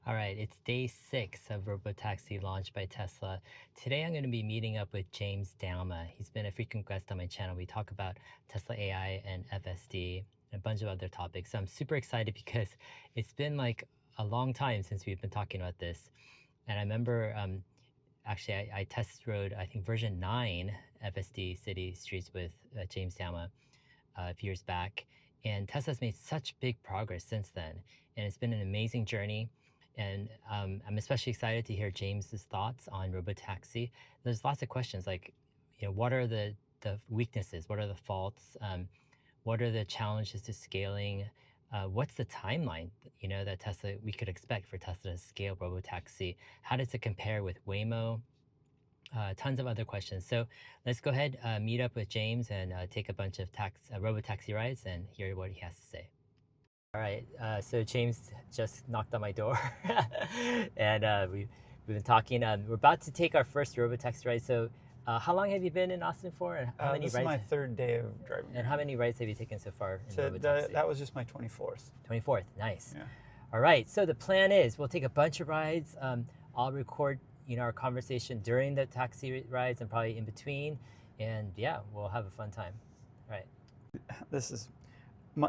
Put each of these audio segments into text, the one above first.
All right, it's day 6 of Robotaxi launched by Tesla. Today I'm going to be meeting up with James Douma. He's been a frequent guest on my channel. We talk about Tesla AI and FSD and a bunch of other topics. So I'm super excited because it's been like a long time since we've been talking about this. And I remember actually I test rode, I think, version 9 FSD City Streets with James Douma a few years back. And Tesla's made such big progress since then. And it's been an amazing journey. And I'm especially excited to hear James's thoughts on Robotaxi. There's lots of questions like, what are the weaknesses? What are the faults? What are the challenges to scaling? What's the timeline, that we could expect for Tesla to scale Robotaxi? How does it compare with Waymo? Tons of other questions. So let's go ahead, meet up with James and take a bunch of Robotaxi rides and hear what he has to say. All right, so James just knocked on my door and we've been talking. We're about to take our first Robotaxi ride. So how long have you been in Austin for? And how many this rides? Is my third day of driving. And how many rides have you taken so far in Robotaxi? That was just my 24th. 24th, nice. Yeah. All right, so the plan is we'll take a bunch of rides. I'll record our conversation during the taxi rides and probably in between. And yeah, we'll have a fun time. All right. This is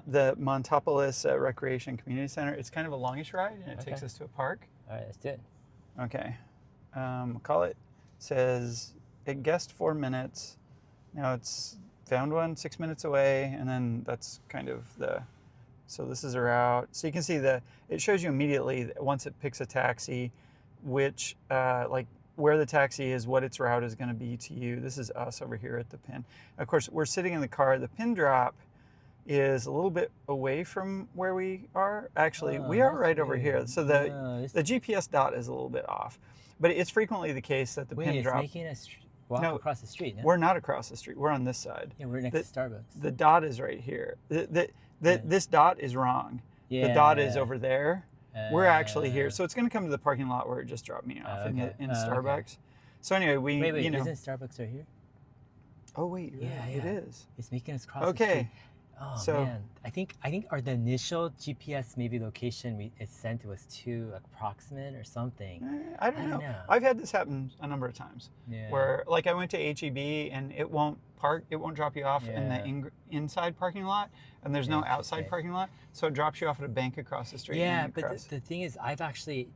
the Montopolis Recreation Community Center. It's kind of a longish ride, and it takes us to a park. All right, let's do it. Okay. Call it. Says it guessed 4 minutes. Now it's found one 6 minutes away, and then that's kind of so this is a route. So you can see it shows you immediately once it picks a taxi, which where the taxi is, what its route is going to be to you. This is us over here at the pin. Of course, we're sitting in the car. The pin drop is a little bit away from where we are. Actually, we are right over here. So the GPS dot is a little bit off, but it's frequently the case that the pin drop. It's making us walk across the street. No? We're not across the street. We're on this side. Yeah, we're next to Starbucks. The dot is right here. This dot is wrong. Yeah. The dot is over there. We're actually here. So it's going to come to the parking lot where it just dropped me off in Starbucks. Okay. So anyway, wait, isn't Starbucks right here? Oh wait, it is. It's making us cross the street. Oh so, man, I think the initial GPS maybe location it sent was too approximate or something. I don't know. I've had this happen a number of times. Yeah. Where I went to HEB and it won't drop you off in the inside parking lot, and there's no outside parking lot, so it drops you off at a bank across the street. Yeah, but the thing is, I've actually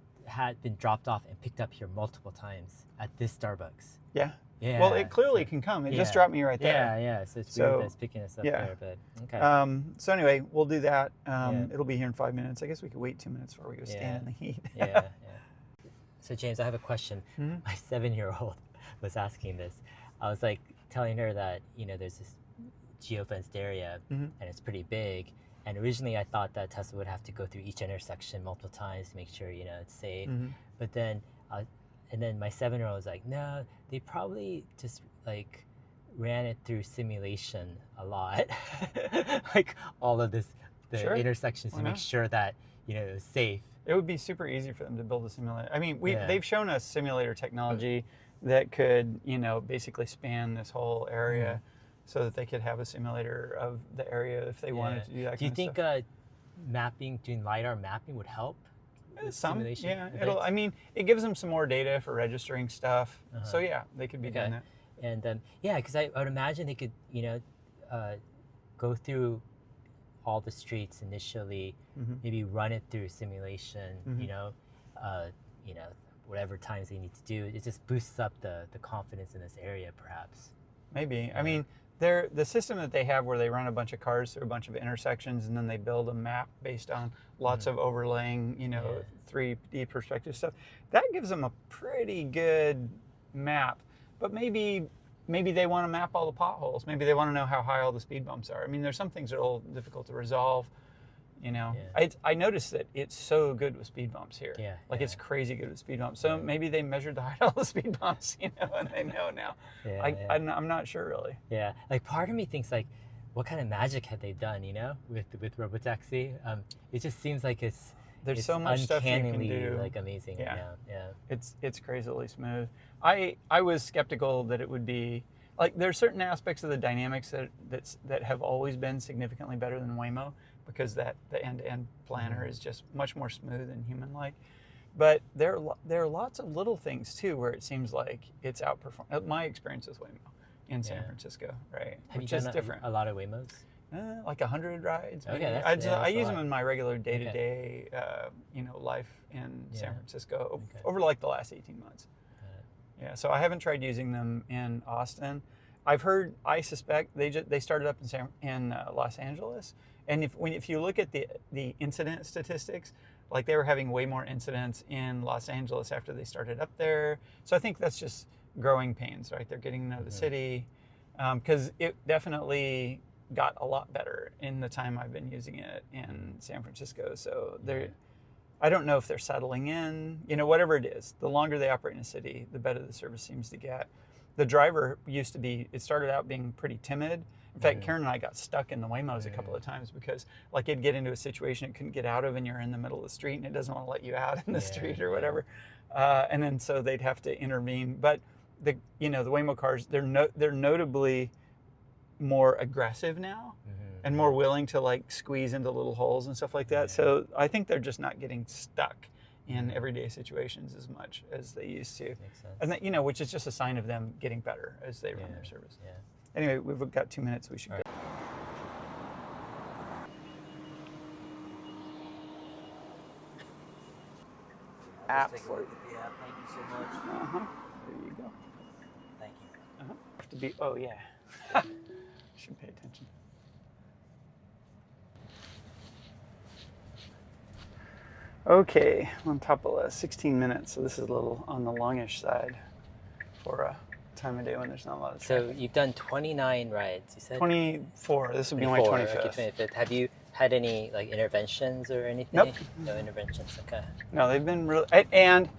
been dropped off and picked up here multiple times at this Starbucks. Yeah. Yeah. Well, it clearly can come. It just dropped me right there. Yeah. So it's weird that it's picking us up there, but okay. So anyway, we'll do that. It'll be here in 5 minutes. I guess we could wait 2 minutes before we go stand in the heat. Yeah. So James, I have a question. My 7-year-old was asking this. I was telling her that there's this geofenced area and it's pretty big. And originally I thought that Tesla would have to go through each intersection multiple times to make sure it's safe. But then and then my 7-year-old was like, no, they probably just ran it through simulation a lot, all of the intersections to make sure that it was safe. It would be super easy for them to build a simulator. I mean, they've shown us simulator technology that could basically span this whole area, so that they could have a simulator of the area if they wanted to do that. Do you think doing LiDAR mapping would help? Some, it gives them some more data for registering stuff. So yeah, they could be doing that. And because I would imagine they could, go through all the streets initially, maybe run it through simulation, whatever times they need to do. It just boosts up the confidence in this area, perhaps. Maybe. I mean, the system that they have where they run a bunch of cars through a bunch of intersections and then they build a map based on lots of overlaying, 3D perspective stuff, that gives them a pretty good map. But maybe they want to map all the potholes. Maybe they want to know how high all the speed bumps are. I mean, there's some things that are a little difficult to resolve. I noticed that it's so good with speed bumps here. It's crazy good with speed bumps. So maybe they measured the height of all the speed bumps, and they know now. I'm not sure really. Yeah, part of me thinks what kind of magic have they done, with Robotaxi? It just seems like there's so much stuff you can do. Amazing. Yeah. It's crazily smooth. I was skeptical that it would be there's certain aspects of the dynamics that have always been significantly better than Waymo, because the end-to-end planner is just much more smooth and human-like. But there are lots of little things too where it seems like it's outperformed. My experience with Waymo in San Francisco, right? Have Which you is done different. a lot of Waymos? Like 100 rides. Okay, Maybe. that's I a use lot. them in my regular day-to-day, life in San Francisco over like the last 18 months. Yeah, so I haven't tried using them in Austin. I suspect they started up in Los Angeles, and if you look at the incident statistics, like they were having way more incidents in Los Angeles after they started up there. So I think that's just growing pains, right? They're getting to know the city, because it definitely got a lot better in the time I've been using it in San Francisco. So I don't know if they're settling in, whatever it is. The longer they operate in a city, the better the service seems to get. The driver it started out being pretty timid. In fact, Karen and I got stuck in the Waymos a couple of times because like it'd get into a situation it couldn't get out of, and you're in the middle of the street and it doesn't want to let you out in the street or whatever. And then so they'd have to intervene. But the Waymo cars, they're notably more aggressive now and more willing to like squeeze into little holes and stuff like that. So I think they're just not getting stuck in everyday situations as much as they used to. Makes sense. And that, which is just a sign of them getting better as they run their service. Yeah. Anyway, we've got 2 minutes. We should go. App for it. Yeah, thank you so much. There you go. Thank you. Have to be. Oh yeah. Should pay attention. Okay, on top of 16 minutes, so this is a little on the longish side for a time of day when there's not a lot of traffic. So you've done 29 rides, you said? 24. This would be my 25th. Okay, 25th. Have you had any like interventions or anything? Nope. No interventions. Okay. No, they've been really, and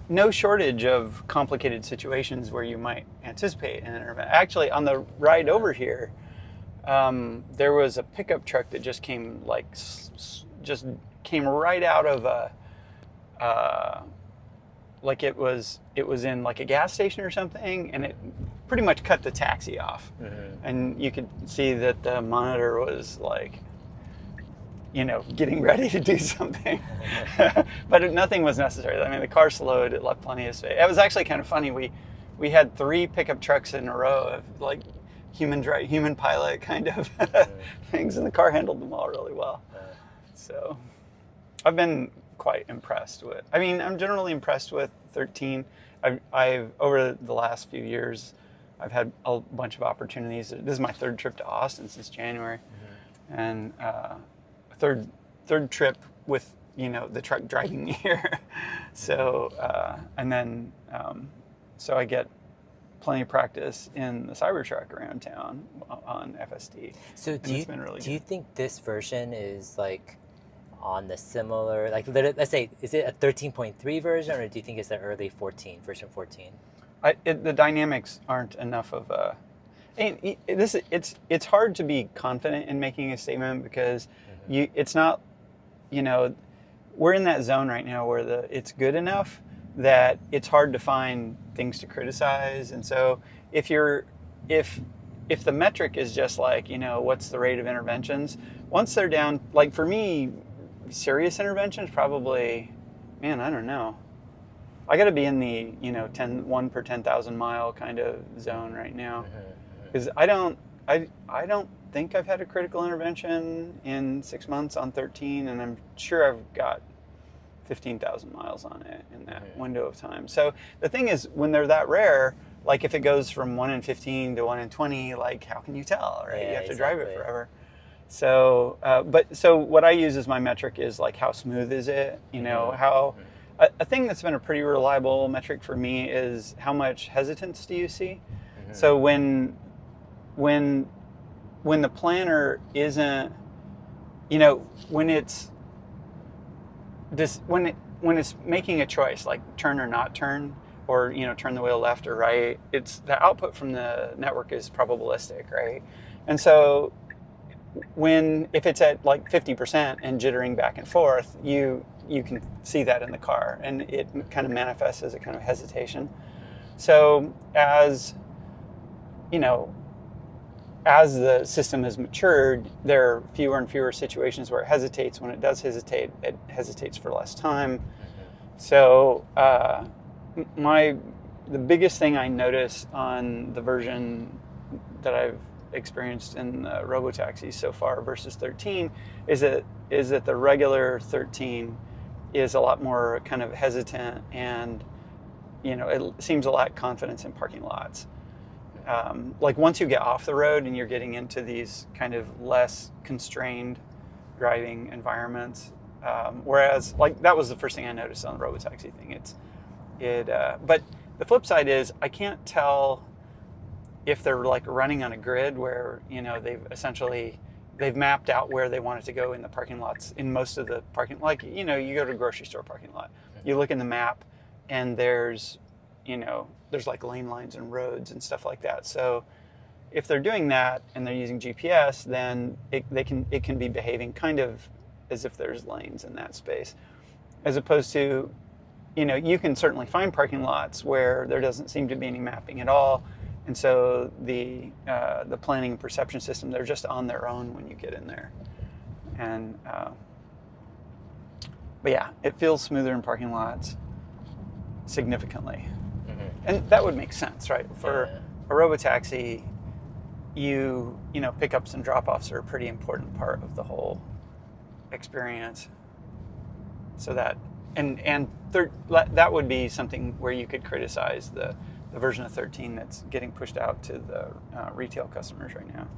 no shortage of complicated situations where you might anticipate an intervention. Actually, on the ride over here, there was a pickup truck that just came right out of like it was in like a gas station or something, and it pretty much cut the taxi off. And you could see that the monitor was like, getting ready to do something. But nothing was necessary. I mean, the car slowed, it left plenty of space. It was actually kind of funny. We had 3 pickup trucks in a row of like human pilot kind of things, and the car handled them all really well. So I've been quite impressed with. I mean, I'm generally impressed with 13. I've over the last few years, I've had a bunch of opportunities. This is my 3rd trip to Austin since January, and third trip with the truck driving me here. So and then so I get plenty of practice in the Cybertruck around town on FSD. So do you think this version is like on the similar, like let's say, is it a 13.3 version, or do you think it's the early version 14? The dynamics aren't enough of a. It's hard to be confident in making a statement because it's not, we're in that zone right now where it's good enough that it's hard to find things to criticize. And so if the metric is just like, what's the rate of interventions, once they're down, like for me, serious interventions probably, man, I don't know. I got to be in the 1 per 10,000 mile kind of zone right now, because I don't think I've had a critical intervention in 6 months on 13, and I'm sure I've got 15,000 miles on it in that window of time. So the thing is, when they're that rare, like if it goes from 1 in 15 to 1 in 20, like how can you tell, right? You have to drive it forever. So, so what I use as my metric is like how smooth is it? How a thing that's been a pretty reliable metric for me is how much hesitance do you see? So when the planner isn't, when it's making a choice like turn or not turn, or turn the wheel left or right, it's the output from the network is probabilistic, right? And so if it's at like 50% and jittering back and forth, you can see that in the car, and it kind of manifests as a kind of hesitation. So as the system has matured, there are fewer and fewer situations where it hesitates. When it does hesitate, it hesitates for less time. So the biggest thing I notice on the version that I've experienced in Robotaxi so far versus 13 is that the regular 13 is a lot more kind of hesitant, and it seems to lack confidence in parking lots. Like once you get off the road and you're getting into these kind of less constrained driving environments, whereas like that was the first thing I noticed on the Robotaxi thing. But the flip side is I can't tell if they're like running on a grid where they've mapped out where they want it to go in the parking lots. In most of the parking, like you go to a grocery store parking lot, you look in the map, and there's like lane lines and roads and stuff like that. So if they're doing that and they're using GPS, then it can be behaving kind of as if there's lanes in that space, as opposed to you can certainly find parking lots where there doesn't seem to be any mapping at all. And so the planning and perception system, they're just on their own when you get in there. And but yeah, it feels smoother in parking lots significantly. Mm-hmm. And that would make sense, right? For a Robotaxi, pickups and drop-offs are a pretty important part of the whole experience. So that that would be something where you could criticize the version of 13 that's getting pushed out to the retail customers right now.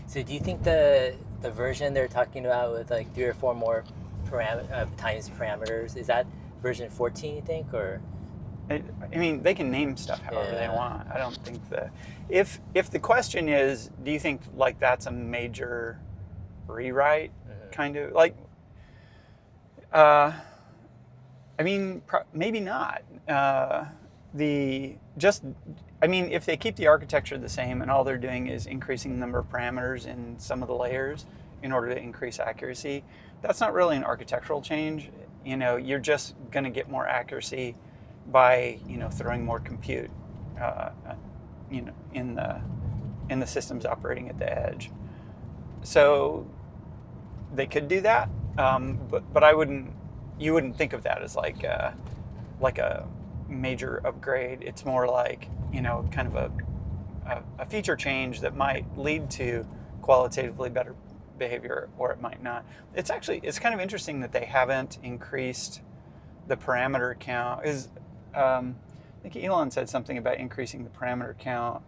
So do you think the version they're talking about with like 3 or 4 more times parameters, is that version 14, you think, or? I mean, they can name stuff however they want. I don't think if the question is, do you think like that's a major rewrite, kind of like, I mean, maybe not. If they keep the architecture the same and all they're doing is increasing the number of parameters in some of the layers in order to increase accuracy, that's not really an architectural change. You're just going to get more accuracy by throwing more compute in the systems operating at the edge. So they could do that, but you wouldn't think of that as like a major upgrade. It's more like kind of a feature change that might lead to qualitatively better behavior, or it might not. It's kind of interesting that they haven't increased the parameter count. I think Elon said something about increasing the parameter count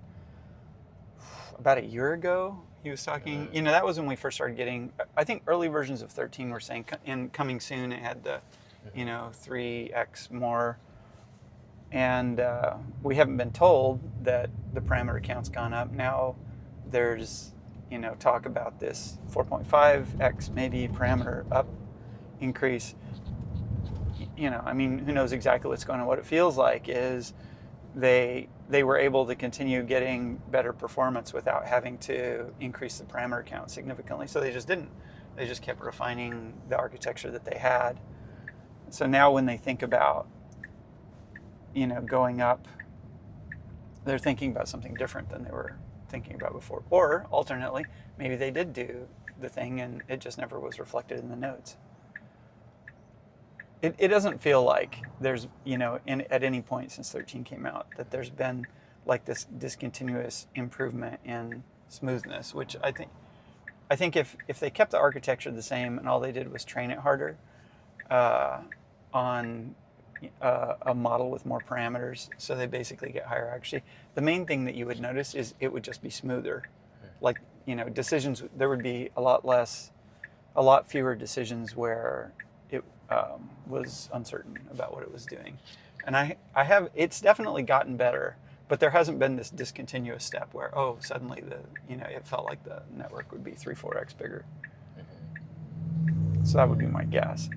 about a year ago. He was talking, that was when we first started getting, I think early versions of 13 were saying coming soon, it had the 3x more. And we haven't been told that the parameter count's gone up. Now there's talk about this 4.5x maybe parameter up increase. I mean, who knows exactly what's going on. What it feels like is they were able to continue getting better performance without having to increase the parameter count significantly. So they just didn't. They just kept refining the architecture that they had. So now when they think about going up, they're thinking about something different than they were thinking about before. Or alternately, maybe they did do the thing and it just never was reflected in the notes. It doesn't feel like there's, at any point since 13 came out, that there's been like this discontinuous improvement in smoothness, which I think if they kept the architecture the same and all they did was train it harder on a model with more parameters, so they basically get higher accuracy, the main thing that you would notice is it would just be smoother. Like, decisions, there would be a lot fewer decisions where it was uncertain about what it was doing. And it's definitely gotten better, but there hasn't been this discontinuous step where, suddenly it felt like the network would be 3-4x bigger. So that would be my guess.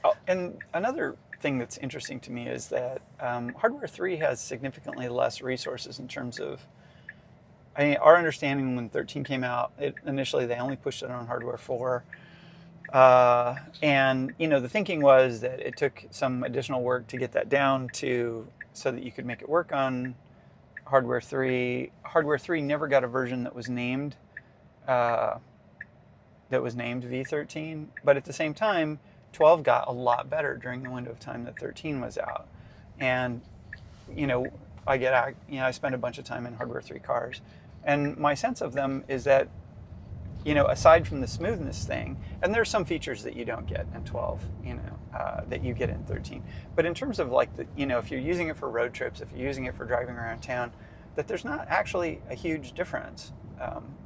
Oh, and another thing that's interesting to me is that Hardware 3 has significantly less resources in terms of, our understanding when 13 came out, initially they only pushed it on Hardware 4. And, the thinking was that it took some additional work to get that down to so that you could make it work on hardware 3. Hardware 3 never got a version that was named V13, but at the same time, 12 got a lot better during the window of time that 13 was out. And I spend a bunch of time in hardware 3 cars, and my sense of them is that, aside from the smoothness thing, and there's some features that you don't get in 12, that you get in 13. But in terms of like if you're using it for road trips, if you're using it for driving around town, that there's not actually a huge difference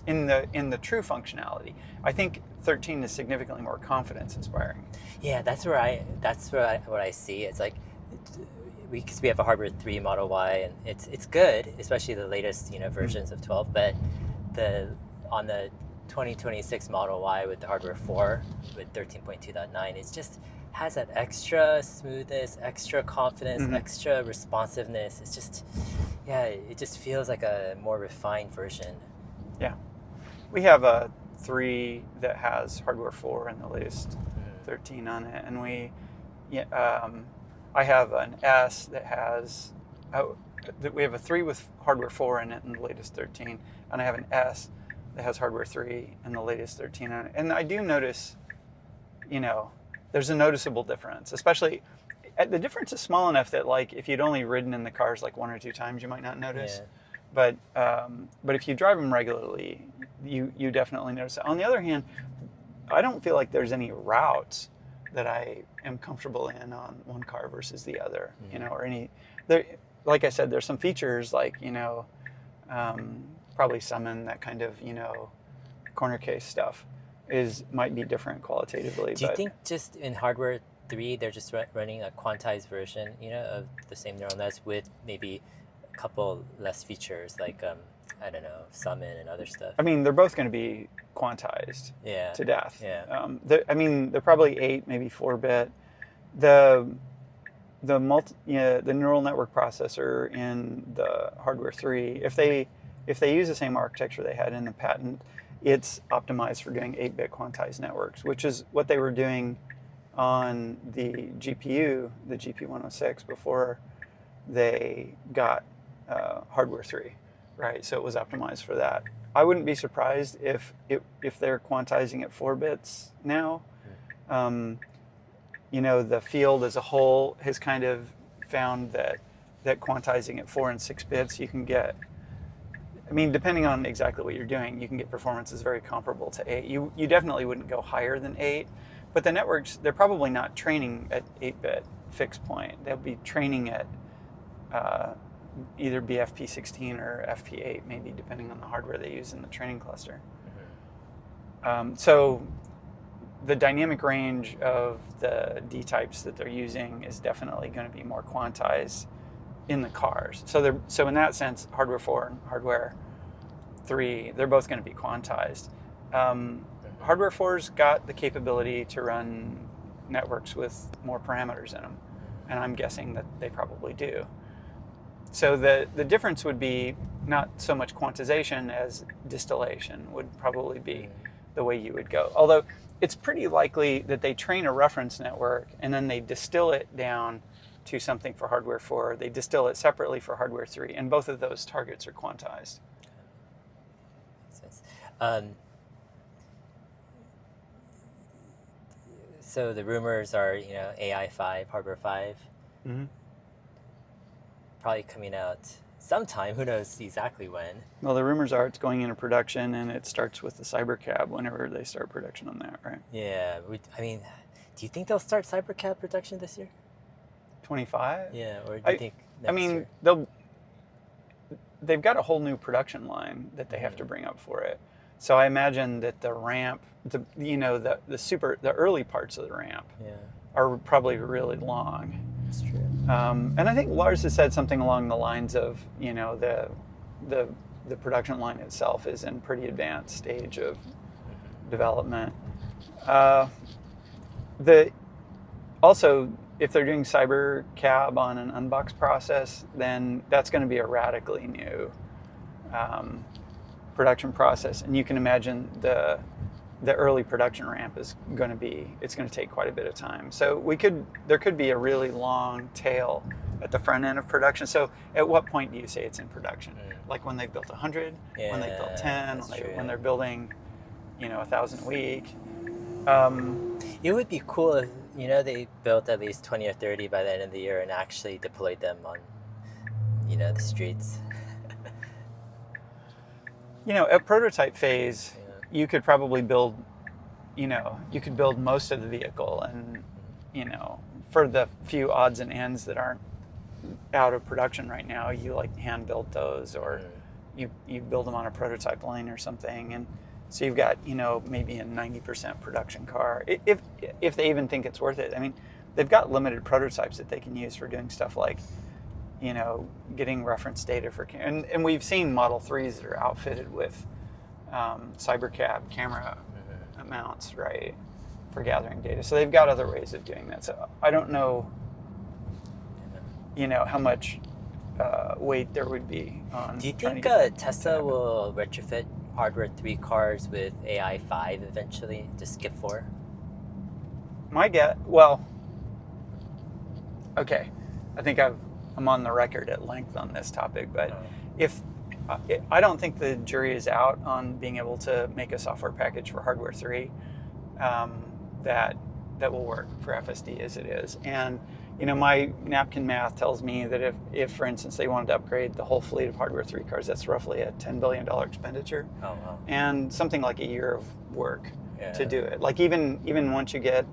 in the true functionality. I think 13 is significantly more confidence inspiring. Yeah, that's what I see. It's like because we have a hardware 3 Model Y, and it's good, especially the latest versions of 12. But on the 2026 Model Y with the hardware 4 with 13.2.9, it just has that extra smoothness, extra confidence, extra responsiveness. It's just, it just feels like a more refined version. Yeah, we have a 3 that has hardware 4 and the latest 13 on it, and I have an S that has we have a 3 with hardware 4 in it and the latest 13, and I have an S that has hardware 3 and the latest 13 on it. And I do notice, there's a noticeable difference, especially the difference is small enough that like if you'd only ridden in the cars like 1 or 2 times, you might not notice. Yeah. But if you drive them regularly, you definitely notice it. On the other hand, I don't feel like there's any routes that I am comfortable in on one car versus the other, or like I said, there's some features like, probably summon, that kind of, corner case stuff might be different qualitatively. Do you think just in hardware 3, they're just running a quantized version, of the same neural nets with maybe a couple less features like, I don't know, summon and other stuff? I mean, they're both going to be quantized to death. Yeah. They're probably 8, maybe 4-bit. The neural network processor in the hardware 3, if they use the same architecture they had in the patent, it's optimized for doing 8-bit quantized networks, which is what they were doing on the GPU, the GP106, before they got hardware 3, right? So it was optimized for that. I wouldn't be surprised if they're quantizing at 4 bits now. The field as a whole has kind of found that quantizing at 4 and 6 bits, you can get, depending on exactly what you're doing, you can get performances very comparable to 8. You definitely wouldn't go higher than 8, but the networks, they're probably not training at 8-bit fixed point. They'll be training at either BFP16 or FP8, maybe, depending on the hardware they use in the training cluster. So the dynamic range of the D-types that they're using is definitely going to be more quantized in the cars. So in that sense, hardware 4 and hardware 3, they're both going to be quantized. Hardware 4's got the capability to run networks with more parameters in them, and I'm guessing that they probably do. So the difference would be not so much quantization as distillation would probably be the way you would go. Although it's pretty likely that they train a reference network and then they distill it down to something for hardware 4. They distill it separately for hardware 3, and both of those targets are quantized. Makes sense. So the rumors are, AI 5, hardware 5. Probably coming out sometime. Who knows exactly when? Well, the rumors are it's going into production, and it starts with the Cybercab whenever they start production on that, right? Yeah. Do you think they'll start Cybercab production this year? 25? Yeah, or do you think next year? They've got a whole new production line that they have to bring up for it. So I imagine that the ramp, the early parts of the ramp are probably really long. That's true. And I think Lars has said something along the lines of, the production line itself is in pretty advanced stage of development. Also, if they're doing Cybercab on an unbox process, then that's going to be a radically new production process, and you can imagine the early production ramp is going to take quite a bit of time. So there could be a really long tail at the front end of production. So at what point do you say it's in production? Mm. Like when they've built 100, when they've built 10, that's true, when yeah. they're building, 1,000 a week. It would be cool if, they built at least 20 or 30 by the end of the year and actually deployed them on, the streets. At prototype phase, Yeah. you could probably build, you could build most of the vehicle, and, for the few odds and ends that aren't out of production right now, you like hand build those, or you build them on a prototype line or something, and so you've got maybe a 90% production car, if they even think it's worth it. I mean, they've got limited prototypes that they can use for doing stuff like getting reference data for, and we've seen Model 3s that are outfitted with cybercab camera mounts, right, for gathering data. So they've got other ways of doing that. So I don't know, how much weight there would be on. Do you trying think to get that Tesla to will retrofit hardware 3 cars with AI 5 eventually to skip 4? My guess, well, okay, I think I'm on the record at length on this topic, but I don't think the jury is out on being able to make a software package for hardware 3 that will work for FSD as it is. And my napkin math tells me that if for instance they wanted to upgrade the whole fleet of hardware 3 cars, that's roughly a $10 billion expenditure. Oh, wow. And something like a year of work to do it. Like even once you get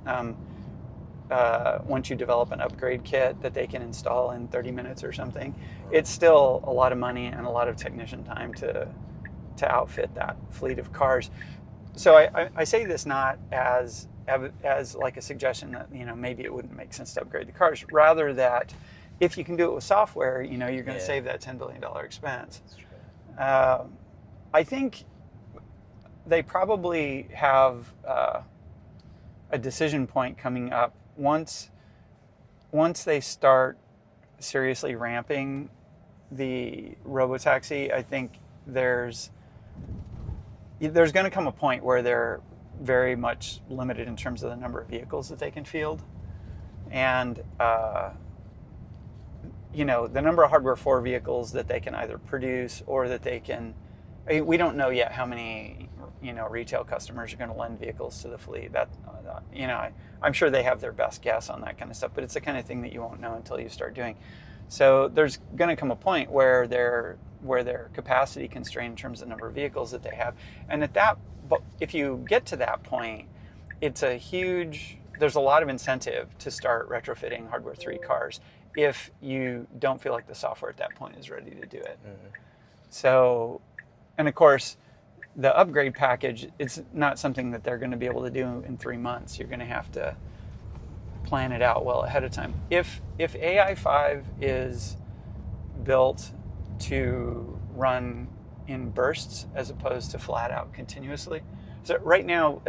once you develop an upgrade kit that they can install in 30 minutes or something, it's still a lot of money and a lot of technician time to outfit that fleet of cars. So I say this not as like a suggestion that maybe it wouldn't make sense to upgrade the cars, rather that if you can do it with software, you're going to save that $10 billion expense. That's true. I think they probably have a decision point coming up once they start seriously ramping the Robotaxi. I think there's going to come a point where they're very much limited in terms of the number of vehicles that they can field, and the number of hardware 4 vehicles that they can either produce, or that they can. We don't know yet how many retail customers are going to lend vehicles to the fleet. That I'm sure they have their best guess on that kind of stuff, but it's the kind of thing that you won't know until you start doing. So there's going to come a point where they're capacity constrained in terms of the number of vehicles that they have, and but if you get to that point, there's a lot of incentive to start retrofitting hardware 3 cars if you don't feel like the software at that point is ready to do it. So, and of course, the upgrade package, it's not something that they're going to be able to do in 3 months. You're going to have to plan it out well ahead of time. If AI 5 is built to run in bursts as opposed to flat out continuously, so right now,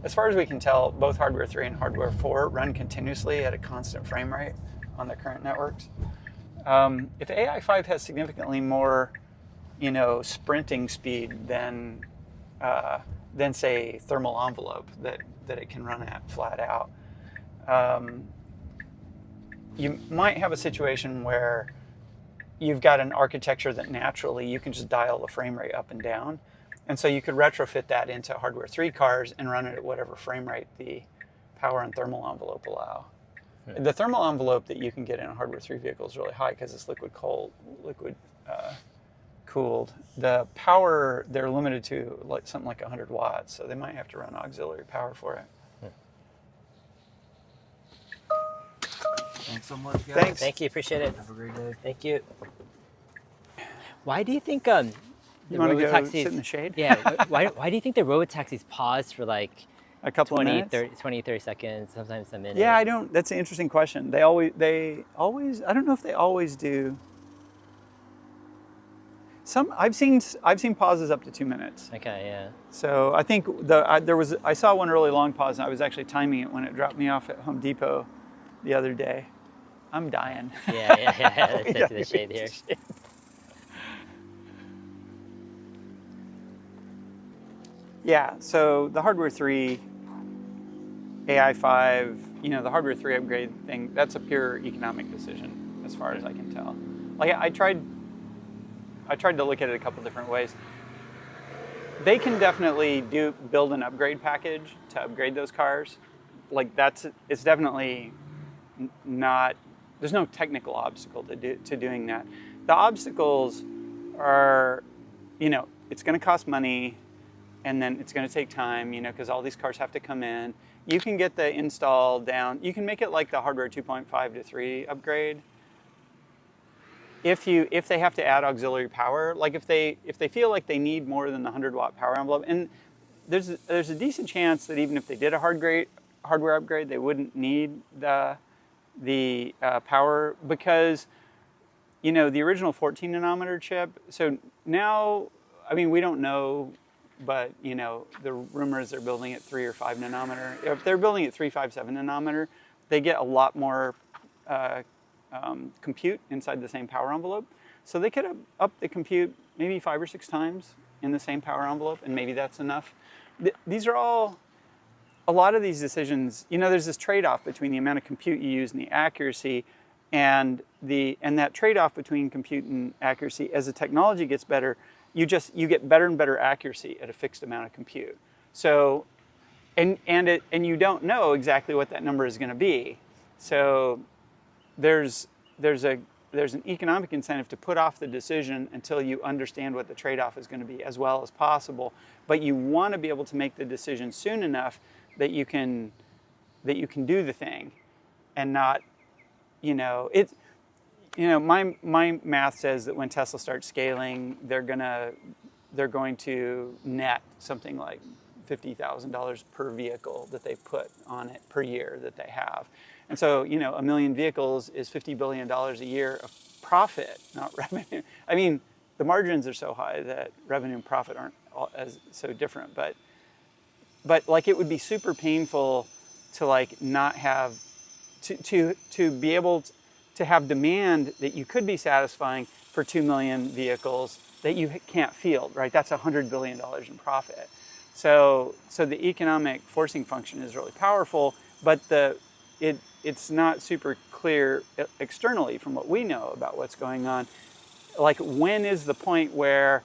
as far as we can tell, both hardware 3 and hardware 4 run continuously at a constant frame rate on the current networks. If AI 5 has significantly more sprinting speed than say thermal envelope that it can run at flat out, you might have a situation where you've got an architecture that naturally you can just dial the frame rate up and down, and so you could retrofit that into hardware 3 cars and run it at whatever frame rate the power and thermal envelope allow. The thermal envelope that you can get in a hardware 3 vehicle is really high because it's liquid cooled. The power, they're limited to something like 100 watts, so they might have to run auxiliary power for it. Thanks so much, guys. Thanks. Thank you, appreciate it. Have a great day. Thank you. Why do you think the You want to go Robotaxis? sit in the shade? Yeah. Why do you think the Robotaxis pause for like A couple 20, minutes? 30 seconds, sometimes a minute? Yeah, that's an interesting question. They always, I don't know if they always do. I've seen pauses up to 2 minutes. Okay, yeah. So I think I saw one really long pause, and I was actually timing it when it dropped me off at Home Depot the other day. I'm dying. Yeah. Let's sit to the shade here. Yeah, so the hardware 3, AI 5, the hardware 3 upgrade thing, that's a pure economic decision. as far as I can tell. Like I tried to look at it a couple different ways. They can definitely build an upgrade package to upgrade those cars. Like it's definitely not, there's no technical obstacle to doing that. The obstacles are, it's going to cost money, and then it's going to take time, because all these cars have to come in. You can get the install down. You can make it like the hardware 2.5 to 3 upgrade. If they have to add auxiliary power, like if they feel like they need more than the 100-watt power envelope, and there's a decent chance that even if they did a hardware upgrade, they wouldn't need the power, because the original 14 nanometer chip. So now, I mean, we don't know, but the rumor is they're building at 3 or 5 nanometer. If they're building at 3, 5, 7 nanometer, they get a lot more compute inside the same power envelope. So they could up the compute maybe 5 or 6 times in the same power envelope, and maybe that's enough. These are all, a lot of these decisions, there's this trade-off between the amount of compute you use and the accuracy, and that trade-off between compute and accuracy, as the technology gets better, you get better and better accuracy at a fixed amount of compute. So, and you don't know exactly what that number is going to be. So there's an economic incentive to put off the decision until you understand what the trade-off is going to be as well as possible. But you want to be able to make the decision soon enough that you can do the thing, and not, my math says that when Tesla starts scaling, they're going to net something like $50,000 per vehicle that they put on it per year that they have. And so, 1 million vehicles is $50 billion a year of profit, not revenue. I mean, the margins are so high that revenue and profit aren't so different. But like, it would be super painful to like not have, to be able to have demand that you could be satisfying for 2 million vehicles that you can't field, right? That's $100 billion in profit. So the economic forcing function is really powerful, but it's not super clear externally from what we know about what's going on. Like, when is the point where,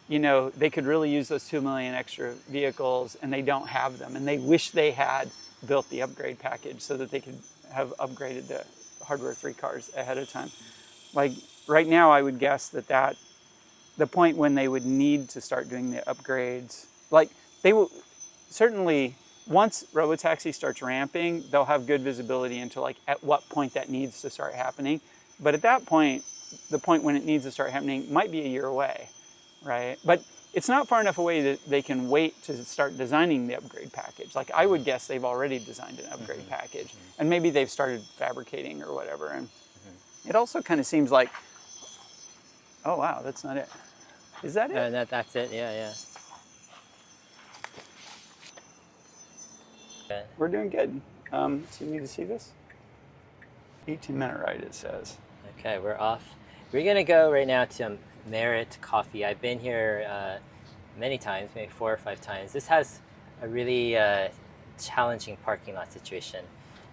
they could really use those 2 million extra vehicles and they don't have them, and they wish they had built the upgrade package so that they could have upgraded the hardware 3 cars ahead of time. Like, right now, I would guess that the point when they would need to start doing the upgrades, like, they will certainly, once Robotaxi starts ramping, they'll have good visibility into like at what point that needs to start happening. But at that point, the point when it needs to start happening might be a year away, right? But it's not far enough away that they can wait to start designing the upgrade package. Like, I would guess they've already designed an upgrade package, and maybe they've started fabricating or whatever. And it also kind of seems like, oh wow, that's not it. Is that it? That's it. Yeah. We're doing good. So you need to see this? 18-minute ride, it says. Okay, we're off. We're gonna go right now to Merit Coffee. I've been here many times, maybe 4 or 5 times. This has a really challenging parking lot situation.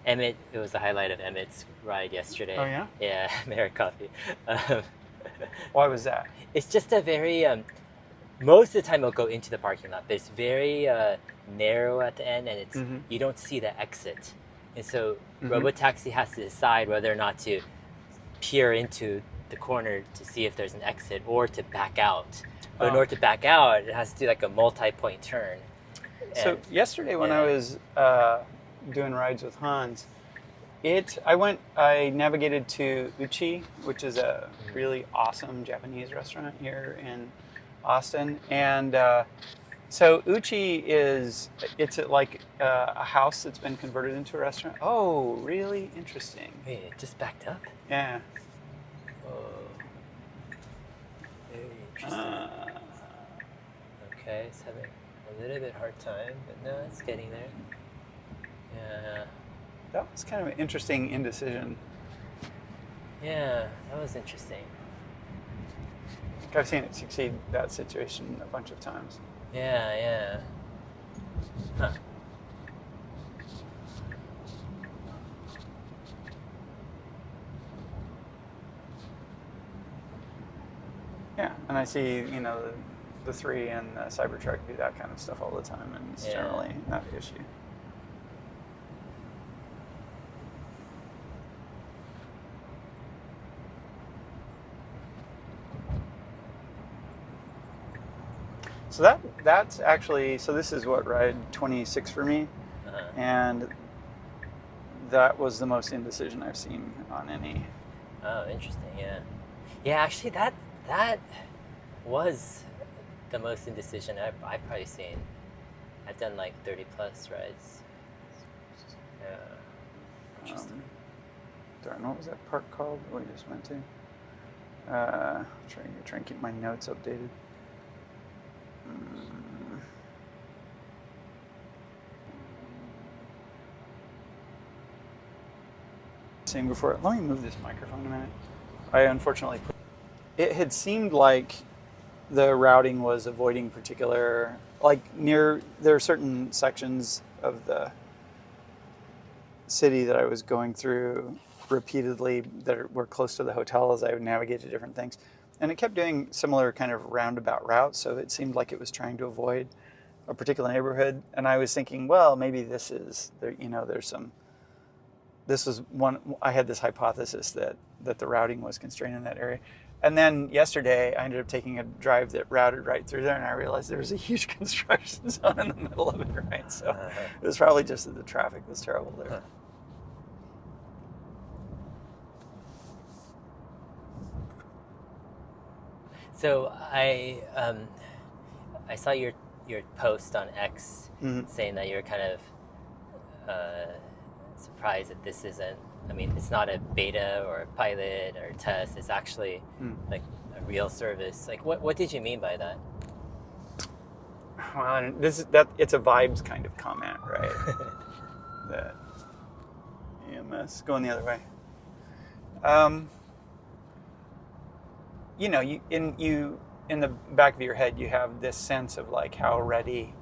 Emmett, it was the highlight of Emmett's ride yesterday. Oh yeah? Yeah, Merit Coffee. Why was that? It's just a very, most of the time it'll go into the parking lot, but it's very narrow at the end, and it's you don't see the exit. And so Robotaxi has to decide whether or not to peer into the corner to see if there's an exit or to back out. But in order to back out, it has to do like a multi-point turn. So yesterday when I was doing rides with Hans, I navigated to Uchi, which is a really awesome Japanese restaurant here in Austin. And so Uchi it's like a house that's been converted into a restaurant. Oh, really interesting. Wait, it just backed up? Yeah. Very interesting. Okay, it's having a little bit hard time, but no, it's getting there. Yeah. That was kind of an interesting indecision. Yeah, that was interesting. I've seen it succeed that situation a bunch of times. Yeah. Huh. Yeah, and I see, the 3 and the Cybertruck do that kind of stuff all the time, and it's generally not an issue. So that's actually, so this is what, ride 26 for me, and that was the most indecision I've seen on any. Oh, interesting. Yeah, yeah. Actually, that was the most indecision I've probably seen. I've done like 30 plus rides. Yeah. Interesting. Darn, what was that park called that we just went to? Trying to keep my notes updated. Saying before, let me move this microphone a minute. I unfortunately it had seemed like the routing was avoiding particular, like there are certain sections of the city that I was going through repeatedly that were close to the hotel as I would navigate to different things. And it kept doing similar kind of roundabout routes, so it seemed like it was trying to avoid a particular neighborhood. And I was thinking, well, maybe this is, this was one, I had this hypothesis that the routing was constrained in that area. And then yesterday, I ended up taking a drive that routed right through there, and I realized there was a huge construction zone in the middle of it, right? So it was probably just that the traffic was terrible there. So I saw your post on X saying that you're kind of surprised that this isn't. I mean, it's not a beta or a pilot or a test. It's actually like a real service. Like, what did you mean by that? Well, it's a vibes kind of comment, right? That EMS going the other way. In the back of your head, you have this sense of like how ready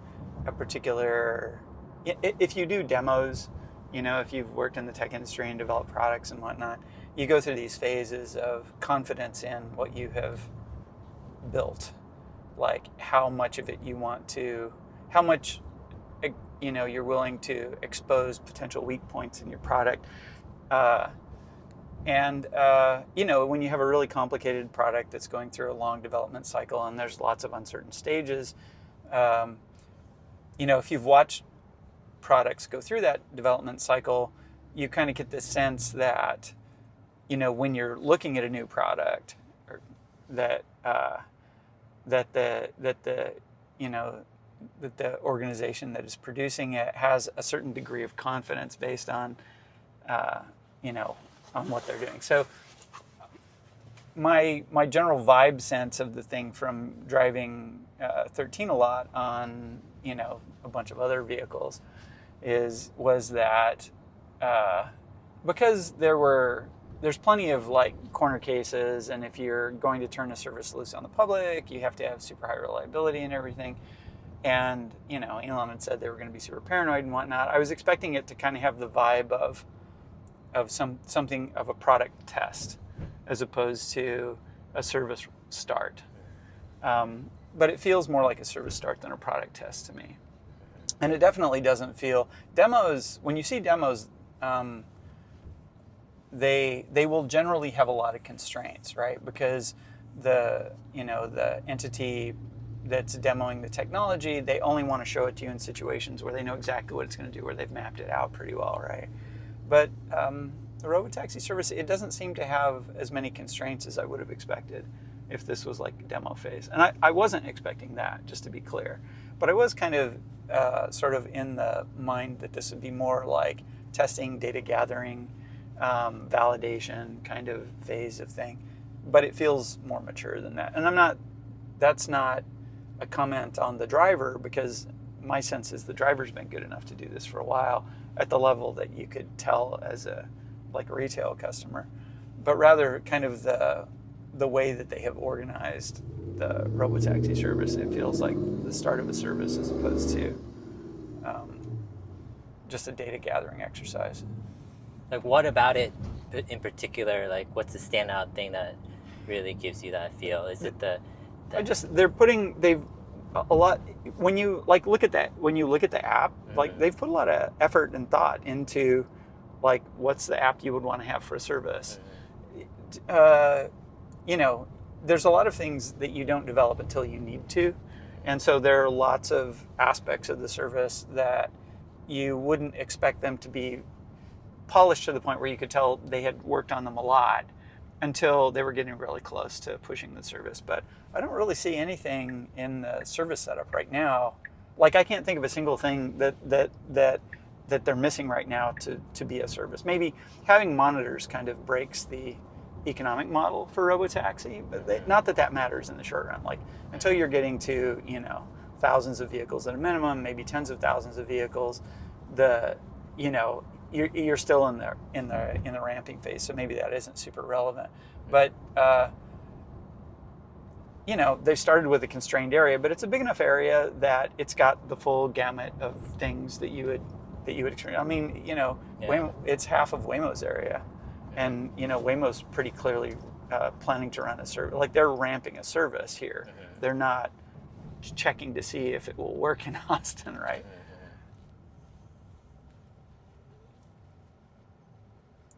a particular. If you do demos, if you've worked in the tech industry and developed products and whatnot, you go through these phases of confidence in what you have built, like how much of it you want to, how much, you're willing to expose potential weak points in your product. When you have a really complicated product that's going through a long development cycle and there's lots of uncertain stages, if you've watched products go through that development cycle, you kind of get this sense that, when you're looking at a new product, or that the organization that is producing it has a certain degree of confidence based on, on what they're doing. So my general vibe sense of the thing from driving 13 a lot on, a bunch of other vehicles was that because there's plenty of like corner cases, and if you're going to turn a service loose on the public, you have to have super high reliability and everything. And, Elon had said they were going to be super paranoid and whatnot. I was expecting it to kind of have the vibe of something of a product test as opposed to a service start. But it feels more like a service start than a product test to me. And it definitely doesn't feel, demos, when you see demos, they will generally have a lot of constraints, right? Because the entity that's demoing the technology, they only want to show it to you in situations where they know exactly what it's going to do, where they've mapped it out pretty well, right? But the Robotaxi service, it doesn't seem to have as many constraints as I would have expected if this was like demo phase. And I wasn't expecting that, just to be clear. But I was kind of sort of in the mind that this would be more like testing, data gathering, validation kind of phase of thing. But it feels more mature than that. And that's not a comment on the driver, because my sense is the driver's been good enough to do this for a while at the level that you could tell as a retail customer, but rather kind of the way that they have organized the Robotaxi service. It feels like the start of a service as opposed to just a data gathering exercise. Like, what about it in particular? Like, what's the standout thing that really gives you that feel? Is it the they've a lot, when you like look at that, when you look at the app, like they've put a lot of effort and thought into like what's the app you would want to have for a service. You know, there's a lot of things that you don't develop until you need to. And so there are lots of aspects of the service that you wouldn't expect them to be polished to the point where you could tell they had worked on them a lot until they were getting really close to pushing the service. But I don't really see anything in the service setup right now. Like I can't think of a single thing that they're missing right now to be a service. Maybe having monitors kind of breaks the economic model for Robotaxi, but not that matters in the short run. Like until you're getting to, you know, thousands of vehicles at a minimum, maybe tens of thousands of vehicles, you're still in the ramping phase. So maybe that isn't super relevant. But you know, they started with a constrained area, but it's a big enough area that it's got the full gamut of things that you would experience. I mean, you know, Waymo, it's half of Waymo's area. And, you know, Waymo's pretty clearly planning to run a service. Like, they're ramping a service here. They're not checking to see if it will work in Austin, right?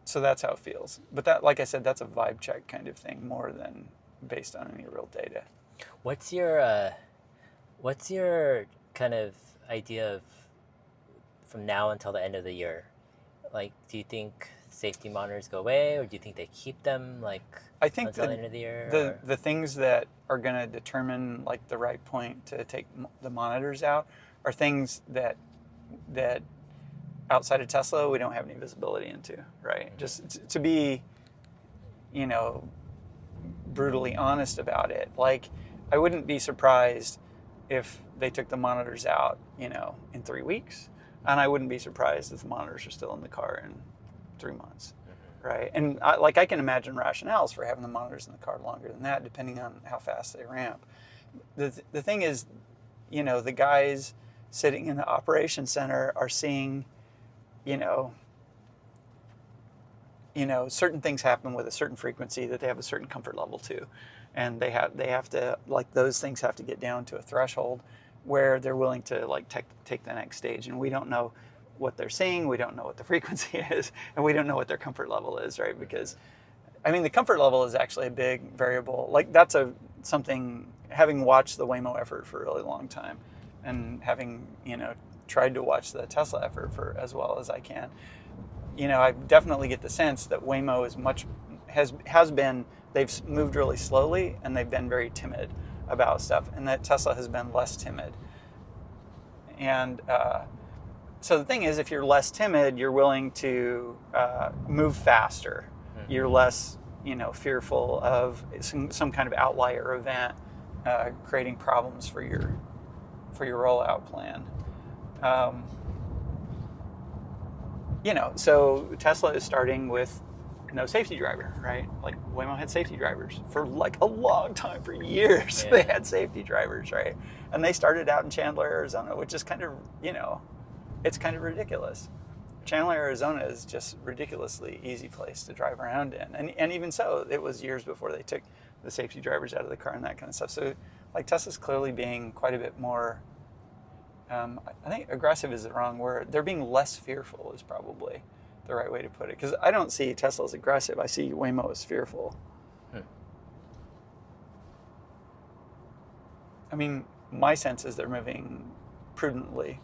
So that's how it feels. But that, like I said, that's a vibe check kind of thing more than based on any real data. What's your kind of idea of from now until the end of the year? Like, do you think safety monitors go away, or do you think they keep them like I think until the end of the year? The things that are going to determine like the right point to take the monitors out are things that outside of Tesla we don't have any visibility into, right? Just to be, you know, brutally honest about it. Like, I wouldn't be surprised if they took the monitors out, you know, in 3 weeks, and I wouldn't be surprised if the monitors are still in the car in 3 months, right? And I can imagine rationales for having the monitors in the car longer than that, depending on how fast they ramp. The thing is, you know, the guys sitting in the operations center are seeing, you know, certain things happen with a certain frequency that they have a certain comfort level to, and they have to, like, those things have to get down to a threshold where they're willing to like take the next stage, and we don't know what they're seeing, we don't know what the frequency is, and we don't know what their comfort level is, right? Because, I mean, the comfort level is actually a big variable. Like, that's something, having watched the Waymo effort for a really long time, and having, you know, tried to watch the Tesla effort for as well as I can, you know, I definitely get the sense that Waymo has been, they've moved really slowly, and they've been very timid about stuff, and that Tesla has been less timid. And so the thing is, if you're less timid, you're willing to move faster. You're less, you know, fearful of some kind of outlier event creating problems for your rollout plan. You know, so Tesla is starting with no safety driver, right? Like, Waymo had safety drivers for like a long time, for years. They had safety drivers, right? And they started out in Chandler, Arizona, which is kind of, you know, it's kind of ridiculous. Chandler, Arizona is just ridiculously easy place to drive around in. And even so, it was years before they took the safety drivers out of the car and that kind of stuff. So, like, Tesla's clearly being quite a bit more, I think aggressive is the wrong word. They're being less fearful is probably the right way to put it. Because I don't see Tesla as aggressive. I see Waymo as fearful. I mean, my sense is they're moving prudently.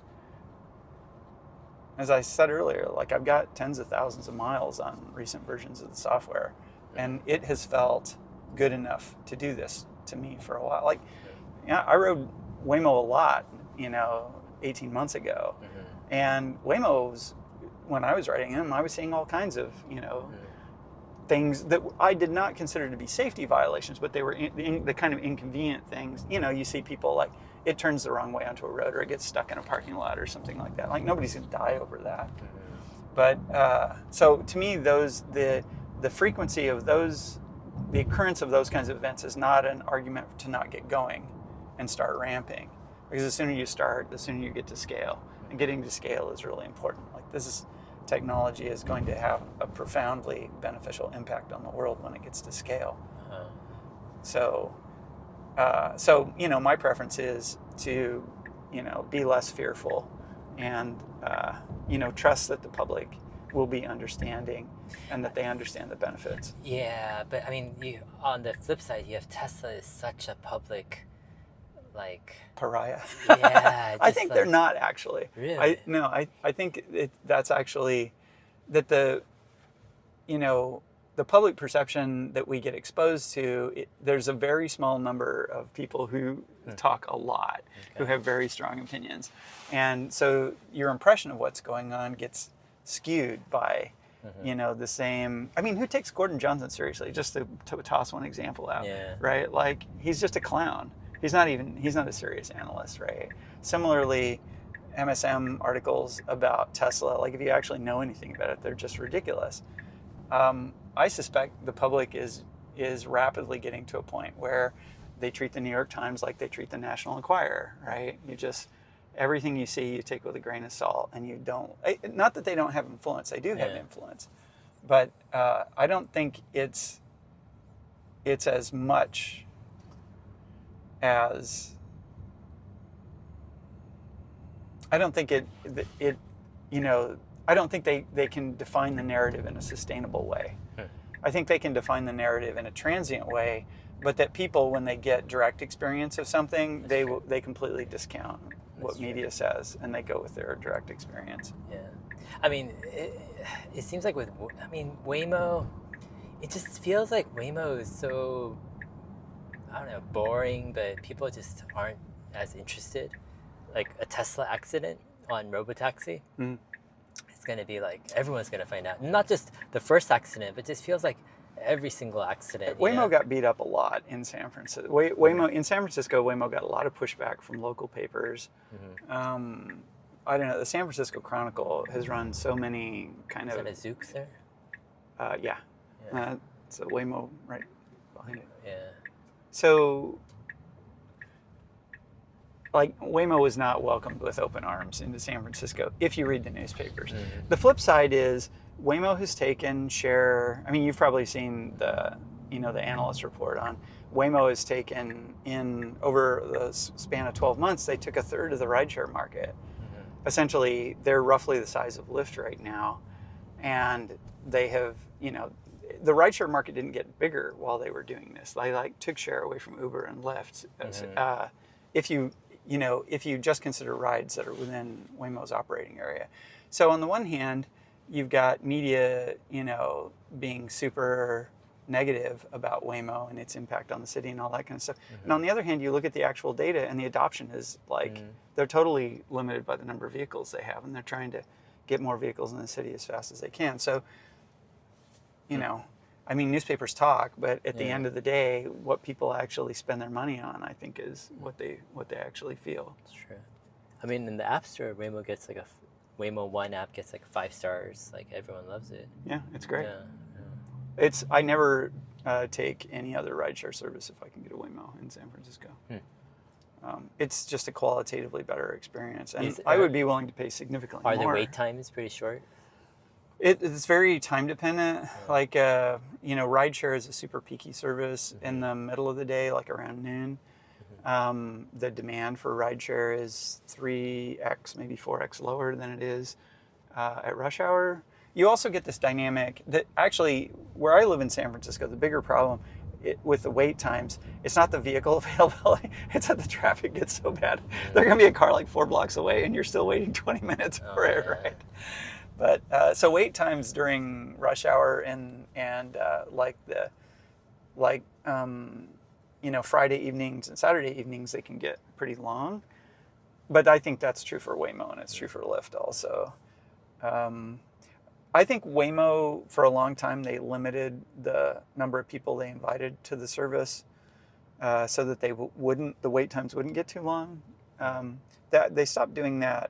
As I said earlier, like, I've got tens of thousands of miles on recent versions of the software, and it has felt good enough to do this to me for a while. Like, yeah, I rode Waymo a lot, you know, 18 months ago, and Waymo's, when I was riding them, I was seeing all kinds of, you know, things that I did not consider to be safety violations, but they were the kind of inconvenient things. You know, you see people, like, it turns the wrong way onto a road, or it gets stuck in a parking lot or something like that. Like, nobody's going to die over that. But so to me, the frequency of those, the occurrence of those kinds of events is not an argument to not get going and start ramping. Because the sooner you start, the sooner you get to scale. And getting to scale is really important. Like, technology is going to have a profoundly beneficial impact on the world when it gets to scale. So, my preference is to, be less fearful and, trust that the public will be understanding and that they understand the benefits. Yeah, but I mean, on the flip side, you have Tesla is such a public, like, Pariah. yeah, I just think like, they're not actually. really? I think that's actually that the public perception that we get exposed to, there's a very small number of people who talk a lot, who have very strong opinions. And so your impression of what's going on gets skewed by, the same. I mean, who takes Gordon Johnson seriously? Just to toss one example out, Yeah. right? Like, he's just a clown. He's not a serious analyst, right? Similarly, MSM articles about Tesla, like if you actually know anything about it, they're just ridiculous. I suspect the public is rapidly getting to a point where they treat the New York Times like they treat the National Enquirer, right? Everything you see, you take with a grain of salt, and you don't. Not that they don't have influence; they do have influence, but I don't think it's as much as. I don't think I don't think they can define the narrative in a sustainable way. I think they can define the narrative in a transient way, but that people, when they get direct experience of something, they completely discount what media says, and they go with their direct experience. Yeah. I mean, it seems like Waymo, it just feels like Waymo is so, I don't know, boring, but people just aren't as interested. Like a Tesla accident on Robotaxi. It's going to be like, everyone's going to find out. Not just the first accident, but just feels like every single accident. Waymo got beat up a lot in San Francisco. In San Francisco, Waymo got a lot of pushback from local papers. I don't know. The San Francisco Chronicle has run so many kind of. Is that a Zoox there? Yeah. It's a Waymo right behind it. Yeah. So, like, Waymo was not welcomed with open arms into San Francisco, if you read the newspapers. The flip side is Waymo has taken share. I mean, you've probably seen the analyst report on Waymo has taken in over the span of 12 months, they took a third of the rideshare market. Essentially, they're roughly the size of Lyft right now. And they have, the rideshare market didn't get bigger while they were doing this. They took share away from Uber and Lyft. If you just consider rides that are within Waymo's operating area. So on the one hand, you've got media, being super negative about Waymo and its impact on the city and all that kind of stuff. And on the other hand, you look at the actual data, and the adoption is they're totally limited by the number of vehicles they have, and they're trying to get more vehicles in the city as fast as they can. So, I mean, newspapers talk, but at the end of the day, what people actually spend their money on, I think, is what they actually feel. That's true. I mean, in the App Store, Waymo One app gets 5 stars. Like, everyone loves it. Yeah, it's great. Yeah. I never take any other rideshare service if I can get a Waymo in San Francisco. It's just a qualitatively better experience, and I would be willing to pay significantly more. Are the wait times pretty short? It's very time dependent. Like, rideshare is a super peaky service in the middle of the day, like around noon. The demand for rideshare is 3x, maybe 4x lower than it is at rush hour. You also get this dynamic that actually, where I live in San Francisco, the bigger problem with the wait times, it's not the vehicle availability, it's that the traffic gets so bad. There's going to be a car 4 blocks away and you're still waiting 20 minutes for it, right? But so wait times during rush hour and Friday evenings and Saturday evenings, they can get pretty long. But I think that's true for Waymo, and it's true for Lyft also. I think Waymo, for a long time, they limited the number of people they invited to the service so that the wait times wouldn't get too long. They stopped doing that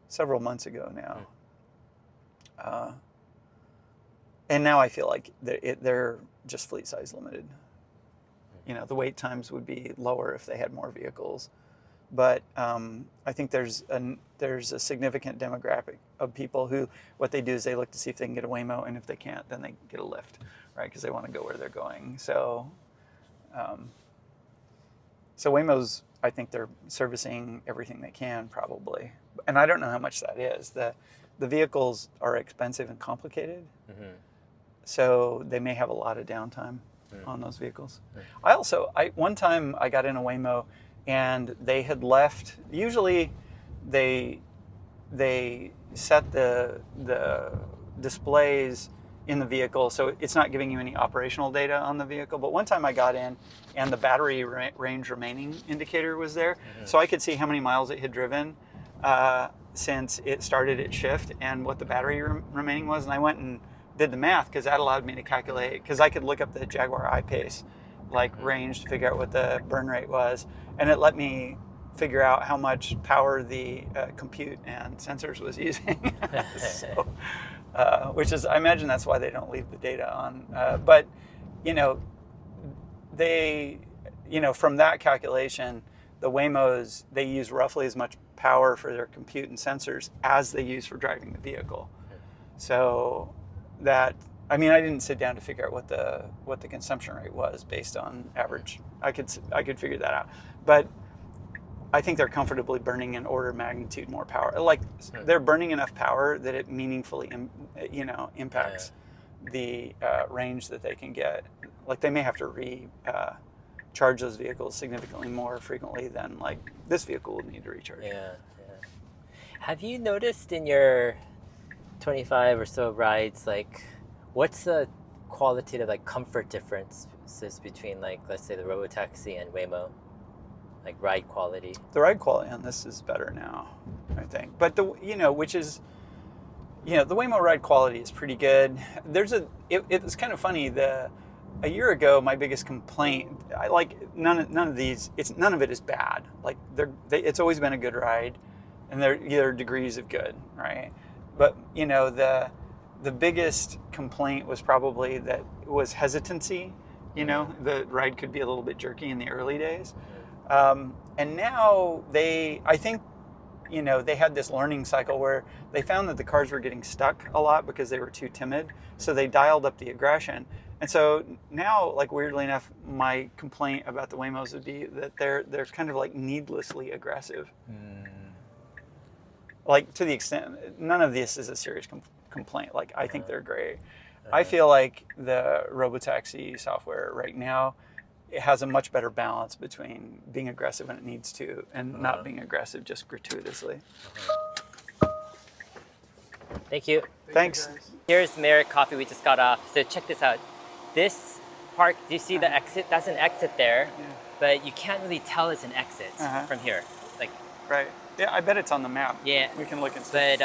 several months ago now. And now I feel like they're just fleet size limited. The wait times would be lower if they had more vehicles. But I think there's a significant demographic of people who, what they do is they look to see if they can get a Waymo, and if they can't, then they get a Lyft, right? Because they want to go where they're going. So So Waymo's, I think they're servicing everything they can probably, and I don't know how much that is. The vehicles are expensive and complicated, so they may have a lot of downtime on those vehicles. One time I got in a Waymo, and they had left. Usually, they set the displays in the vehicle, so it's not giving you any operational data on the vehicle. But one time I got in, and the battery range remaining indicator was there, so I could see how many miles it had driven since it started its shift and what the battery remaining was. And I went and did the math, because that allowed me to calculate, because I could look up the Jaguar I-Pace range to figure out what the burn rate was, and it let me figure out how much power the compute and sensors was using. So, which is, I imagine that's why they don't leave the data on. But, from that calculation, the Waymos, they use roughly as much power for their compute and sensors as they use for driving the vehicle. So that, I didn't sit down to figure out what the consumption rate was based on average. I could figure that out. But I think they're comfortably burning an order of magnitude more power. They're burning enough power that it meaningfully, impacts the range that they can get. They may have to charge those vehicles significantly more frequently than this vehicle would need to recharge. Yeah. Have you noticed in your 25 or so rides, what's the qualitative comfort differences between let's say the Robotaxi and Waymo? Ride quality. The ride quality on this is better now, I think. But the Waymo ride quality is pretty good. It's kind of funny. A year ago, my biggest complaint, none of it is bad. It's always been a good ride, and there are degrees of good, right? But the biggest complaint was probably that it was hesitancy. The ride could be a little bit jerky in the early days. And now I think they had this learning cycle where they found that the cars were getting stuck a lot because they were too timid. So they dialed up the aggression. And so now, weirdly enough, my complaint about the Waymos would be that they're kind of needlessly aggressive. To the extent, none of this is a serious complaint. I think they're great. I feel like the Robotaxi software right now, it has a much better balance between being aggressive when it needs to and not being aggressive just gratuitously. Thank you. Thanks. Here's Merrick Coffee we just got off. So check this out. This park, do you see the exit? That's an exit there, but you can't really tell it's an exit from here. Right. Yeah, I bet it's on the map. Yeah. We can look and see. But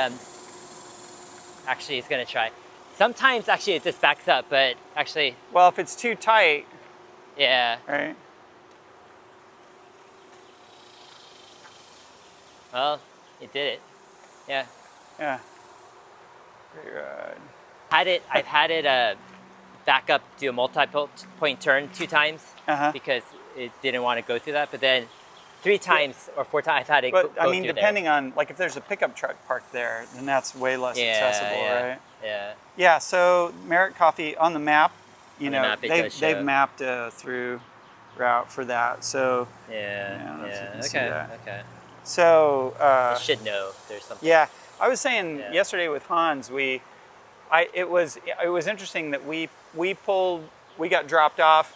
actually, it's going to try. Sometimes, actually, it just backs up, but actually... Well, if it's too tight... Yeah. Right. Well, it did it. Yeah. Yeah. Great ride. I've had it back up, do a multi-point turn 2 times because it didn't want to go through that. But then 3 times or 4 times I've had it go through depending there. on, if there's a pickup truck parked there, then that's way less accessible, right? Yeah. Yeah, so Merrick Coffee on the map, they've mapped a through route for that. So Okay. So I should know there's something. Yeah, I was saying yesterday with Hans, it was interesting that we got dropped off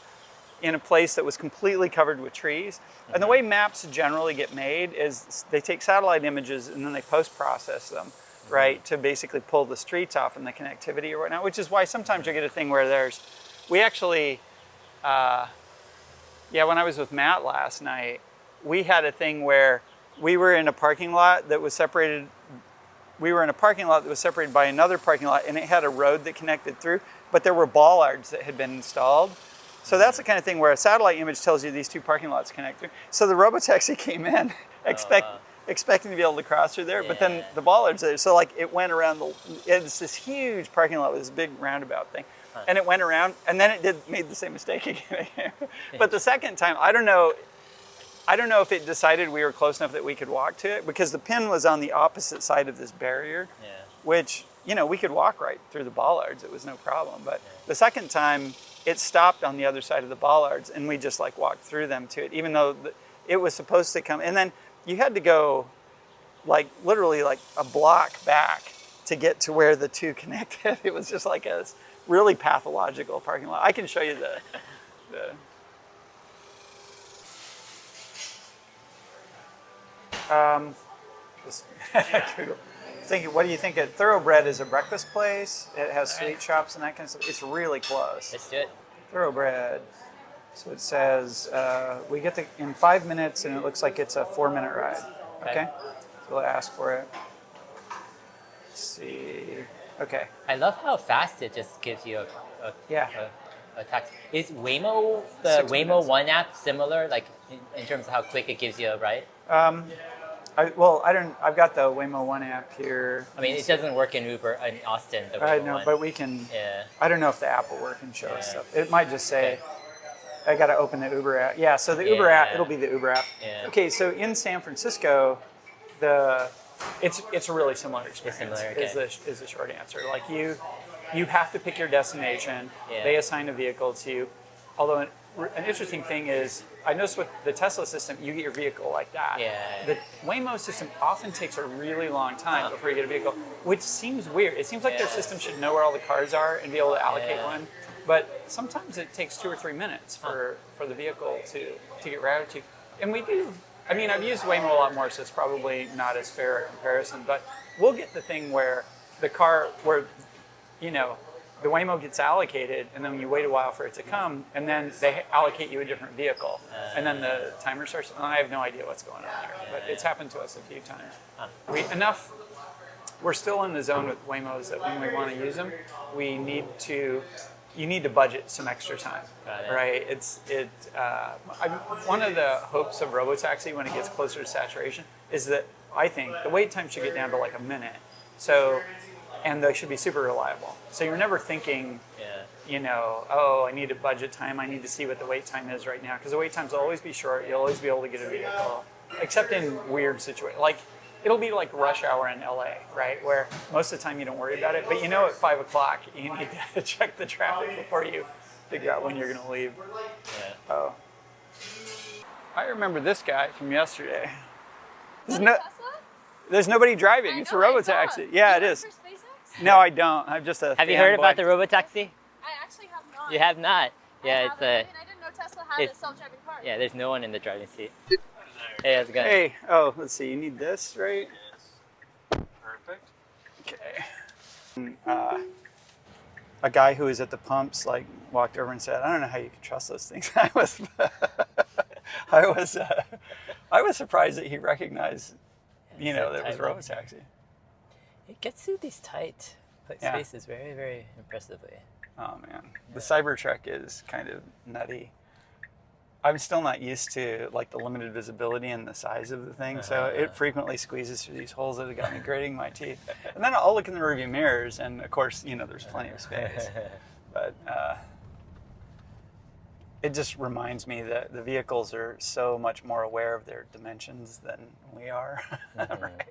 in a place that was completely covered with trees. And the way maps generally get made is they take satellite images and then they post-process them, right, to basically pull the streets off and the connectivity or whatnot, which is why sometimes you get a thing where we actually, when I was with Matt last night, we had a thing where we were in a parking lot that was separated by another parking lot, and it had a road that connected through, but there were bollards that had been installed. So that's the kind of thing where a satellite image tells you these 2 parking lots connect through. So the Robotaxi came in expecting to be able to cross through there, but then the bollards there. So it went around it's this huge parking lot with this big roundabout thing. And it went around, and then it made the same mistake again. But the second time, I don't know if it decided we were close enough that we could walk to it, because the pin was on the opposite side of this barrier, which, we could walk right through the bollards. It was no problem. But the second time, it stopped on the other side of the bollards, and we just like walked through them to it, even though it was supposed to come. And then you had to go like literally like a block back to get to where the two connected. It was just like a really pathological parking lot. I can show you the Google. Thinking, what do you think? Thoroughbred is a breakfast place. It has sweet shops and that kind of stuff. It's really close. Let's do it. Thoroughbred. So it says we get in 5 minutes, and it looks like it's a 4-minute ride. Okay. So we'll ask for it. Let's see. Okay. I love how fast it just gives you a taxi. Is Waymo, the 6 Waymo minutes. One app, similar, like in terms of how quick it gives you a ride? I've got the Waymo One app here. I mean, it doesn't work in Uber in Austin. The I Waymo know, One. but we can. Yeah. I don't know if the app will work and show us stuff. It might just say, I got to open the Uber app. Yeah, so the Uber app, it'll be the Uber app. Yeah. Okay, so in San Francisco, it's a really similar experience. Is the short answer. Like you have to pick your destination. Yeah. They assign a vehicle to you. Although an interesting thing is, I noticed with the Tesla system, you get your vehicle like that. Yeah. The Waymo system often takes a really long time before you get a vehicle, which seems weird. It seems like their system should know where all the cars are and be able to allocate one. But sometimes it takes 2 or 3 minutes for the vehicle to get routed to. And we do. I mean, I've used Waymo a lot more, so it's probably not as fair a comparison. But we'll get the thing where the Waymo gets allocated, and then you wait a while for it to come, and then they allocate you a different vehicle, and then the timer starts. And I have no idea what's going on there, but it's happened to us a few times. We're still in the zone with Waymos that when we want to use them, you need to budget some extra time, right? One of the hopes of Robotaxi when it gets closer to saturation is that I think the wait time should get down to like a minute. So, and they should be super reliable. So you're never thinking, I need a budget time. I need to see what the wait time is right now, because the wait times will always be short. You'll always be able to get a vehicle, except in weird situations. Like it'll be like rush hour in LA, right? Where most of the time you don't worry about it, but at 5 o'clock you need to check the traffic before you figure out when you're going to leave. Yeah. Oh, I remember this guy from yesterday. There's nobody driving. It's a Robotaxi. Yeah, it is. No, I don't. I'm just a. Have you heard about the Robotaxi? I actually have not. You have not. Yeah, I didn't know Tesla had a self-driving car. Yeah, there's no one in the driving seat. Hey, how's it going? Hey, let's see. You need this, right? Yes. Perfect. Okay. A guy who was at the pumps walked over and said, "I don't know how you can trust those things." I was surprised that he recognized, that it was Robotaxi. It gets through these tight spaces very, very impressively. Oh man, the Cybertruck is kind of nutty. I'm still not used to the limited visibility and the size of the thing, so it frequently squeezes through these holes that have got me grating my teeth. And then I'll look in the rearview mirrors, and of course, there's plenty of space. But it just reminds me that the vehicles are so much more aware of their dimensions than we are. Right?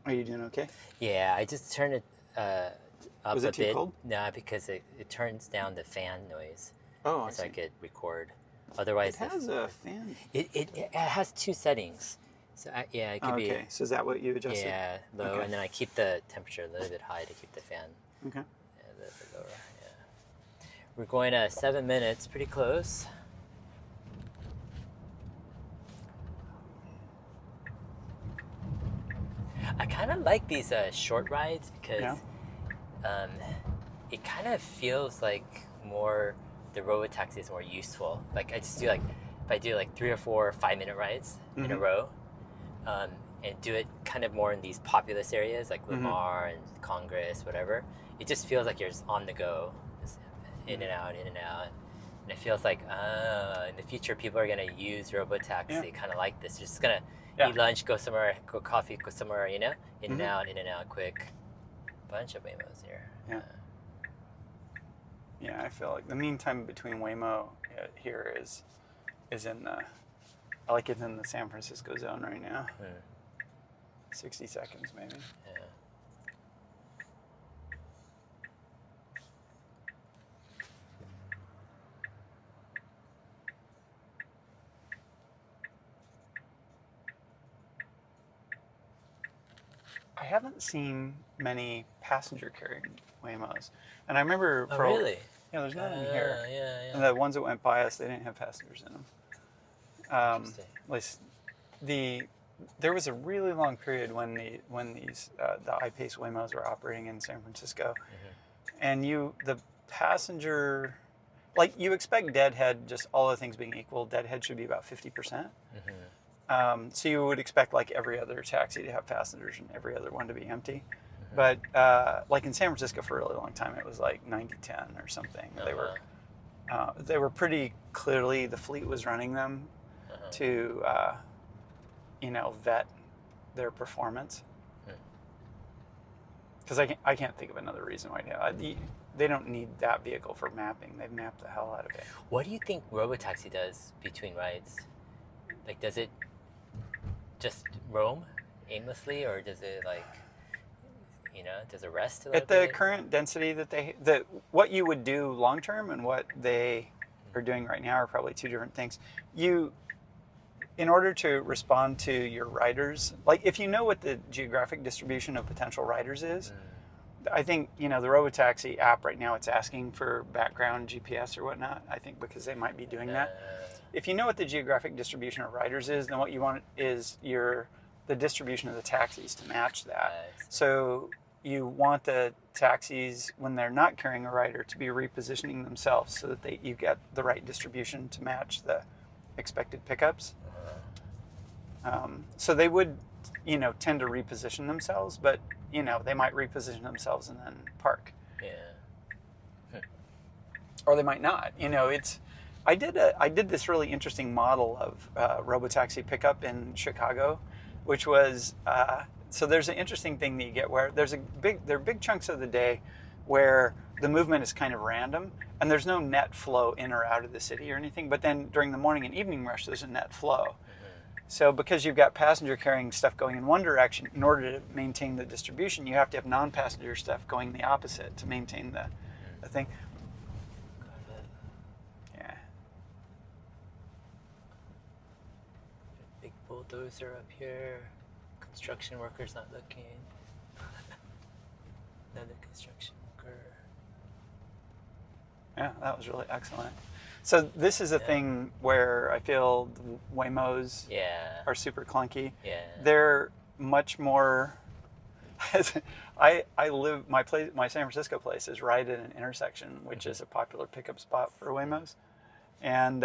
Are you doing okay? Yeah, I just turned it up Was it a too bit. cold? No, because it turns down the fan noise. Oh, I so see. I could record. Otherwise, It has a fan. it has 2 settings. So it could be. Okay, so is that what you adjusted? Yeah, low, Okay. and then I keep the temperature a little bit high to keep the fan Okay. a little bit lower. Yeah, we're going 7 minutes, pretty close. I kind of like these short rides because it kind of feels like the Robotaxi is more useful. Like I just do if I do 3 or 4 5-minute rides in a row, and do it kind of more in these populous areas like Lamar and Congress, whatever. It just feels like you're just on the go, just in and out, in and out. And it feels like, in the future, people are going to use Robotaxi kind of like this. You're just going to eat lunch, go somewhere, go coffee, go somewhere, in and out, quick. Bunch of Waymos here. Yeah. Yeah, I feel like the mean time between Waymo here is in the, it's in the San Francisco zone right now. 60 seconds maybe. Yeah. I haven't seen many passenger carrying Waymos, and I remember Oh, really? yeah, there's none in here. Yeah. And the ones that went by us, they didn't have passengers in them. Interesting. At least there was a really long period when these the I-Pace Waymos were operating in San Francisco, and the passenger, like you expect deadhead, just all other things being equal, deadhead should be about 50%. So you would expect like every other taxi to have passengers and every other one to be empty. But like in San Francisco for a really long time, it was like 90-10 or something. They were pretty clearly, the fleet was running them to vet their performance. Because I can't think of another reason why they don't need that vehicle for mapping. They've mapped the hell out of it. What do you think Robotaxi does between rides? Like, does it just roam aimlessly, or does it does it rest a little At the bit? current density that what you would do long term and what they are doing right now are probably two different things. In order to respond to your riders, like if you know what the geographic distribution of potential riders is, I think, the Robotaxi app right now, it's asking for background GPS or whatnot, I think because they might be doing that. If you know what the geographic distribution of riders is, then what you want is the distribution of the taxis to match that. So you want the taxis, when they're not carrying a rider, to be repositioning themselves so that you get the right distribution to match the expected pickups. So they would, tend to reposition themselves, but, they might reposition themselves and then park. Yeah. Or they might not. I did this really interesting model of Robotaxi pickup in Chicago, which was, so there's an interesting thing that you get where there are big chunks of the day where the movement is kind of random and there's no net flow in or out of the city or anything. But then during the morning and evening rush, there's a net flow. So because you've got passenger carrying stuff going in one direction, in order to maintain the distribution, you have to have non-passenger stuff going the opposite to maintain the thing. Yeah. Big bulldozer up here. Construction workers not looking. Another construction worker. Yeah, that was really excellent. So this is a thing where I feel the Waymos are super clunky. Yeah. They're much more. I live my San Francisco place is right at an intersection, which is a popular pickup spot for Waymos, and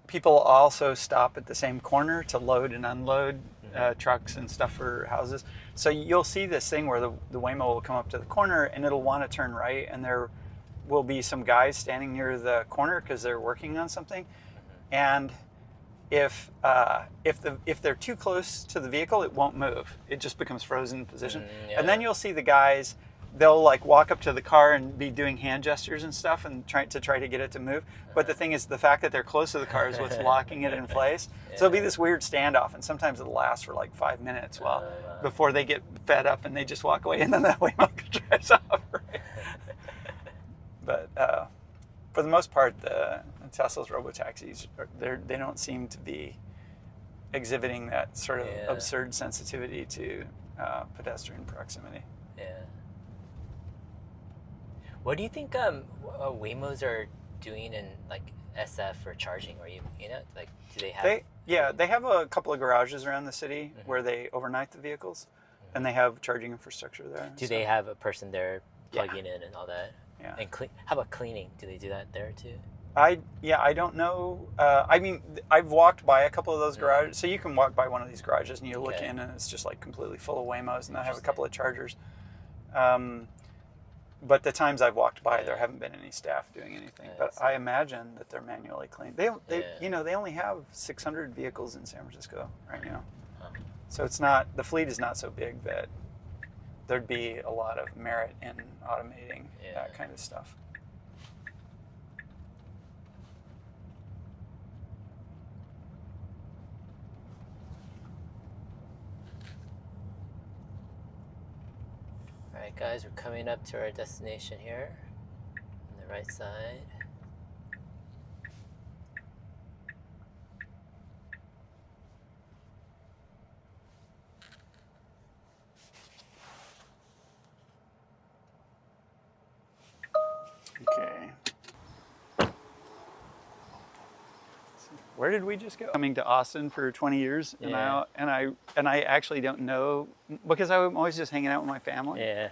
people also stop at the same corner to load and unload trucks and stuff for houses. So you'll see this thing where the Waymo will come up to the corner and it'll want to turn right, and there will be some guys standing near the corner because they're working on something, and if they're too close to the vehicle, it won't move. It just becomes frozen in position. And then you'll see the guys, they'll like walk up to the car and be doing hand gestures and stuff and try to get it to move. But the thing is, the fact that they're close to the car is what's locking it in place. So it'll be this weird standoff, and sometimes it'll last for like 5 minutes before they get fed up and they just walk away, and then that Waymo drives off. Right? But for the most part, the Tesla's Robotaxis, they don't seem to be exhibiting that sort of absurd sensitivity to pedestrian proximity. Yeah. What do you think Waymos are doing in like SF for charging? Or like, do they have? They have a couple of garages around the city where they overnight the vehicles, and they have charging infrastructure there. Do they have a person there plugging in and all that? Yeah. And how about cleaning? Do they do that there too? I don't know. I mean, I've walked by a couple of those garages. So you can walk by one of these garages and you look in, and it's just like completely full of Waymos, and I have a couple of chargers. But the times I've walked by, there haven't been any staff doing anything. But I imagine that they're manually cleaned. They they only have 600 vehicles in San Francisco right now. So the fleet is not so big that there'd be a lot of merit in automating that kind of stuff. Alright guys, we're coming up to our destination here on the right side. Okay. Where did we just go? Coming to Austin for 20 years, Yeah. and I actually don't know because I'm always just hanging out with my family. Yeah.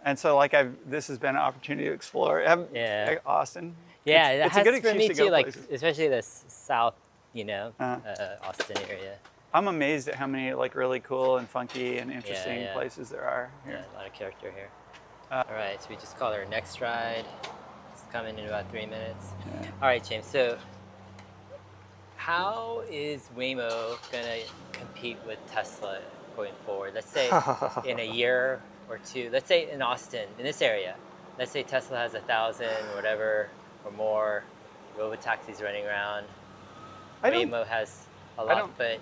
And so this has been an opportunity to explore Yeah. Austin. Yeah, It's it a good has for excuse me to too, go like places. especially the south, Uh, Austin area. I'm amazed at how many like really cool and funky and Yeah, interesting yeah. places there are Yeah, here. a lot of character here. All right, so we just called our next ride. It's coming in about 3 minutes. Yeah. All right, James. So, how is Waymo gonna compete with Tesla going forward? Let's say in a year or two. Let's say in Austin, in this area. Let's say Tesla has 1,000 or whatever or more robotaxis running around. Waymo has a lot, but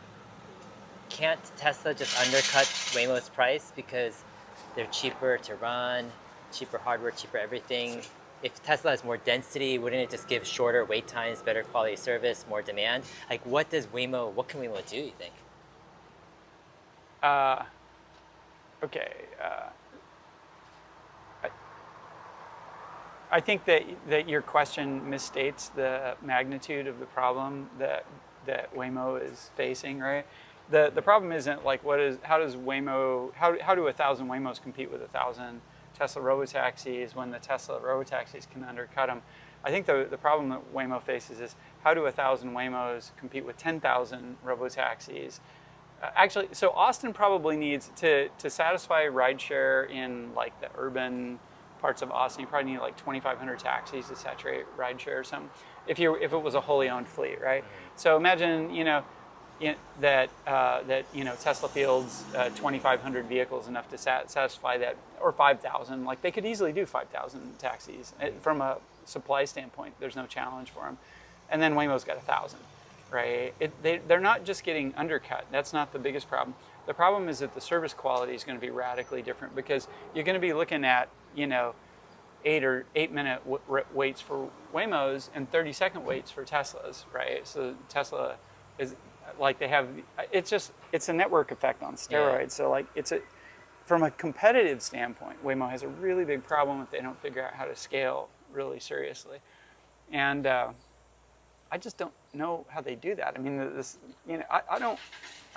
can't Tesla just undercut Waymo's price because they're cheaper to run, cheaper hardware, cheaper everything? If Tesla has more density, wouldn't it just give shorter wait times, better quality service, more demand? Like, what can Waymo do, you think? Okay. I think that your question misstates the magnitude of the problem that Waymo is facing, right? The problem isn't like how do 1,000 Waymos compete with 1,000 Tesla Robotaxis when the Tesla Robotaxis can undercut them? I think the problem that Waymo faces is how do 1,000 Waymos compete with 10,000 Robotaxis? Actually, so Austin probably needs to satisfy rideshare in like the urban parts of Austin. You probably need like 2,500 taxis to saturate rideshare or something. If it was a wholly owned fleet, right? So imagine that Tesla fields 2,500 vehicles enough to satisfy that, or 5,000. Like they could easily do 5,000 taxis from a supply standpoint. There's no challenge for them. And then Waymo's got 1,000. Right? They're not just getting undercut. That's not the biggest problem. The problem is that the service quality is going to be radically different because you're going to be looking at 8-minute waits for Waymos and 30-second waits for Teslas, right? So Tesla is like it's a network effect on steroids. Yeah. So like from a competitive standpoint, Waymo has a really big problem if they don't figure out how to scale really seriously, and I just don't know how they do that. I mean,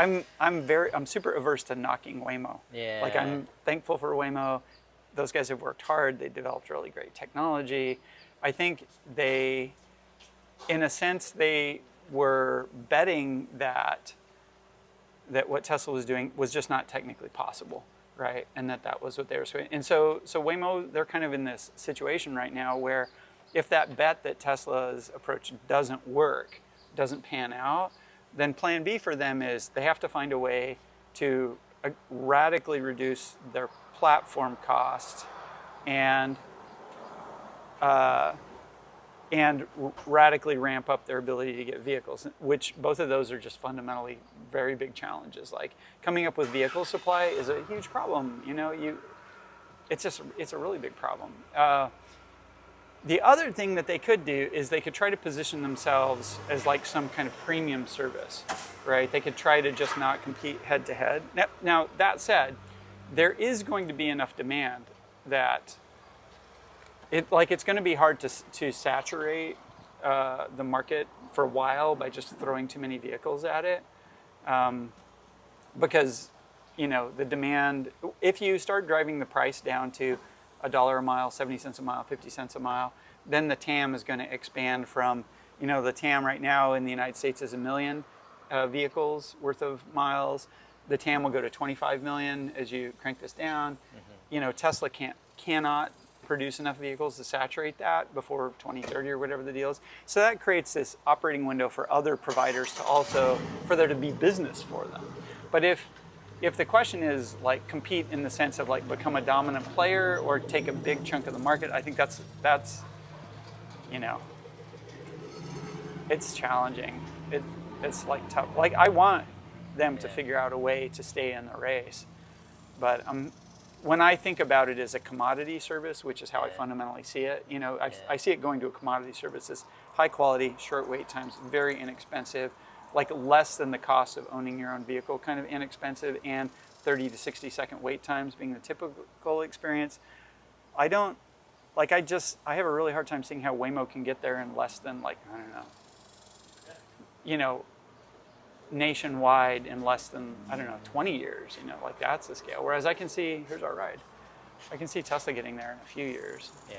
I'm super averse to knocking Waymo. Yeah. Like I'm thankful for Waymo. Those guys have worked hard. They developed really great technology. I think in a sense, they were betting that what Tesla was doing was just not technically possible, right? And that was what they were doing. And so Waymo, they're kind of in this situation right now where if that bet that Tesla's approach doesn't work, doesn't pan out, then plan B for them is they have to find a way to radically reduce their platform cost and radically ramp up their ability to get vehicles, which both of those are just fundamentally very big challenges. Like coming up with vehicle supply is a huge problem. It's a really big problem. The other thing that they could do is they could try to position themselves as like some kind of premium service, right? They could try to just not compete head to head. Now that said, there is going to be enough demand that it's going to be hard to saturate the market for a while by just throwing too many vehicles at it, because the demand. If you start driving the price down to $1 a mile, 70 cents a mile, 50 cents a mile, then the TAM is going to expand from, the TAM right now in the United States is 1 million vehicles worth of miles. The TAM will go to 25 million as you crank this down. Mm-hmm. Tesla cannot produce enough vehicles to saturate that before 2030 or whatever the deal is. So that creates this operating window for other providers for there to be business for them. But if the question is like compete in the sense of like become a dominant player or take a big chunk of the market, I think that's it's challenging. It's like tough. Like I want them to figure out a way to stay in the race, but when I think about it as a commodity service, which is how I fundamentally see it, I see it going to a commodity service as high quality, short wait times, very inexpensive, like less than the cost of owning your own vehicle, kind of inexpensive, and 30 to 60 second wait times being the typical experience. I don't Like I have a really hard time seeing how Waymo can get there in less than like, I don't know, nationwide in less than, I don't know, 20 years, like that's the scale. Whereas I can see, here's our ride. I can see Tesla getting there in a few years. Yeah.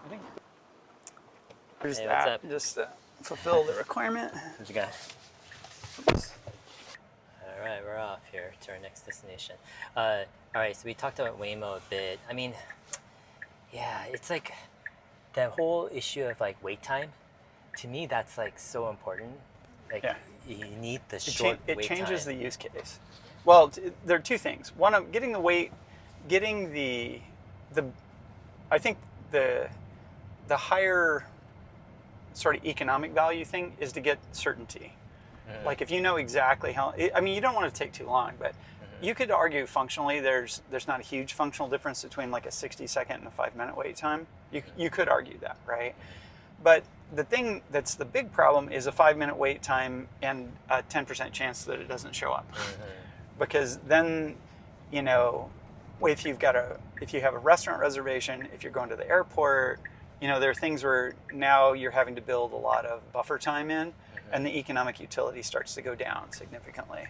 I think there's Hey, what's that, up? just to fulfill the requirement. What you got? Oops. All right, we're off here to our next destination. All right, so we talked about Waymo a bit. I mean, yeah, it's like that whole issue of like wait time. To me, that's like so important. Like, Yeah. you need the short It wait changes time. the use case. Well, there are two things. One, getting I think the higher sort of economic value thing is to get certainty. Like if you know exactly how, I mean, you don't want to take too long, but you could argue functionally there's not a huge functional difference between like a 60-second and a 5-minute wait time. You could argue that, right? But the thing that's the big problem is a 5-minute wait time and a 10% chance that it doesn't show up. Because then, if you have a restaurant reservation, if you're going to the airport, there are things where now you're having to build a lot of buffer time in, and the economic utility starts to go down significantly.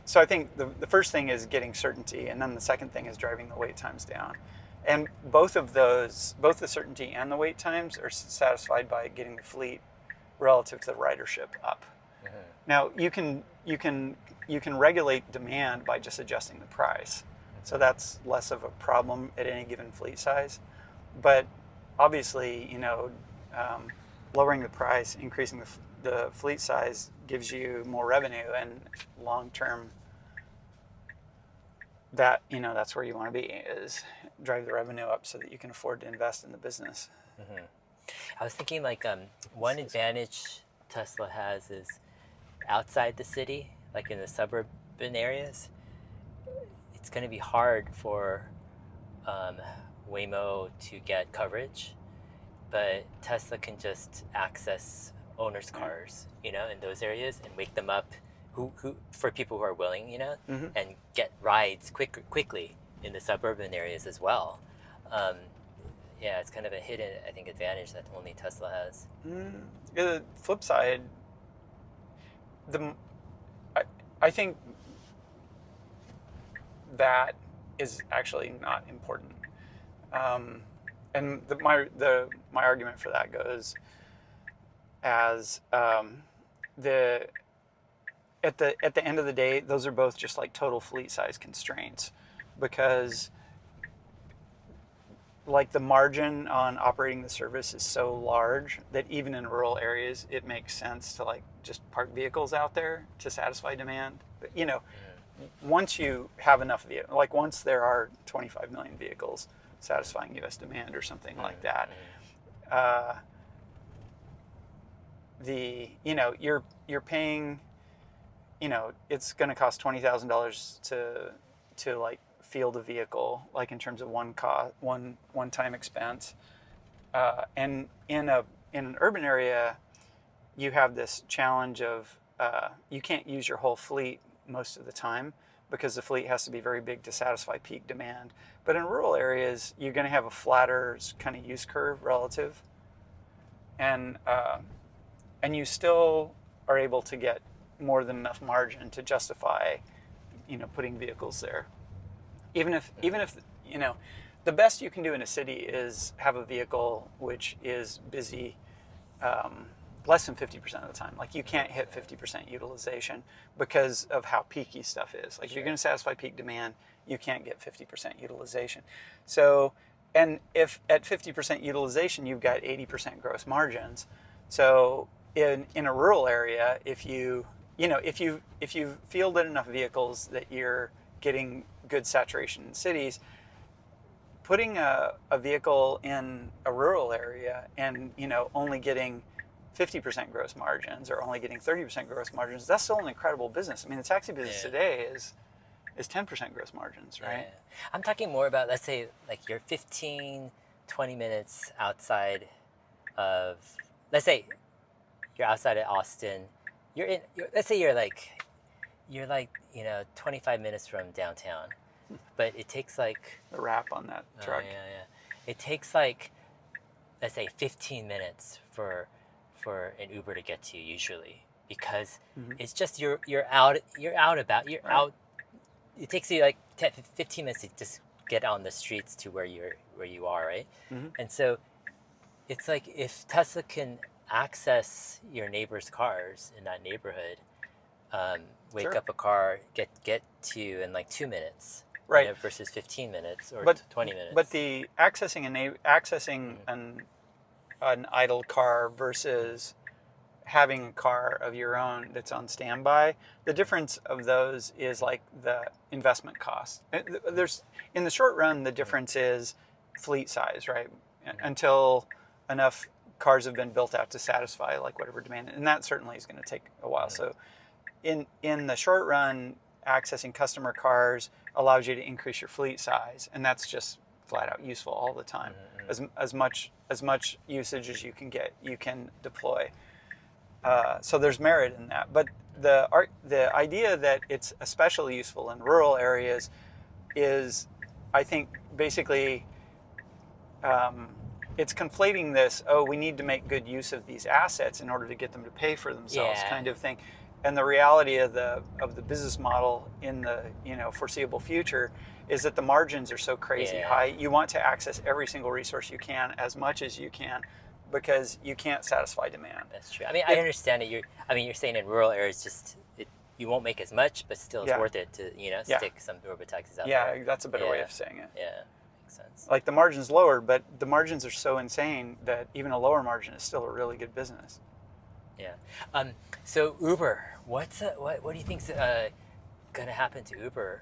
So I think the first thing is getting certainty, and then the second thing is driving the wait times down. And both of those, both the certainty and the wait times, are satisfied by getting the fleet relative to the ridership up. Now you can regulate demand by just adjusting the price, so that's less of a problem at any given fleet size. But obviously, lowering the price, increasing the fleet size gives you more revenue, and long term, that's where you want to be, is drive the revenue up so that you can afford to invest in the business. I was thinking like one advantage Tesla has is outside the city, like in the suburban areas, it's going to be hard for Waymo to get coverage, but Tesla can just access owners' cars, in those areas and wake them up, who for people who are willing, and get rides quickly in the suburban areas as well. Yeah, it's kind of a hidden, I think, advantage that only Tesla has. The flip side, I think that is actually not important. And my argument for that goes as at the end of the day, those are both just like total fleet size constraints, because like the margin on operating the service is so large that even in rural areas, it makes sense to like just park vehicles out there to satisfy demand. But, once you have enough vehicles, like once there are 25 million vehicles satisfying U.S. demand or something like that, you're paying, it's going to cost $20,000 to like field a vehicle, like in terms of one-time expense, and in an urban area, you have this challenge of you can't use your whole fleet most of the time because the fleet has to be very big to satisfy peak demand. But in rural areas, you're going to have a flatter kind of use curve relative, and you still are able to get more than enough margin to justify, putting vehicles there. Even if the best you can do in a city is have a vehicle which is busy less than 50% of the time. Like you can't hit 50% utilization because of how peaky stuff is. Like if you're going to satisfy peak demand, you can't get 50% utilization. So, and if at 50% utilization, you've got 80% gross margins. So in a rural area, if you fielded enough vehicles that you're getting good saturation in cities, putting a vehicle in a rural area and only getting 50% gross margins or only getting 30% gross margins, that's still an incredible business. I mean, the taxi business today is 10% gross margins, right? Yeah. I'm talking more about, let's say, like you're 15, 20 minutes outside of, let's say you're outside of Austin. Let's say you're like you're like 25 minutes from downtown, but it takes like The wrap on that truck. yeah. It takes like, let's say 15 minutes for an Uber to get to you usually, because it's just you're out about Right. out. It takes you like 10, 15 minutes to just get on the streets to where you are, right? And so it's like if Tesla can access your neighbor's cars in that neighborhood, wake Sure. up a car, get to you in like 2 minutes, Right. versus 15 minutes or But 20 minutes. But the accessing an idle car versus having a car of your own that's on standby, the difference of those is like the investment cost. There's in the short run, the difference is fleet size, right? Until enough cars have been built out to satisfy like whatever demand, and that certainly is going to take a while. So in the short run, accessing customer cars allows you to increase your fleet size, and that's just flat out useful all the time. As much usage as you can deploy. So there's merit in that. But the idea that it's especially useful in rural areas is, I think, basically it's conflating this, we need to make good use of these assets in order to get them to pay for themselves, kind of thing. And the reality of the business model in the foreseeable future is that the margins are so crazy high. You want to access every single resource you can, as much as you can, because you can't satisfy demand. That's true. I mean, I understand it. You're saying in rural areas, you won't make as much, but still it's worth it to stick some robotaxis out there. Yeah, that's a better way of saying it. Yeah, makes sense. Like the margin's lower, but the margins are so insane that even a lower margin is still a really good business. Yeah. So Uber, what do you think's gonna happen to Uber?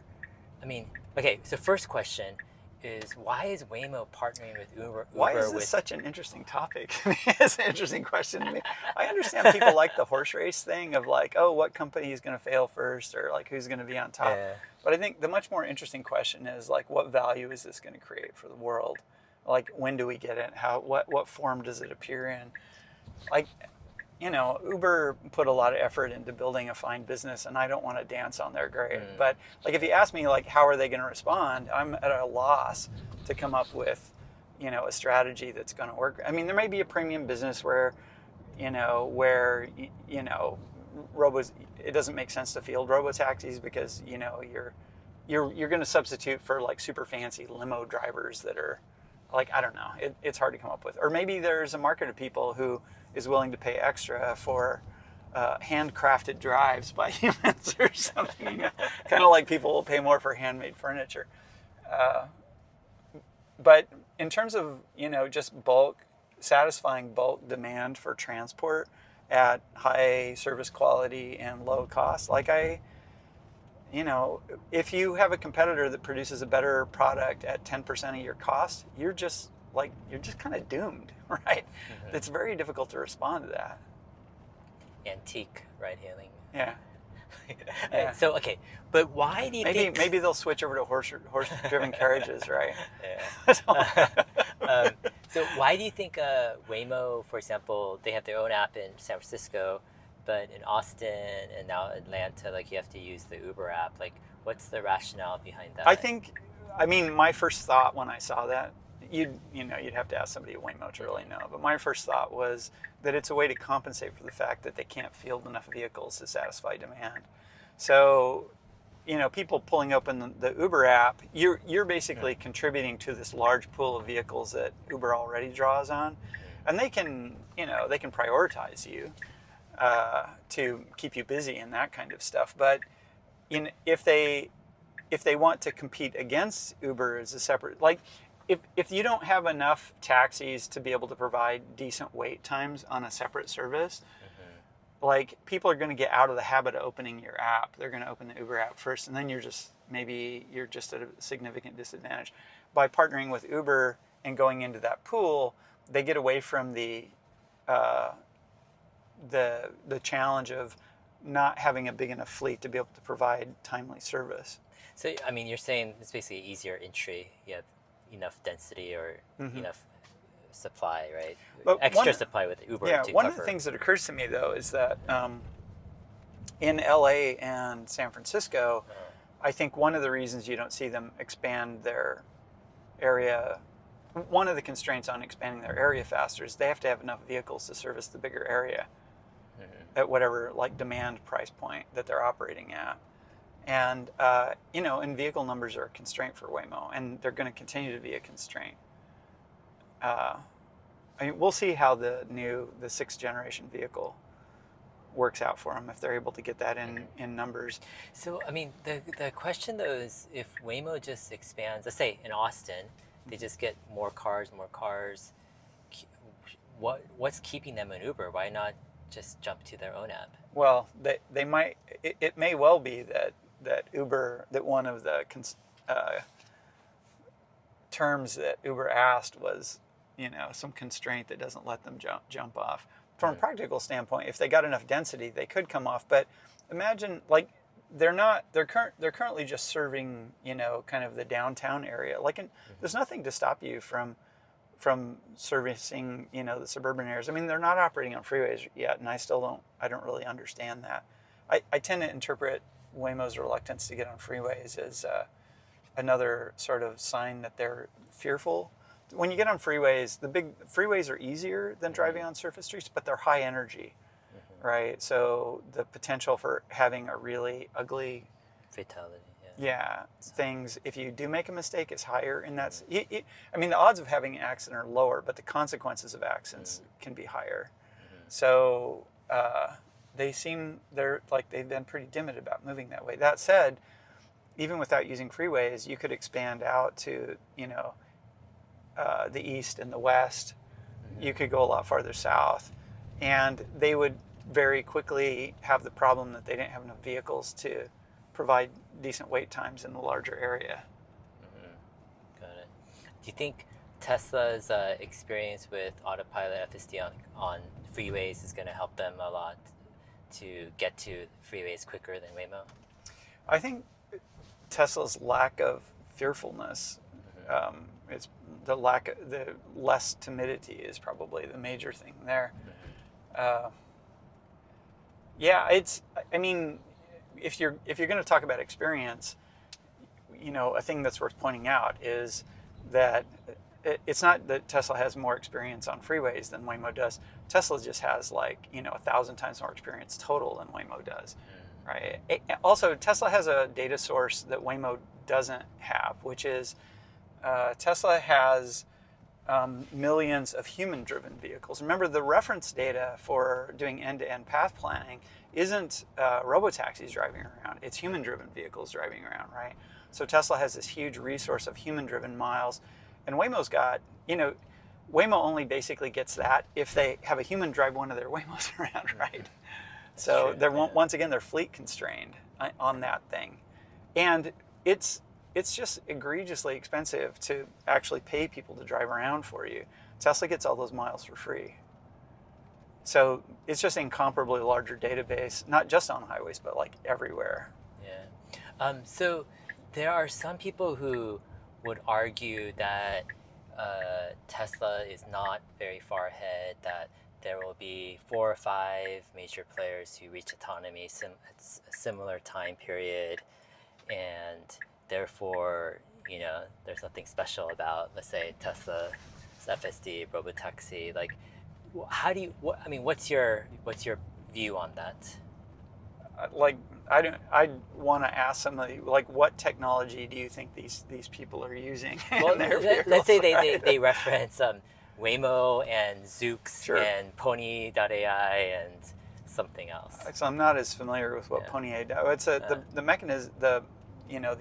I mean, okay. So first question is, why is Waymo partnering with Uber? Why is this such an interesting topic? It's an interesting question to me. I understand people like the horse race thing of like, what company is going to fail first, or like who's going to be on top. Yeah. But I think the much more interesting question is like, what value is this going to create for the world? Like, when do we get it? What form does it appear in? Like, Uber put a lot of effort into building a fine business, and I don't want to dance on their grave. But like, if you ask me, like, how are they going to respond? I'm at a loss to come up with, a strategy that's going to work. I mean, there may be a premium business where it doesn't make sense to field robotaxis because you're going to substitute for like super fancy limo drivers that are like, I don't know, it's hard to come up with. Or maybe there's a market of people who is willing to pay extra for handcrafted drives by humans or something. Kind of like people will pay more for handmade furniture. But in terms of just satisfying bulk demand for transport at high service quality and low cost, like if you have a competitor that produces a better product at 10% of your cost, you're just kind of doomed, right? It's very difficult to respond to that. Antique ride hailing. Yeah. So okay, but why do you think? Maybe they'll switch over to horse-driven carriages, right? So why do you think Waymo, for example, they have their own app in San Francisco, but in Austin and now Atlanta, like you have to use the Uber app? Like, what's the rationale behind that? I mean, my first thought when I saw that, you'd have to ask somebody at Waymo to really know. But my first thought was that it's a way to compensate for the fact that they can't field enough vehicles to satisfy demand. So, people pulling open the Uber app, you're basically contributing to this large pool of vehicles that Uber already draws on, and they can prioritize you to keep you busy and that kind of stuff. But if they want to compete against Uber as a separate, like, if you don't have enough taxis to be able to provide decent wait times on a separate service, like, people are going to get out of the habit of opening your app. They're going to open the Uber app first, and then you're just at a significant disadvantage. By partnering with Uber and going into that pool, they get away from the challenge of not having a big enough fleet to be able to provide timely service. So, I mean, you're saying it's basically easier entry. You have enough density or enough supply, right? But extra supply with Uber. Yeah, to one cover. of the things that occurs to me though is that in LA and San Francisco, I think one of the reasons you don't see them expand their area, one of the constraints on expanding their area faster is they have to have enough vehicles to service the bigger area at whatever like demand price point that they're operating at. And, and vehicle numbers are a constraint for Waymo, and they're going to continue to be a constraint. We'll see how the sixth generation vehicle works out for them if they're able to get that in numbers. So, I mean, the question though is if Waymo just expands, let's say in Austin, they just get more cars, what's keeping them in Uber? Why not just jump to their own app? Well, they might, it may well be that Uber, that one of the terms that Uber asked was, some constraint that doesn't let them jump off. From a practical standpoint, if they got enough density, they could come off. But imagine, like, they're currently just serving, kind of the downtown area. Like, there's nothing to stop you from servicing, the suburban areas. I mean, they're not operating on freeways yet, and I don't really understand that. I tend to interpret Waymo's reluctance to get on freeways as another sort of sign that they're fearful. When you get on freeways, the big freeways are easier than driving on surface streets, but they're high energy, right? So the potential for having a really ugly fatality, things, if you do make a mistake, is higher. And that's, I mean, the odds of having an accident are lower, but the consequences of accidents can be higher. So they've been pretty timid about moving that way. That said, even without using freeways, you could expand out to, the east and the west. You could go a lot farther south, and they would very quickly have the problem that they didn't have enough vehicles to provide decent wait times in the larger area. Got it. Do you think Tesla's experience with autopilot FSD on freeways is going to help them a lot to get to freeways quicker than Waymo? I think Tesla's lack of fearfulness, it's the less timidity is probably the major thing there. If you're going to talk about experience, a thing that's worth pointing out is that it's not that Tesla has more experience on freeways than Waymo does. Tesla just has 1,000 times more experience total than Waymo does, right? Also, Tesla has a data source that Waymo doesn't have, which is Tesla has millions of human-driven vehicles. Remember, the reference data for doing end-to-end path planning isn't robotaxis driving around. It's human-driven vehicles driving around, right? So Tesla has this huge resource of human-driven miles. And Waymo's got, Waymo only basically gets that if they have a human drive one of their Waymos around, right? So they're once again, they're fleet constrained on that thing. And it's just egregiously expensive to actually pay people to drive around for you. Tesla gets all those miles for free. So it's just an incomparably larger database, not just on highways, but everywhere. Yeah. So there are some people who would argue that Tesla is not very far ahead, that there will be 4 or 5 major players who reach autonomy at a similar time period, and therefore, there's nothing special about, let's say, Tesla's FSD, Robotaxi. What's your view on that? I want to ask somebody, what technology do you think these people are using? Well, in their vehicles, let's say right? they reference Waymo and Zoox and Pony.ai and something else. So I'm not as familiar with what Pony.ai does. It's the mechanism, the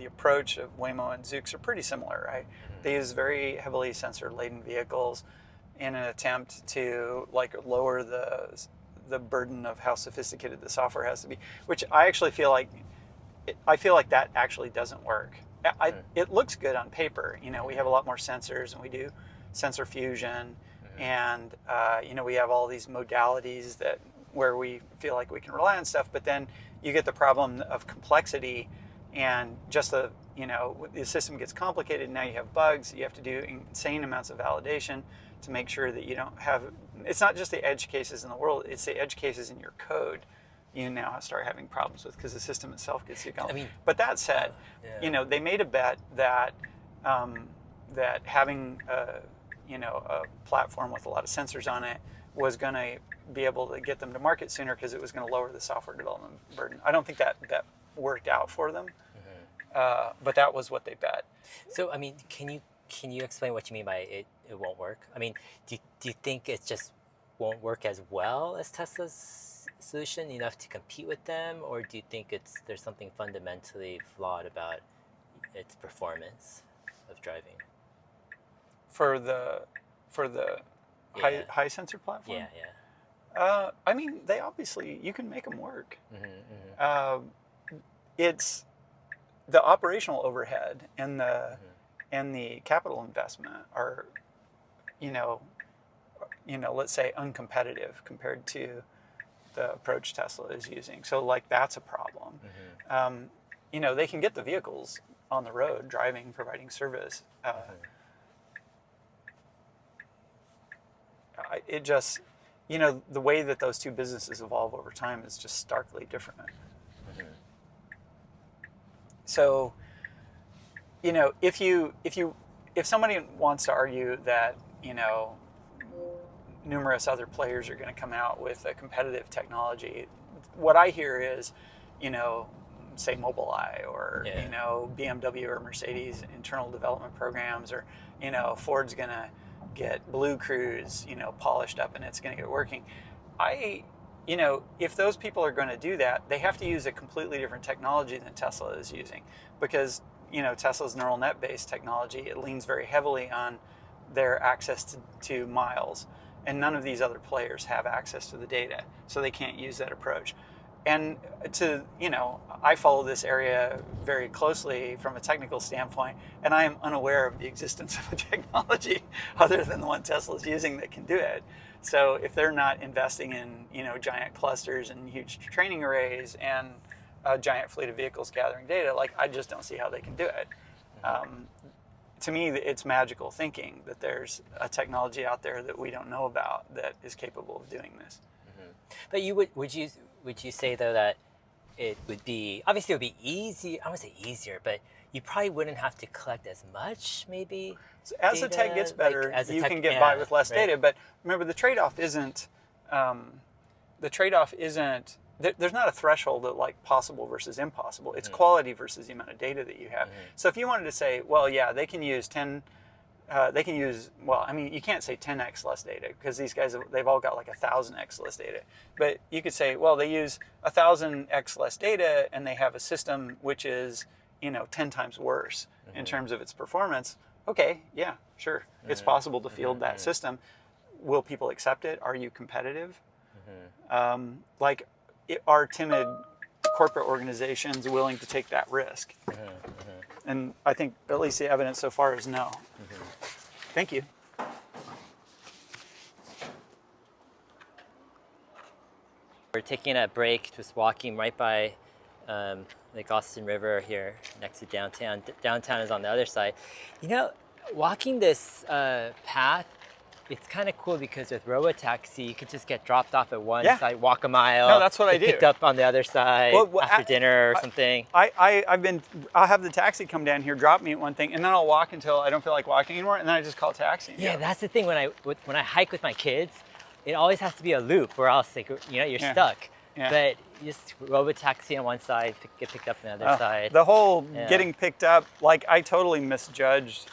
approach of Waymo and Zoox are pretty similar, right? They use very heavily sensor-laden vehicles in an attempt to lower the burden of how sophisticated the software has to be, which I actually feel like that actually doesn't work. It looks good on paper. We have a lot more sensors, and we do sensor fusion, and we have all these modalities where we feel like we can rely on stuff. But then you get the problem of complexity, and just the system gets complicated. Now you have bugs. You have to do insane amounts of validation to make sure that you don't have. It's not just the edge cases in the world, it's the edge cases in your code you now start having problems with because the system itself gets you going. I mean, but that said, yeah. they made a bet that that having a platform with a lot of sensors on it was going to be able to get them to market sooner because it was going to lower the software development burden. I don't think that worked out for them, but that was what they bet. So I mean, can you explain what you mean by it won't work? I mean, do you think it just won't work as well as Tesla's solution enough to compete with them, or do you think there's something fundamentally flawed about its performance of driving? For the Yeah. high sensor platform? Yeah. I mean, they obviously, you can make them work. It's the operational overhead and the capital investment are, let's say uncompetitive compared to the approach Tesla is using. So like that's a problem. They can get the vehicles on the road, driving, providing service. It just, the way that those two businesses evolve over time is just starkly different. So, if somebody wants to argue that, numerous other players are going to come out with a competitive technology, what I hear is, say Mobileye or, BMW or Mercedes internal development programs, or, Ford's going to get Blue Cruise, polished up and it's going to get working. If those people are going to do that, they have to use a completely different technology than Tesla is using, because, Tesla's neural net based technology, it leans very heavily on their access to miles, and none of these other players have access to the data, so they can't use that approach. And I follow this area very closely from a technical standpoint, and I am unaware of the existence of a technology other than the one Tesla's using that can do it. So if they're not investing in, giant clusters and huge training arrays and a giant fleet of vehicles gathering data, I just don't see how they can do it. To me, it's magical thinking that there's a technology out there that we don't know about that is capable of doing this. But would you say though that it would be, obviously it would be easy, I wouldn't say easier, but you probably wouldn't have to collect as much maybe as data, the tech gets better, you can get by with less right. data. But remember, the trade-off isn't there's not a threshold of possible versus impossible. It's quality versus the amount of data that you have. So if you wanted to say, well, yeah, they can use you can't say 10x less data, because these guys, they've all got 1,000x less data. But you could say, well, they use 1,000x less data and they have a system which is, 10 times worse in terms of its performance. Okay, yeah, sure. It's possible to field that system. Will people accept it? Are you competitive? Are timid corporate organizations willing to take that risk? And I think at least the evidence so far is no. Thank you. We're taking a break, just walking right by Lake Austin River here next to downtown. Downtown is on the other side. Walking this path, it's kind of cool because with Robotaxi, you could just get dropped off at one side, walk a mile. No, that's what I do. Picked up on the other side after dinner or something. I'll have the taxi come down here, drop me at one thing, and then I'll walk until I don't feel like walking anymore, and then I just call a taxi. Yeah, that's the thing. When I hike with my kids, it always has to be a loop, or else you're stuck. Yeah. But just Robotaxi on one side, get picked up on the other side. The whole getting picked up, I totally misjudged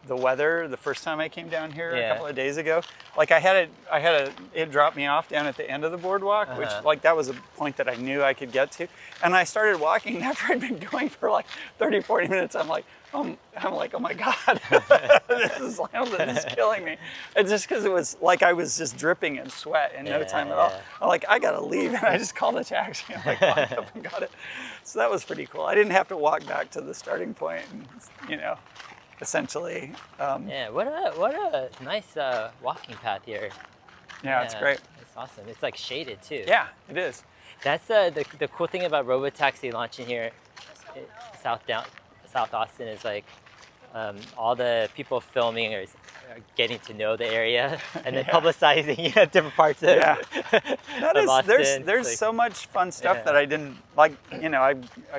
the weather the first time I came down here a couple of days ago. It dropped me off down at the end of the boardwalk, which that was a point that I knew I could get to. And I started walking after I'd been going for 30, 40 minutes. I'm like, oh my God, this is killing me. It's just because it was I was just dripping in sweat in no time at all. I'm like, I gotta leave, and I just called a taxi. I walked up and got it. So that was pretty cool. I didn't have to walk back to the starting point, and, essentially. What a nice walking path here. Yeah, it's great. It's awesome. It's shaded too. Yeah, it is. That's the cool thing about Robotaxi launching here, South Austin, is all the people filming are getting to know the area and then Yeah. publicizing different parts of, Yeah. That of is, Austin. there's It's like, so much fun stuff Yeah. that I didn't like. I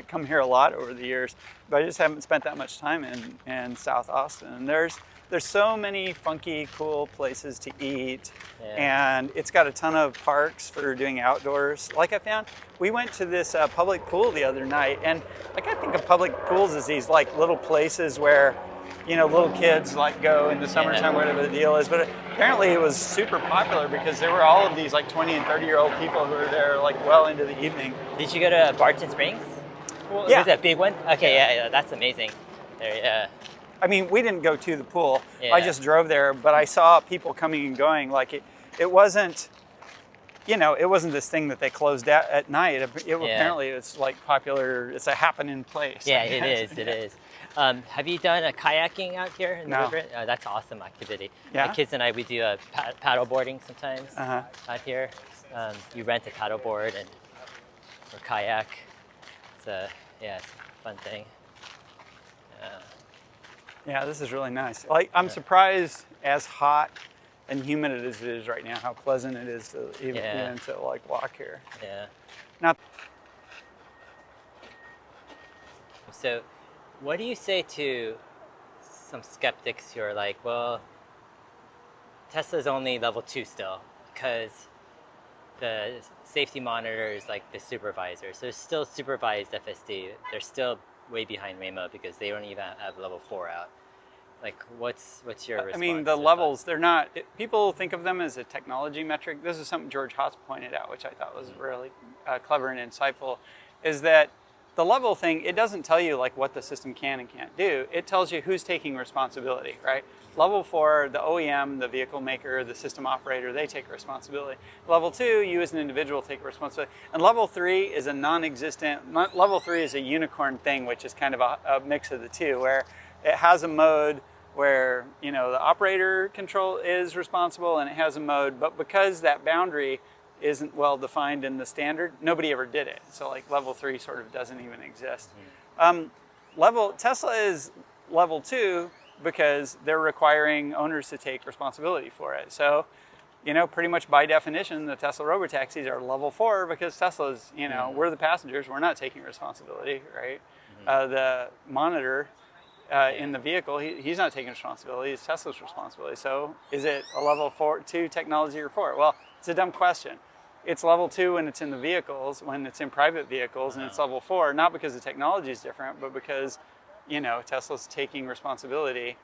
come here a lot over the years, but I just haven't spent that much time in South Austin. And there's so many funky, cool places to eat, and it's got a ton of parks for doing outdoors. Like I found, we went to this public pool the other night, and like I think of public pools as these like little places where little kids like go in the summertime, whatever the deal is. But apparently it was super popular because there were all of these like 20 and 30-year-old people who were there like well into the evening. Did you go to Barton Springs? Well, yeah. Was that big one? Okay, yeah, that's amazing. There, yeah. I mean, we didn't go to the pool. Yeah. I just drove there, but I saw people coming and going. Like it wasn't, it wasn't this thing that they closed at night. Apparently it's like popular. It's a happening place. Yeah, it is. It is. Have you done a kayaking out here in the No. river? That's an awesome activity. Yeah? My kids and I, we do a paddle boarding sometimes Uh-huh. out here. You rent a paddle board or kayak. It's a fun thing. Yeah, this is really nice. Like I'm surprised, as hot and humid as it is right now, how pleasant it is to even to like walk here. Yeah. Not. So, what do you say to some skeptics who are like, well, Tesla's only level 2 still because the safety monitor is like the supervisor. So it's still supervised FSD. They're still way behind Waymo because they don't even have level 4 out. Like, what's your response? I mean, the levels, they're not, people think of them as a technology metric. This is something George Haas pointed out, which I thought was really clever and insightful, is that the level thing, it doesn't tell you like what the system can and can't do. It tells you who's taking responsibility, right? Level 4, the OEM, the vehicle maker, the system operator, they take responsibility. Level 2, you as an individual take responsibility. And level 3 is a non-existent, level 3 is a unicorn thing, which is kind of a mix of the two, where it has a mode where the operator control is responsible, and it has a mode, but because that boundary isn't well defined in the standard, nobody ever did it. So like level 3 sort of doesn't even exist. Tesla is level 2 because they're requiring owners to take responsibility for it. So, pretty much by definition, the Tesla Robotaxis are level 4 because Tesla's, we're the passengers, we're not taking responsibility, right? The monitor in the vehicle, he's not taking responsibility, it's Tesla's responsibility. So is it a level 2 technology or 4? Well, it's a dumb question. It's level 2 when it's in the vehicles, when it's in private vehicles, and it's level 4, not because the technology is different, but because, Tesla's taking responsibility.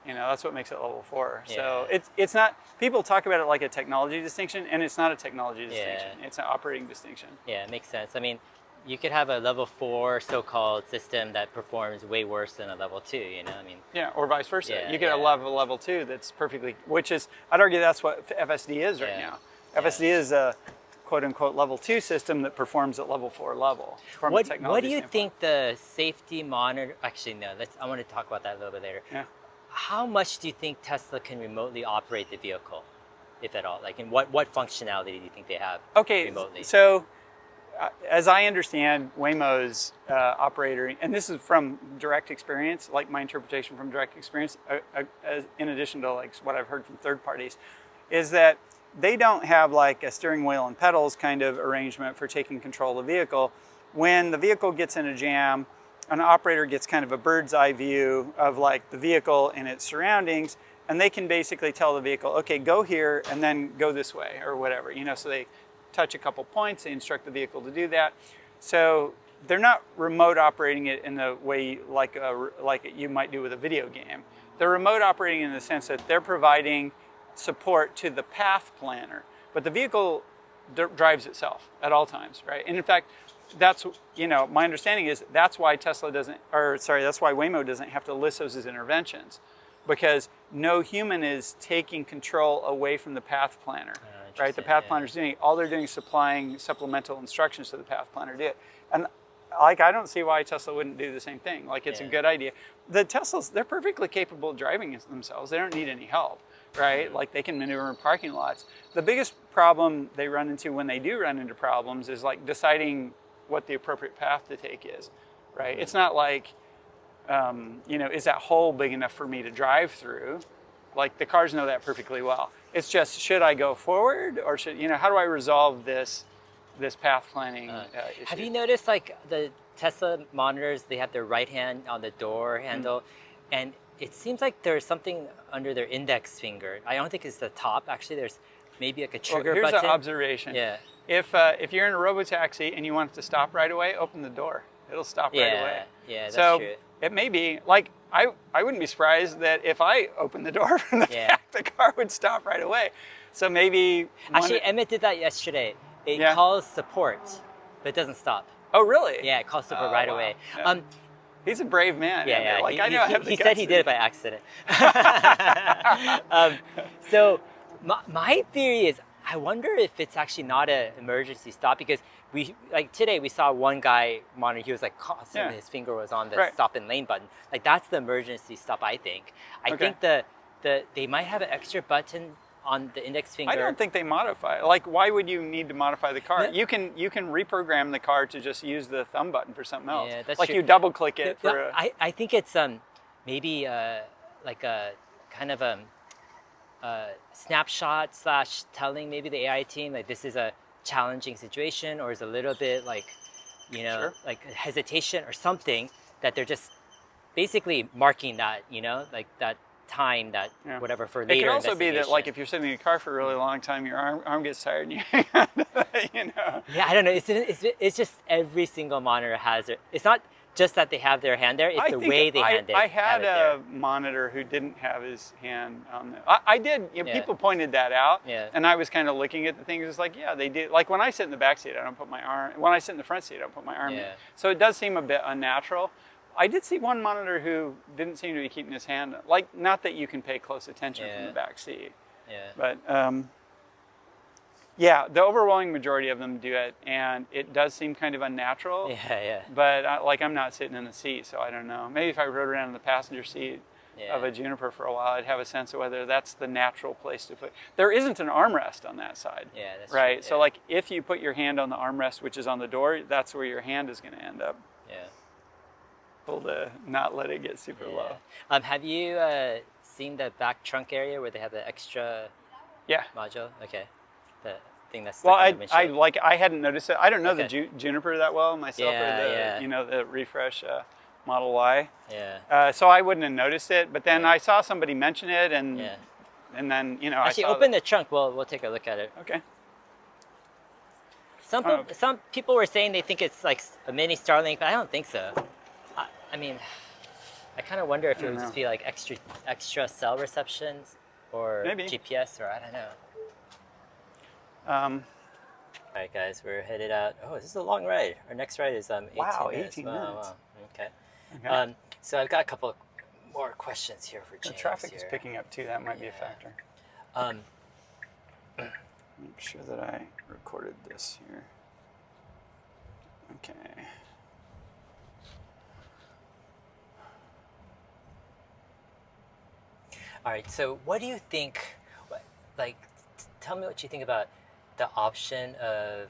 That's what makes it level 4. Yeah. So it's not, people talk about it like a technology distinction, and it's not a technology distinction. It's an operating distinction. Yeah, it makes sense. I mean, you could have a level 4 so-called system that performs way worse than a level 2, I mean. Yeah, or vice versa. Yeah, you get a level 2 that's perfectly, which is, I'd argue that's what FSD is right now. FSD is a quote-unquote level 2 system that performs at level 4 level. From a technology what do you standpoint. think the safety monitor, actually no, I want to talk about that a little bit later. Yeah. How much do you think Tesla can remotely operate the vehicle, if at all? Like, in what functionality do you think they have remotely? So as I understand Waymo's operator, and this is from direct experience, like my interpretation from direct experience, in addition to like what I've heard from third parties, is that they don't have like a steering wheel and pedals kind of arrangement for taking control of the vehicle. When the vehicle gets in a jam, an operator gets kind of a bird's eye view of like the vehicle and its surroundings, and they can basically tell the vehicle, okay, go here and then go this way or whatever, so they touch a couple points, they instruct the vehicle to do that. So they're not remote operating it in the way like you might do with a video game. They're remote operating in the sense that they're providing support to the path planner, but the vehicle drives itself at all times, right? And in fact, that's, my understanding is that's why that's why Waymo doesn't have to list those as interventions, because no human is taking control away from the path planner, right? The path planner is doing it. All they're doing is supplying supplemental instructions to the path planner to do it. And like, I don't see why Tesla wouldn't do the same thing. Like, it's a good idea. The Teslas, they're perfectly capable of driving themselves. They don't need any help, right? Like, they can maneuver in parking lots. The biggest problem they run into when they do run into problems is like deciding what the appropriate path to take is, right? It's not like, is that hole big enough for me to drive through? Like the cars know that perfectly well. It's just, should I go forward or how do I resolve this path planning issue? Have you noticed like the Tesla monitors, they have their right hand on the door handle, and it seems like there's something under their index finger. I don't think it's the top. Actually, there's maybe like a trigger here's button. an observation. Yeah. If you're in a Robotaxi and you want it to stop right away, open the door. It'll stop right away. Yeah, that's so true. It may be like I wouldn't be surprised that if I opened the door from the back, the car would stop right away. So maybe actually Emmett did that yesterday. It calls support, but it doesn't stop. Oh really? Yeah, it calls support right away. Yeah. He's a brave man. Yeah. Like he said he did it by accident. So my theory is, I wonder if it's actually not an emergency stop, because today we saw one guy monitor. He was like constantly his finger was on the stop and lane button. Like that's the emergency stop. I think. I think they might have an extra button on the index finger. I don't think they modify it. Like, why would you need to modify the car? You can reprogram the car to just use the thumb button for something else. Yeah, that's like true. you double click it for. I think it's maybe like a kind of snapshot / telling maybe the AI team like this is a challenging situation, or is a little bit like like hesitation or something, that they're just basically marking that like that time, that whatever for later. It could also be that like if you're sitting in a car for a really long time, your arm gets tired and you hang on to that, Yeah, I don't know. It's just every single monitor has it. It's not just that they have their hand there. It's the way they hand it. I had a monitor who didn't have his hand on the. I did. People pointed that out, and I was kind of looking at the things. It's like, they did. Like when I sit in the back seat, I don't put my arm. When I sit in the front seat, I don't put my arm in. So it does seem a bit unnatural. I did see one monitor who didn't seem to be keeping his hand. Like, not that you can pay close attention from the back seat. But the overwhelming majority of them do it, and it does seem kind of unnatural. But I'm not sitting in the seat, so I don't know. Maybe if I rode around in the passenger seat of a Juniper for a while, I'd have a sense of whether that's the natural place to put. There isn't an armrest on that side. That's right. True, so like if you put your hand on the armrest, which is on the door, that's where your hand is going to end up. To not let it get super low. Have you seen the back trunk area where they have the extra module? Okay. The thing that's stuck in the windshield. I hadn't noticed it. I don't know the Juniper that well myself, or the refresh Model Y. So I wouldn't have noticed it, but then I saw somebody mention it, and then actually open the trunk. We'll take a look at it. Okay. Some people were saying they think it's like a mini Starlink, but I don't think so. I mean, I kind of wonder if it would just be like extra cell receptions, or maybe GPS, or I don't know. All right, guys, we're headed out. Oh, this is a long ride. Our next ride is 18 minutes. 18 minutes. Wow. Okay. So I've got a couple more questions here for James. The traffic is picking up too. That might be a factor. Make sure that I recorded this here. Okay. All right, so what do you think, tell me what you think about the option of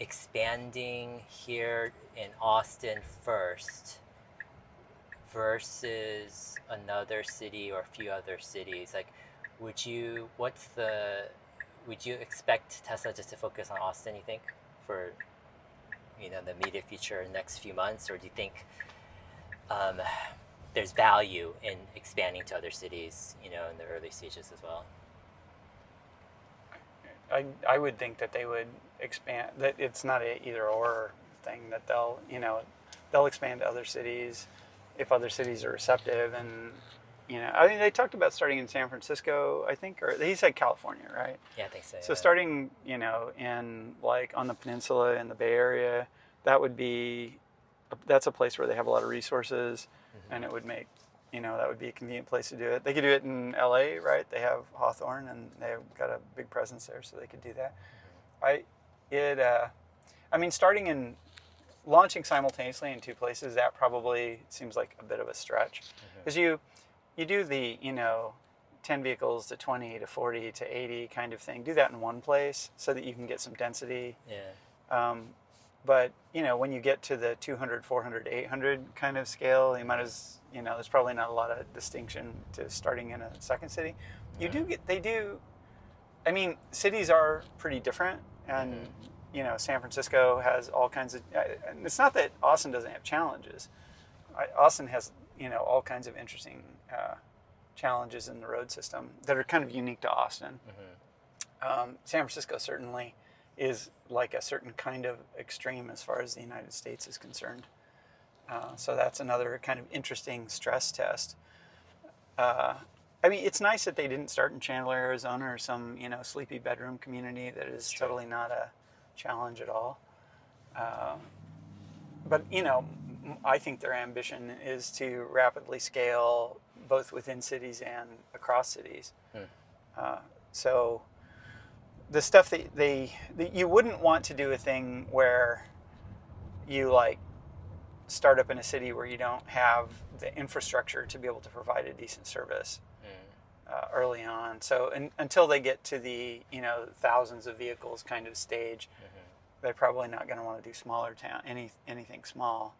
expanding here in Austin first versus another city or a few other cities. Like, would you expect Tesla just to focus on Austin, you think, for the immediate future, next few months, or do you think there's value in expanding to other cities, in the early stages as well? I would think that they would expand. That it's not a either or thing. That they'll expand to other cities if other cities are receptive. And I mean, they talked about starting in San Francisco, I think, or he said California, right? Yeah, I think so. So starting, in like on the peninsula in the Bay Area, that's a place where they have a lot of resources, and it would make, that would be a convenient place to do it. They could do it in LA, right? They have Hawthorne, and they've got a big presence there, so they could do that. Launching simultaneously in two places, that probably seems like a bit of a stretch, because you do the 10 vehicles to 20 to 40 to 80 kind of thing. Do that in one place so that you can get some density. But when you get to the 200, 400, 800 kind of scale, you might as there's probably not a lot of distinction to starting in a second city. I mean, cities are pretty different, and San Francisco has all kinds of. And it's not that Austin doesn't have challenges. Austin has all kinds of interesting challenges in the road system that are kind of unique to Austin. San Francisco certainly is like a certain kind of extreme as far as the United States is concerned. So that's another kind of interesting stress test. I mean, it's nice that they didn't start in Chandler, Arizona, or some sleepy bedroom community that is totally not a challenge at all. But I think their ambition is to rapidly scale both within cities and across cities. So the stuff that you wouldn't want to do a thing where you start up in a city where you don't have the infrastructure to be able to provide a decent service early on. So until they get to the thousands of vehicles kind of stage, they're probably not going to want to do smaller town anything small.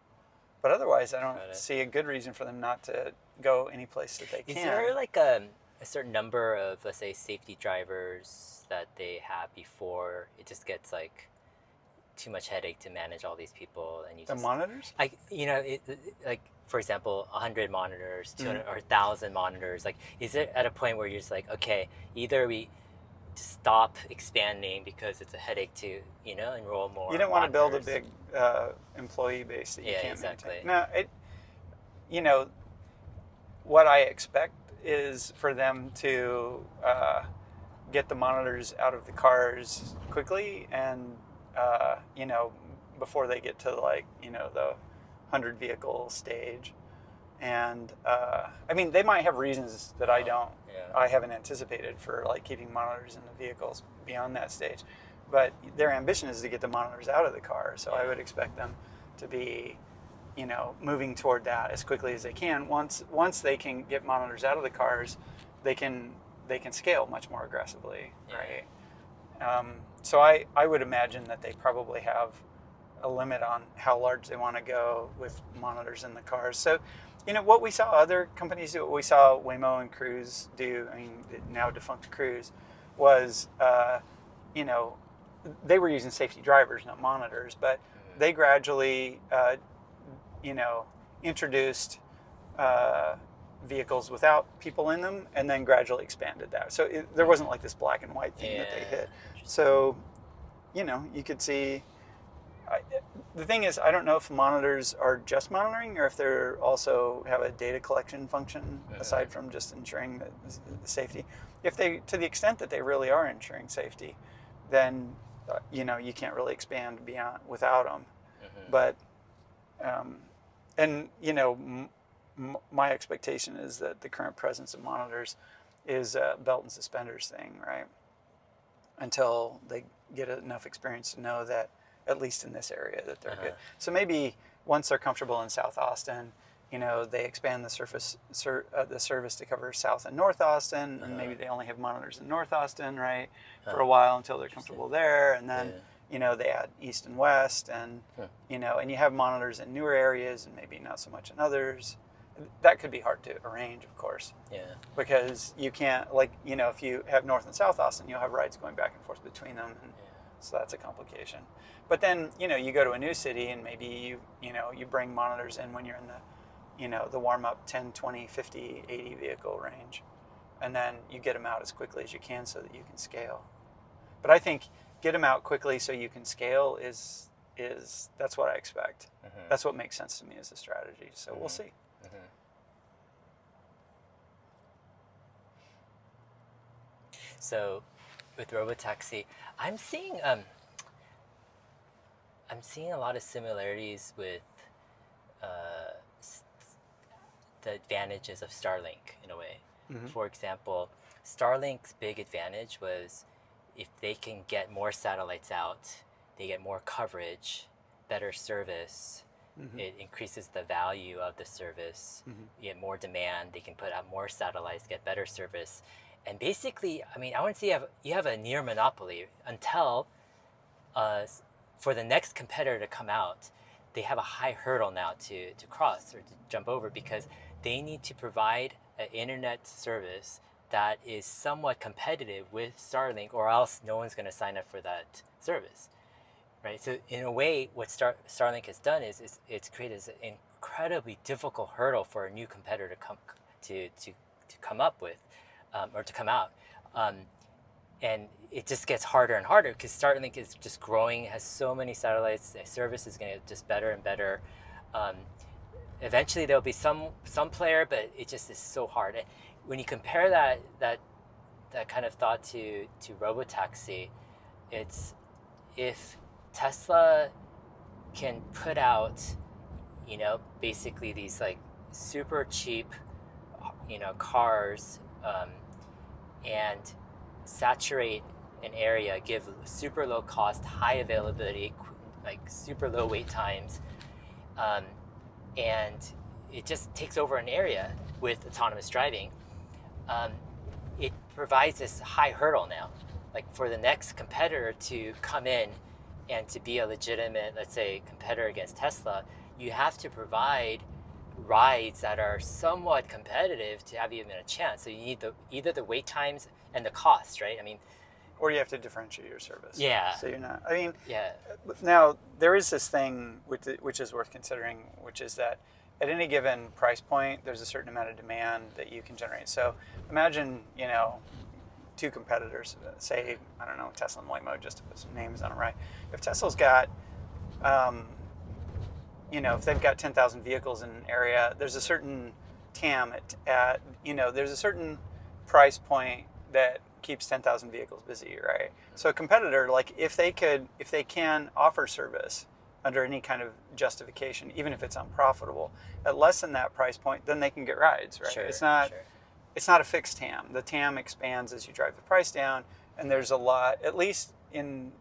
But otherwise, I don't see a good reason for them not to go any place that they can. Is there like a certain number of, let's say, safety drivers that they have before it just gets too much headache to manage all these people, and the monitors? For example, 100 monitors, 200 or 1,000 monitors. Is it at a point where you're just okay, either we just stop expanding because it's a headache to enroll more. You don't want to build a big employee base that you can't maintain. No, what I expect is for them to get the monitors out of the cars quickly, and before they get to the 100 vehicle stage. And I mean, they might have reasons that I haven't anticipated for keeping monitors in the vehicles beyond that stage, but their ambition is to get the monitors out of the car. So I would expect them to be moving toward that as quickly as they can. Once they can get monitors out of the cars, they can scale much more aggressively, right? So I would imagine that they probably have a limit on how large they want to go with monitors in the cars. So, what we saw other companies do, what we saw Waymo and Cruise do, I mean, now defunct Cruise, was, they were using safety drivers, not monitors, but they gradually, introduced vehicles without people in them, and then gradually expanded that. So there wasn't this black and white thing that they hit. So, you could see. The thing is, I don't know if monitors are just monitoring or if they're also have a data collection function aside from just ensuring the safety. If they, to the extent that they really are ensuring safety, then you can't really expand without them. But my expectation is that the current presence of monitors is a belt and suspenders thing, right? Until they get enough experience to know that, at least in this area, that they're good. So maybe once they're comfortable in South Austin, they expand the service to cover South and North Austin, and maybe they only have monitors in North Austin, right, for a while until they're comfortable there, and then they add East and West, and and you have monitors in newer areas and maybe not so much in others. That could be hard to arrange, of course. Because you can't, if you have North and South Austin, you'll have rides going back and forth between them, and so that's a complication. But then, you go to a new city and maybe you bring monitors in when you're in the warm-up 10, 20, 50, 80 vehicle range. And then you get them out as quickly as you can so that you can scale. But I think get them out quickly so you can scale is that's what I expect. That's what makes sense to me as a strategy. So we'll see. So with Robotaxi, I'm seeing a lot of similarities with the advantages of Starlink in a way. For example, Starlink's big advantage was if they can get more satellites out, they get more coverage, better service. It increases the value of the service. You get more demand. They can put out more satellites, get better service. And basically, I mean, I want to say you have a near monopoly until for the next competitor to come out, they have a high hurdle now to cross or to jump over, because they need to provide an internet service that is somewhat competitive with Starlink, or else no one's going to sign up for that service, right? So in a way, what Starlink has done is it's created an incredibly difficult hurdle for a new competitor to come up with, or to come out. And it just gets harder and harder because Starlink is just growing, has so many satellites. The service is going to get just better and better. Eventually, there'll be some player, but it just is so hard. When you compare that kind of thought to Robotaxi, it's if Tesla can put out, basically these like super cheap, cars, and saturate an area, give super low cost, high availability, like super low wait times, and it just takes over an area with autonomous driving. It provides this high hurdle now, like for the next competitor to come in and to be a legitimate, let's say, competitor against Tesla, you have to provide rides that are somewhat competitive to have even a chance. So you need either the wait times and the cost, right? I mean, or you have to differentiate your service. Yeah. So you're not. I mean, yeah. Now there is this thing which is worth considering, which is that at any given price point, there's a certain amount of demand that you can generate. So imagine, two competitors, say, I don't know, Tesla and Waymo, just to put some names on it, right? If Tesla's got, if they've got 10,000 vehicles in an area, there's a certain TAM there's a certain price point that keeps 10,000 vehicles busy, right? So a competitor, like if they can offer service under any kind of justification, even if it's unprofitable, at less than that price point, then they can get rides, right? Sure, it's not a fixed TAM. The TAM expands as you drive the price down, and there's a lot, at least in,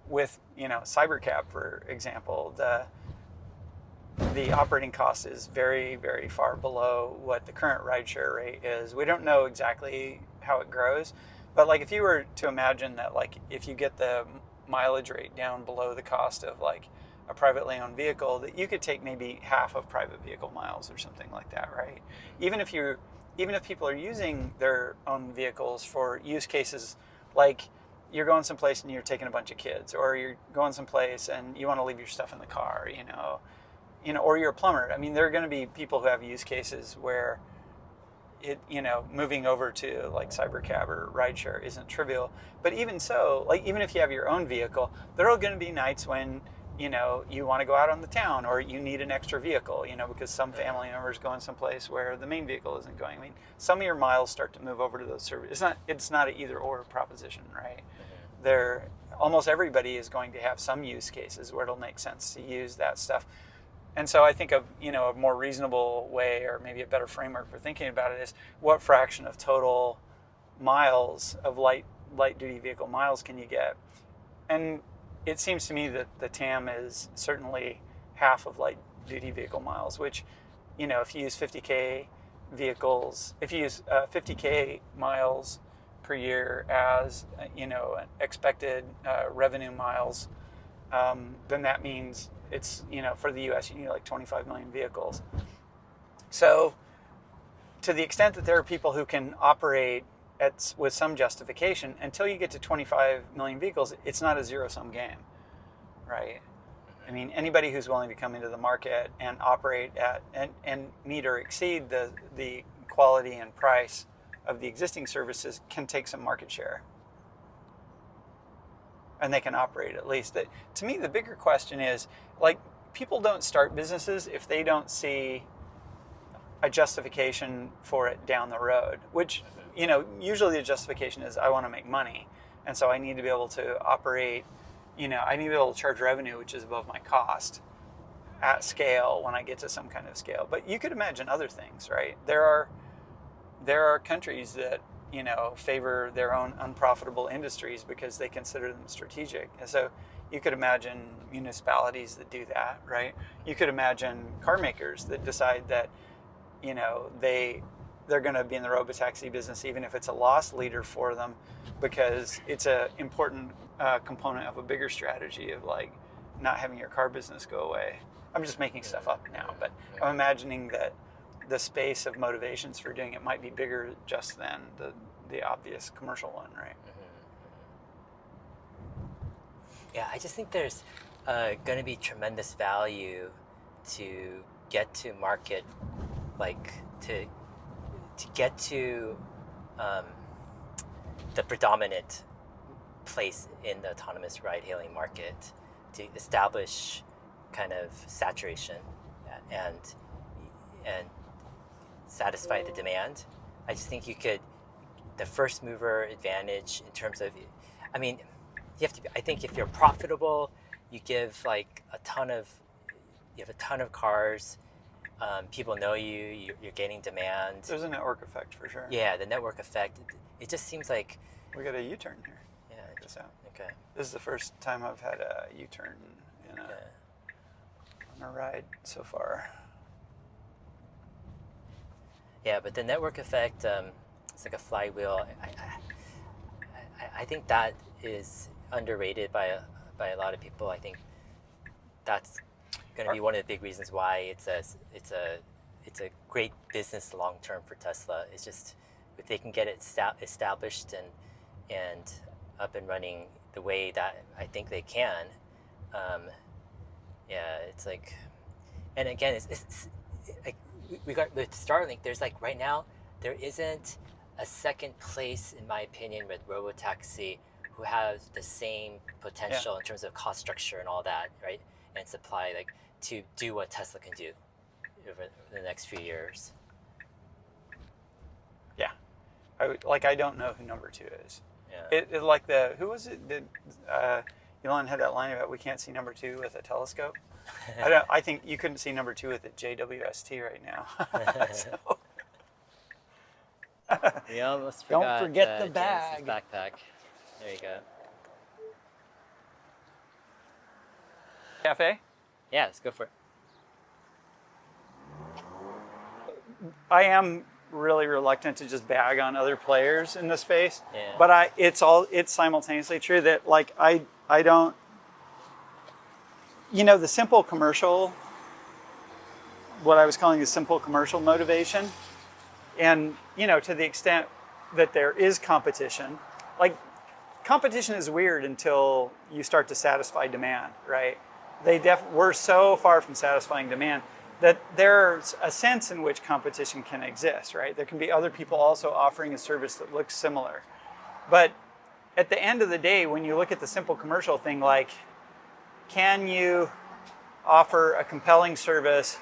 with, Cybercab, for example, the operating cost is very, very far below what the current rideshare rate is. We don't know exactly how it grows, but like if you were to imagine that, like if you get the mileage rate down below the cost of like a privately owned vehicle, that you could take maybe half of private vehicle miles or something like that, right? Even if people are using their own vehicles for use cases like you're going someplace and you're taking a bunch of kids, or you're going someplace and you want to leave your stuff in the car, or you're a plumber. I mean, there are going to be people who have use cases where moving over to like Cybercab or rideshare isn't trivial. But even so, like even if you have your own vehicle, there are going to be nights when, you want to go out on the town, or you need an extra vehicle, because some family members going someplace where the main vehicle isn't going. I mean, some of your miles start to move over to those services. It's not an either or proposition, right? Almost everybody is going to have some use cases where it'll make sense to use that stuff. And so I think a more reasonable way, or maybe a better framework for thinking about it, is what fraction of total miles of light duty vehicle miles can you get? And it seems to me that the TAM is certainly half of light duty vehicle miles, which, if you use 50K vehicles, if you use 50K miles per year as, expected revenue miles, then that means it's, for the US, you need like 25 million vehicles. So to the extent that there are people who can operate with some justification, until you get to 25 million vehicles, it's not a zero-sum game, right? I mean, anybody who's willing to come into the market and operate at and meet or exceed the quality and price of the existing services can take some market share. And they can operate at least. To me, the bigger question is, like, people don't start businesses if they don't see a justification for it down the road, which, usually the justification is I want to make money. And so I need to be able to operate, I need to be able to charge revenue, which is above my cost at scale when I get to some kind of scale. But you could imagine other things, right? There are countries that, favor their own unprofitable industries because they consider them strategic. And so you could imagine municipalities that do that, right? You could imagine car makers that decide that, they're going to be in the Robotaxi business even if it's a loss leader for them, because it's an important component of a bigger strategy of like not having your car business go away. I'm just making stuff up now, but I'm imagining that the space of motivations for doing it might be bigger just than the obvious commercial one, right? Yeah, I just think there's going to be tremendous value to get to market, like to get to the predominant place in the autonomous ride-hailing market, to establish kind of saturation and satisfy the demand. I just think you could, the first mover advantage in terms of, I mean, you have to. I think if you're profitable, you give like you have a ton of cars. People know you. You're gaining demand. There's a network effect for sure. Yeah, the network effect. It just seems like We got a U-turn here. yeah. Check this out. Okay. This is the first time I've had a U-turn on a ride so far. Yeah, but the network effect, it's like a flywheel. I think that is underrated by a lot of people. I think that's going to be one of the big reasons why it's a great business long term for Tesla. It's just if they can get it established and up and running the way that I think they can. Yeah, it's like, and again, it's like we got with Starlink. There's like right now there isn't a second place in my opinion with Robotaxi who has the same potential in terms of cost structure and all that, right? And supply, like to do what Tesla can do over the next few years. Yeah, I don't know who number 2 is. Yeah. It like who was it? Did Elon had that line about we can't see number 2 with a telescope? I think you couldn't see number 2 with a JWST right now. So. We almost Don't forgot. forget the James's bag. backpack. There you go. Cafe? Yeah, let's go for it. I am really reluctant to just bag on other players in the space, Yeah. but it's simultaneously true that like I don't, the simple commercial, what I was calling the simple commercial motivation, and to the extent that there is competition, like competition is weird until you start to satisfy demand, right? We're so far from satisfying demand that there's a sense in which competition can exist, right? There can be other people also offering a service that looks similar. But at the end of the day, when you look at the simple commercial thing, like, can you offer a compelling service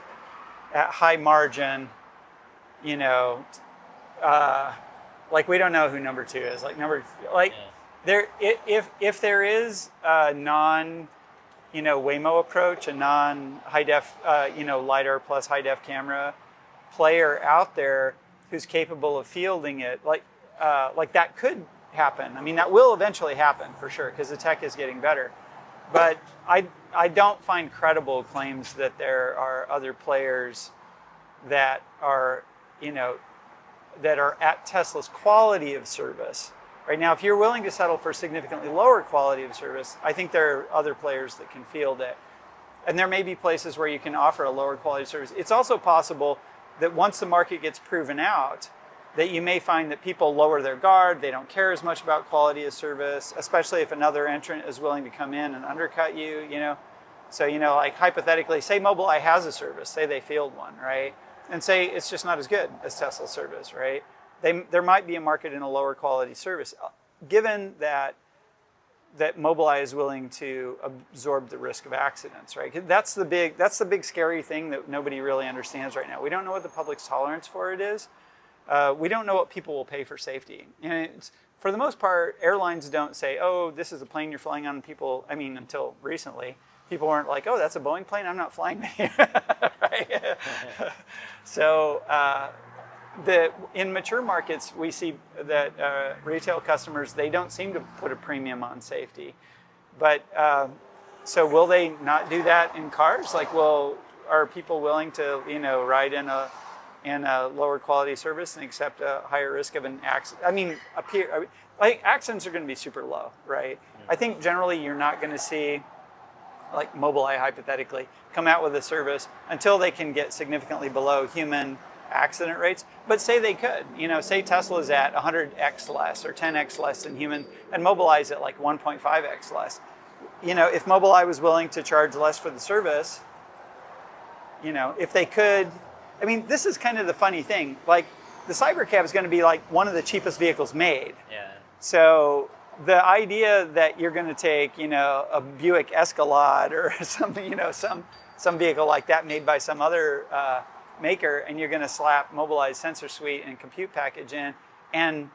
at high margin, like we don't know who number 2 is. If there is a non Waymo approach, a non-high def, LiDAR plus high def camera player out there who's capable of fielding it, like that could happen. I mean, that will eventually happen for sure because the tech is getting better. But I don't find credible claims that there are other players that are, that are at Tesla's quality of service. Right now, if you're willing to settle for significantly lower quality of service, I think there are other players that can field it. And there may be places where you can offer a lower quality service. It's also possible that once the market gets proven out, that you may find that people lower their guard, they don't care as much about quality of service, especially if another entrant is willing to come in and undercut you, So, like hypothetically, say Mobileye has a service, say they field one, right? And say it's just not as good as Tesla's service, right? There might be a market in a lower quality service, given that Mobileye is willing to absorb the risk of accidents, right? That's the big scary thing that nobody really understands right now. We don't know what the public's tolerance for it is. We don't know what people will pay for safety. For the most part, airlines don't say, "Oh, this is a plane you're flying on." Until recently, people weren't like, "Oh, that's a Boeing plane. I'm not flying that." Right? So. In mature markets, we see that retail customers, they don't seem to put a premium on safety. But so will they not do that in cars? Like, are people willing to, ride in a lower quality service and accept a higher risk of an accident? I think accidents are going to be super low, right? I think generally you're not going to see like Mobileye hypothetically, come out with a service until they can get significantly below human accident rates. But say they could, say Tesla's at 100x less or 10x less than human, and Mobileye's at like 1.5x less. If Mobileye was willing to charge less for the service, if they could, this is kind of the funny thing. Like, the Cybercab is going to be like one of the cheapest vehicles made. Yeah. So the idea that you're going to take, a Buick Escalade or something, some vehicle like that made by some other maker, and you're going to slap Mobileye's sensor suite and compute package in and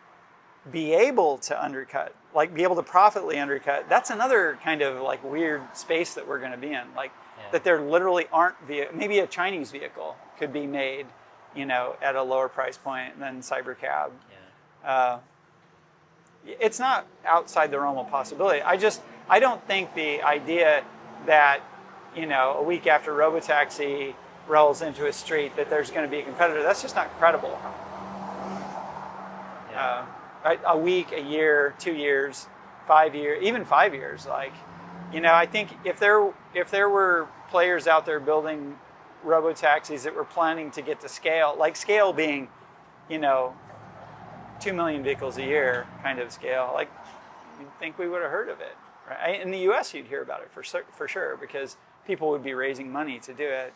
be able to undercut, like be able to profitably undercut, that's another kind of like weird space that we're going to be in. Like that there literally aren't, maybe a Chinese vehicle could be made, at a lower price point than Cybercab. Yeah. It's not outside the realm of possibility. I don't think the idea that, a week after Robotaxi rolls into a street that there's going to be a competitor, that's just not credible. Yeah. A week, a year, 2 years, 5 years, even 5 years. Like, I think if there were players out there building robotaxis that were planning to get to scale, like scale being, 2 million vehicles a year kind of scale, like you'd think we would have heard of it, right? In the US, you'd hear about it for sure, because people would be raising money to do it.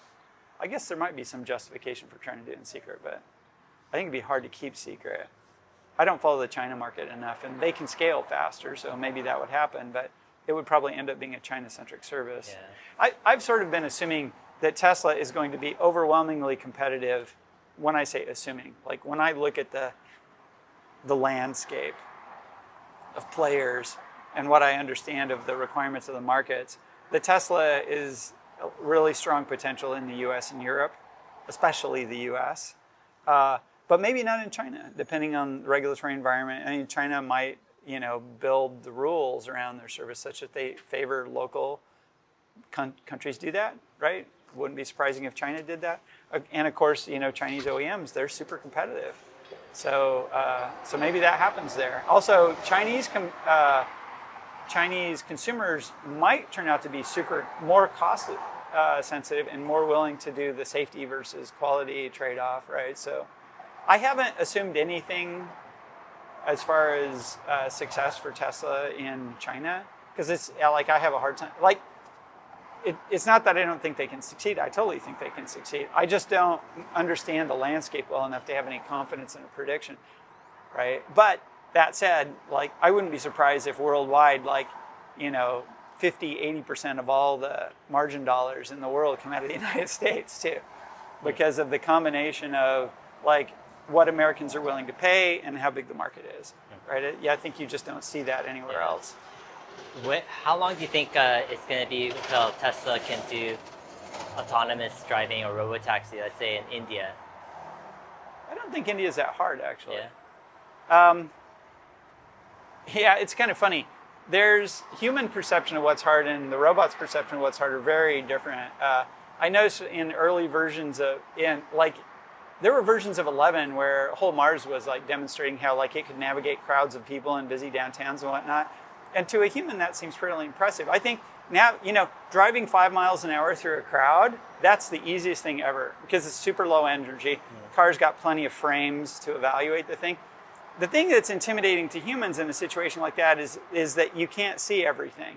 I guess there might be some justification for trying to do it in secret, but I think it'd be hard to keep secret. I don't follow the China market enough, and they can scale faster, so maybe that would happen, but it would probably end up being a China-centric service. Yeah. I've sort of been assuming that Tesla is going to be overwhelmingly competitive. When I say assuming, like when I look at the landscape of players and what I understand of the requirements of the markets, the Tesla is a really strong potential in the US and Europe, especially the US, but maybe not in China, depending on the regulatory environment. China might, build the rules around their service such that they favor local countries do that, right? Wouldn't be surprising if China did that. And of course, Chinese OEMs, they're super competitive. So maybe that happens there. Also, Chinese consumers might turn out to be more cost sensitive and more willing to do the safety versus quality trade-off, right? So I haven't assumed anything as far as success for Tesla in China, because it's like I have a hard time. Like, it's not that I don't think they can succeed. I totally think they can succeed. I just don't understand the landscape well enough to have any confidence in a prediction, right? But that said, like, I wouldn't be surprised if worldwide, like, 50-80% of all the margin dollars in the world come out of the United States too, because of the combination of like what Americans are willing to pay and how big the market is, right? I think you just don't see that anywhere else. How long do you think it's going to be until Tesla can do autonomous driving or robotaxi, let's say in India? I don't think India is that hard, actually. Yeah. Yeah, it's kind of funny. There's human perception of what's hard and the robot's perception of what's hard are very different. I noticed in early versions there were versions of 11 where whole Mars was like demonstrating how like it could navigate crowds of people in busy downtowns and whatnot. And to a human, that seems fairly impressive. I think now, driving 5 miles an hour through a crowd, that's the easiest thing ever because it's super low energy. The car's got plenty of frames to evaluate the thing. The thing that's intimidating to humans in a situation like that is that you can't see everything,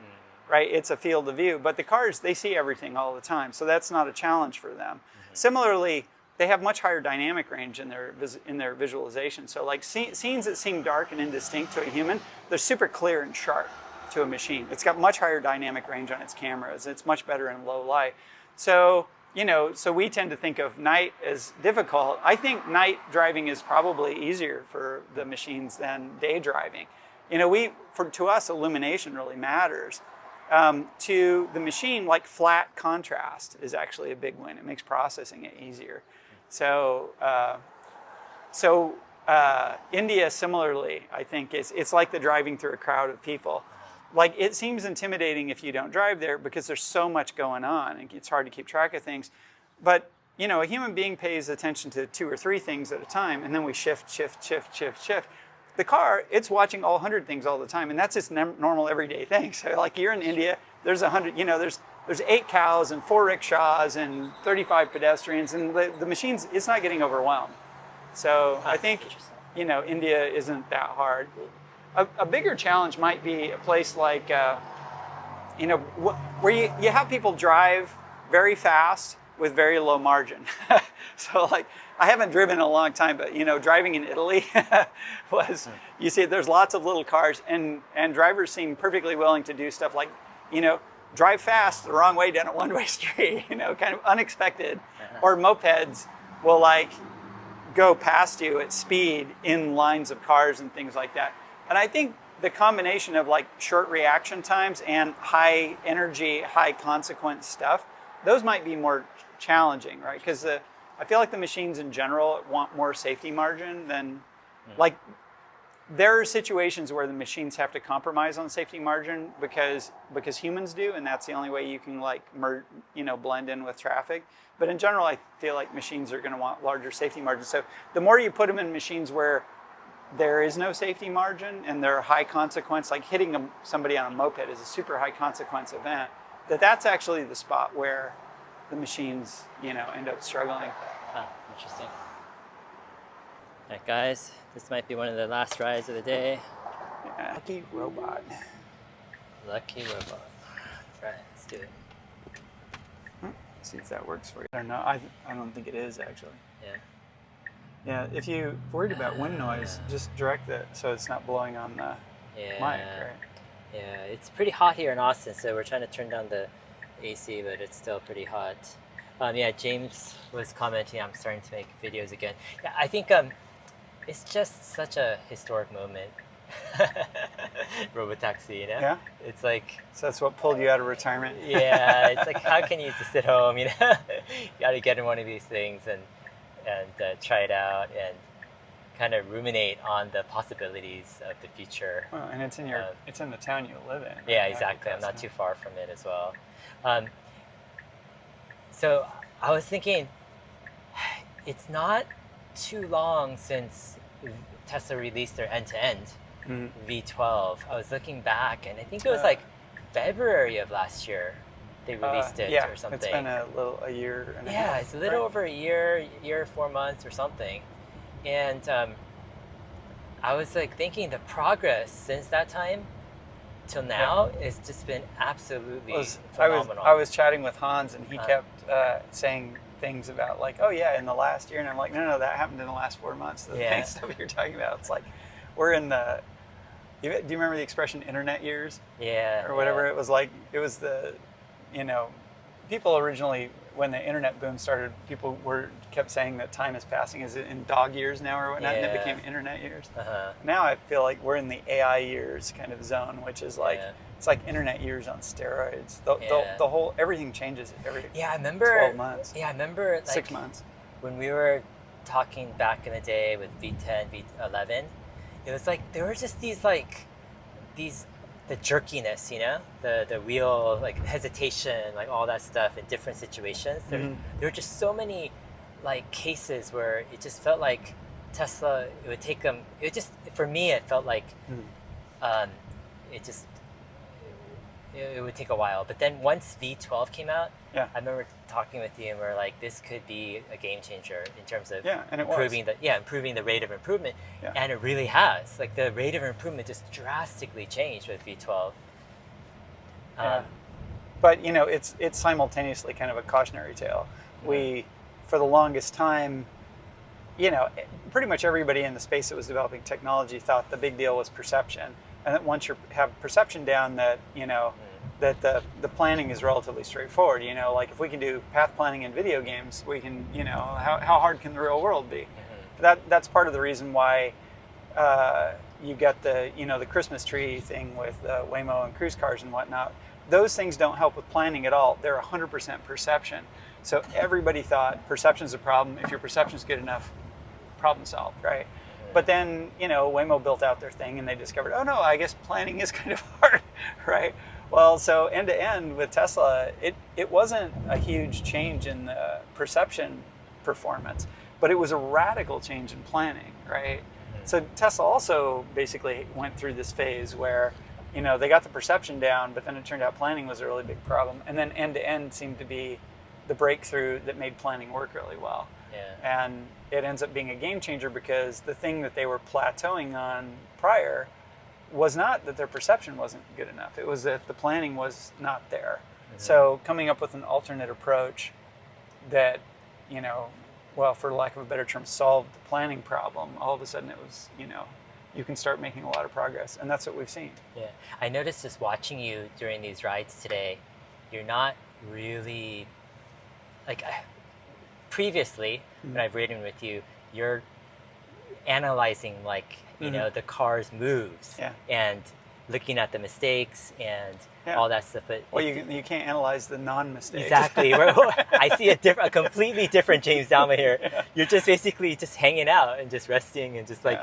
right? It's a field of view. But the cars, they see everything all the time. So that's not a challenge for them. Similarly, they have much higher dynamic range in their visualization. So like scenes that seem dark and indistinct to a human, they're super clear and sharp to a machine. It's got much higher dynamic range on its cameras. It's much better in low light. So, so we tend to think of night as difficult. I think night driving is probably easier for the machines than day driving. To us, illumination really matters. To the machine, like flat contrast is actually a big win. It makes processing it easier. So India similarly, I think it's like the driving through a crowd of people. Like it seems intimidating if you don't drive there because there's so much going on and it's hard to keep track of things. But a human being pays attention to 2 or 3 things at a time, and then we shift. The car, it's watching all 100 things all the time, and that's its normal everyday thing. So like you're in India, there's 100, there's there's 8 cows and 4 rickshaws and 35 pedestrians, and the machines, it's not getting overwhelmed. So I think, India isn't that hard. A bigger challenge might be a place like, where you have people drive very fast with very low margin. So like, I haven't driven in a long time, but driving in Italy was, you see, there's lots of little cars, and drivers seem perfectly willing to do stuff like, drive fast the wrong way down a one-way street, kind of unexpected. Or mopeds will like go past you at speed in lines of cars and things like that. And I think the combination of like short reaction times and high energy, high consequence stuff, those might be more challenging, right? Because I feel like the machines in general want more safety margin than, like, there are situations where the machines have to compromise on safety margin because humans do, and that's the only way you can like blend in with traffic. But in general, I feel like machines are going to want larger safety margins. So the more you put them in machines where there is no safety margin and they're high consequence, like hitting somebody on a moped is a super high consequence event, that's actually the spot where the machines, end up struggling. Interesting. All right, guys, this might be one of the last rides of the day. Yeah. Lucky robot. Lucky robot. Right, let's do it. See if that works for you. I don't know. I don't think it is actually. Yeah. Yeah, if you're worried about wind noise, just direct it so it's not blowing on the mic, right? Yeah, it's pretty hot here in Austin, so we're trying to turn down the AC, but it's still pretty hot. James was commenting I'm starting to make videos again. Yeah, I think it's just such a historic moment. Robotaxi, Yeah. It's like, so that's what pulled you out of retirement. Yeah, it's like, how can you just sit home? You got to get in one of these things and try it out and kind of ruminate on the possibilities of the future. Well, and it's in it's in the town you live in. Right? Yeah, exactly. I'm not too far from it as well. So I was thinking, it's not too long since Tesla released their end-to-end V12. I was looking back, and I think it was like February of last year they released it or something. It's been a year and a half. Yeah, it's a little over a year, 4 months or something. And I was like thinking the progress since that time till now has just been absolutely phenomenal. I was chatting with Hans, and he kept saying things about like, oh yeah, in the last year, and I'm like, no, that happened in the last 4 months. The kind of stuff you're talking about, it's like we're in the. Do you remember the expression "internet years"? Yeah. Or whatever it was like. It was people originally, when the internet boom started, people kept saying that time is passing is in dog years now or whatnot, and it became internet years. Now I feel like we're in the AI years kind of zone, which is like it's like internet years on steroids. The whole everything changes every 12 months. Yeah, I remember like 6 months when we were talking back in the day with V10, V11. It was like there were just these the jerkiness, the real like hesitation, like all that stuff in different situations. There were just so many like cases where it just felt like Tesla, it would take them, for me it felt like it would take a while. But then once V12 came out, I remember talking with you and we were like, this could be a game changer in terms of improving the rate of improvement. And it really has. Like the rate of improvement just drastically changed with V12. But it's simultaneously kind of a cautionary tale. We, for the longest time, pretty much everybody in the space that was developing technology thought the big deal was perception. And that once you have perception down, that that the planning is relatively straightforward. Like if we can do path planning in video games, we can. How hard can the real world be? That's part of the reason why you get the Christmas tree thing with Waymo and cruise cars and whatnot. Those things don't help with planning at all. They're 100% perception. So everybody thought perception's a problem. If your perception's good enough, problem solved, right? But then, Waymo built out their thing and they discovered, oh no, I guess planning is kind of hard, right? Well, so end to end with Tesla, it wasn't a huge change in the perception performance, but it was a radical change in planning, right? So Tesla also basically went through this phase where they got the perception down, but then it turned out planning was a really big problem. And then end to end seemed to be the breakthrough that made planning work really well. Yeah. And it ends up being a game changer because the thing that they were plateauing on prior was not that their perception wasn't good enough. It was that the planning was not there. Mm-hmm. So coming up with an alternate approach that, well, for lack of a better term, solved the planning problem, all of a sudden it was, you can start making a lot of progress. And that's what we've seen. Yeah. I noticed just watching you during these rides today, you're not really, like, previously, when I've ridden with you, you're analyzing, like, the car's moves and looking at the mistakes and all that stuff. But well, you can't analyze the non-mistakes. Exactly. I see a completely different James Douma here. You're just basically just hanging out and just resting and just like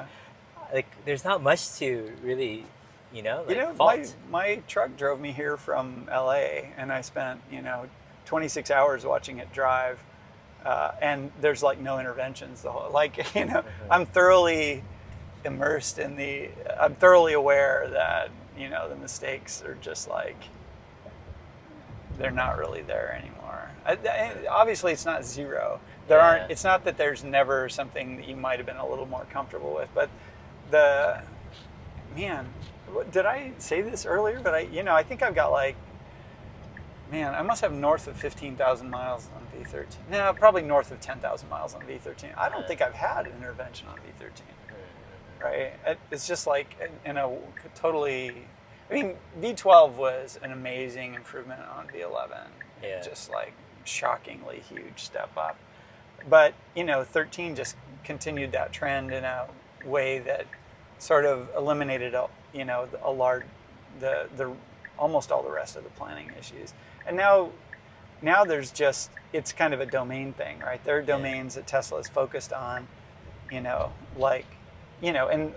there's not much to really, fault. My truck drove me here from LA, and I spent 26 hours watching it drive, and there's like no interventions. I'm thoroughly immersed I'm thoroughly aware that the mistakes are just like they're not really there anymore. Obviously, it's not zero. It's not that there's never something that you might have been a little more comfortable with, but did I say this earlier? But I think I've got I must have north of 15,000 miles on V13. No, probably north of 10,000 miles on V13. I don't think I've had an intervention on V13. Right? It's just like in a totally. I mean, V12 was an amazing improvement on V11. Yeah. Just like shockingly huge step up. But 13 just continued that trend in a way that sort of eliminated almost all the rest of the planning issues. And now it's kind of a domain thing, right? There are domains that Tesla is focused on, and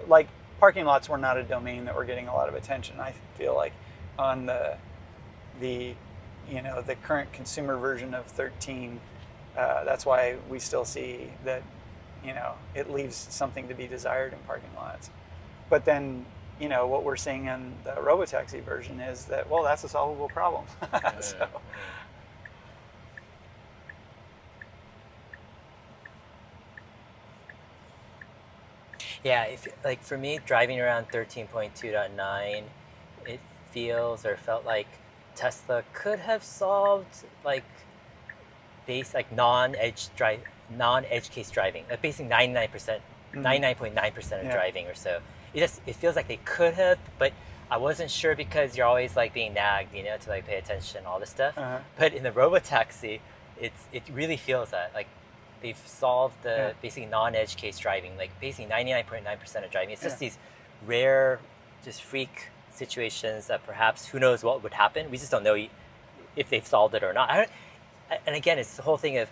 like parking lots were not a domain that were getting a lot of attention. I feel like on the current consumer version of 13, that's why we still see that, it leaves something to be desired in parking lots. But then, what we're seeing in the Robotaxi version is that, well, that's a solvable problem. So. Yeah, for me, driving around 13.2.9, it feels or felt like Tesla could have solved non-edge case driving, basically 99%, 99.9% of driving or so. It feels like they could have, but I wasn't sure because you're always being nagged, to pay attention, all this stuff. Uh-huh. But in the Robotaxi, it really feels that they've solved the basically non-edge case driving, basically 99.9% of driving. It's just these rare, just freak situations that perhaps who knows what would happen. We just don't know if they've solved it or not. And again, it's the whole thing of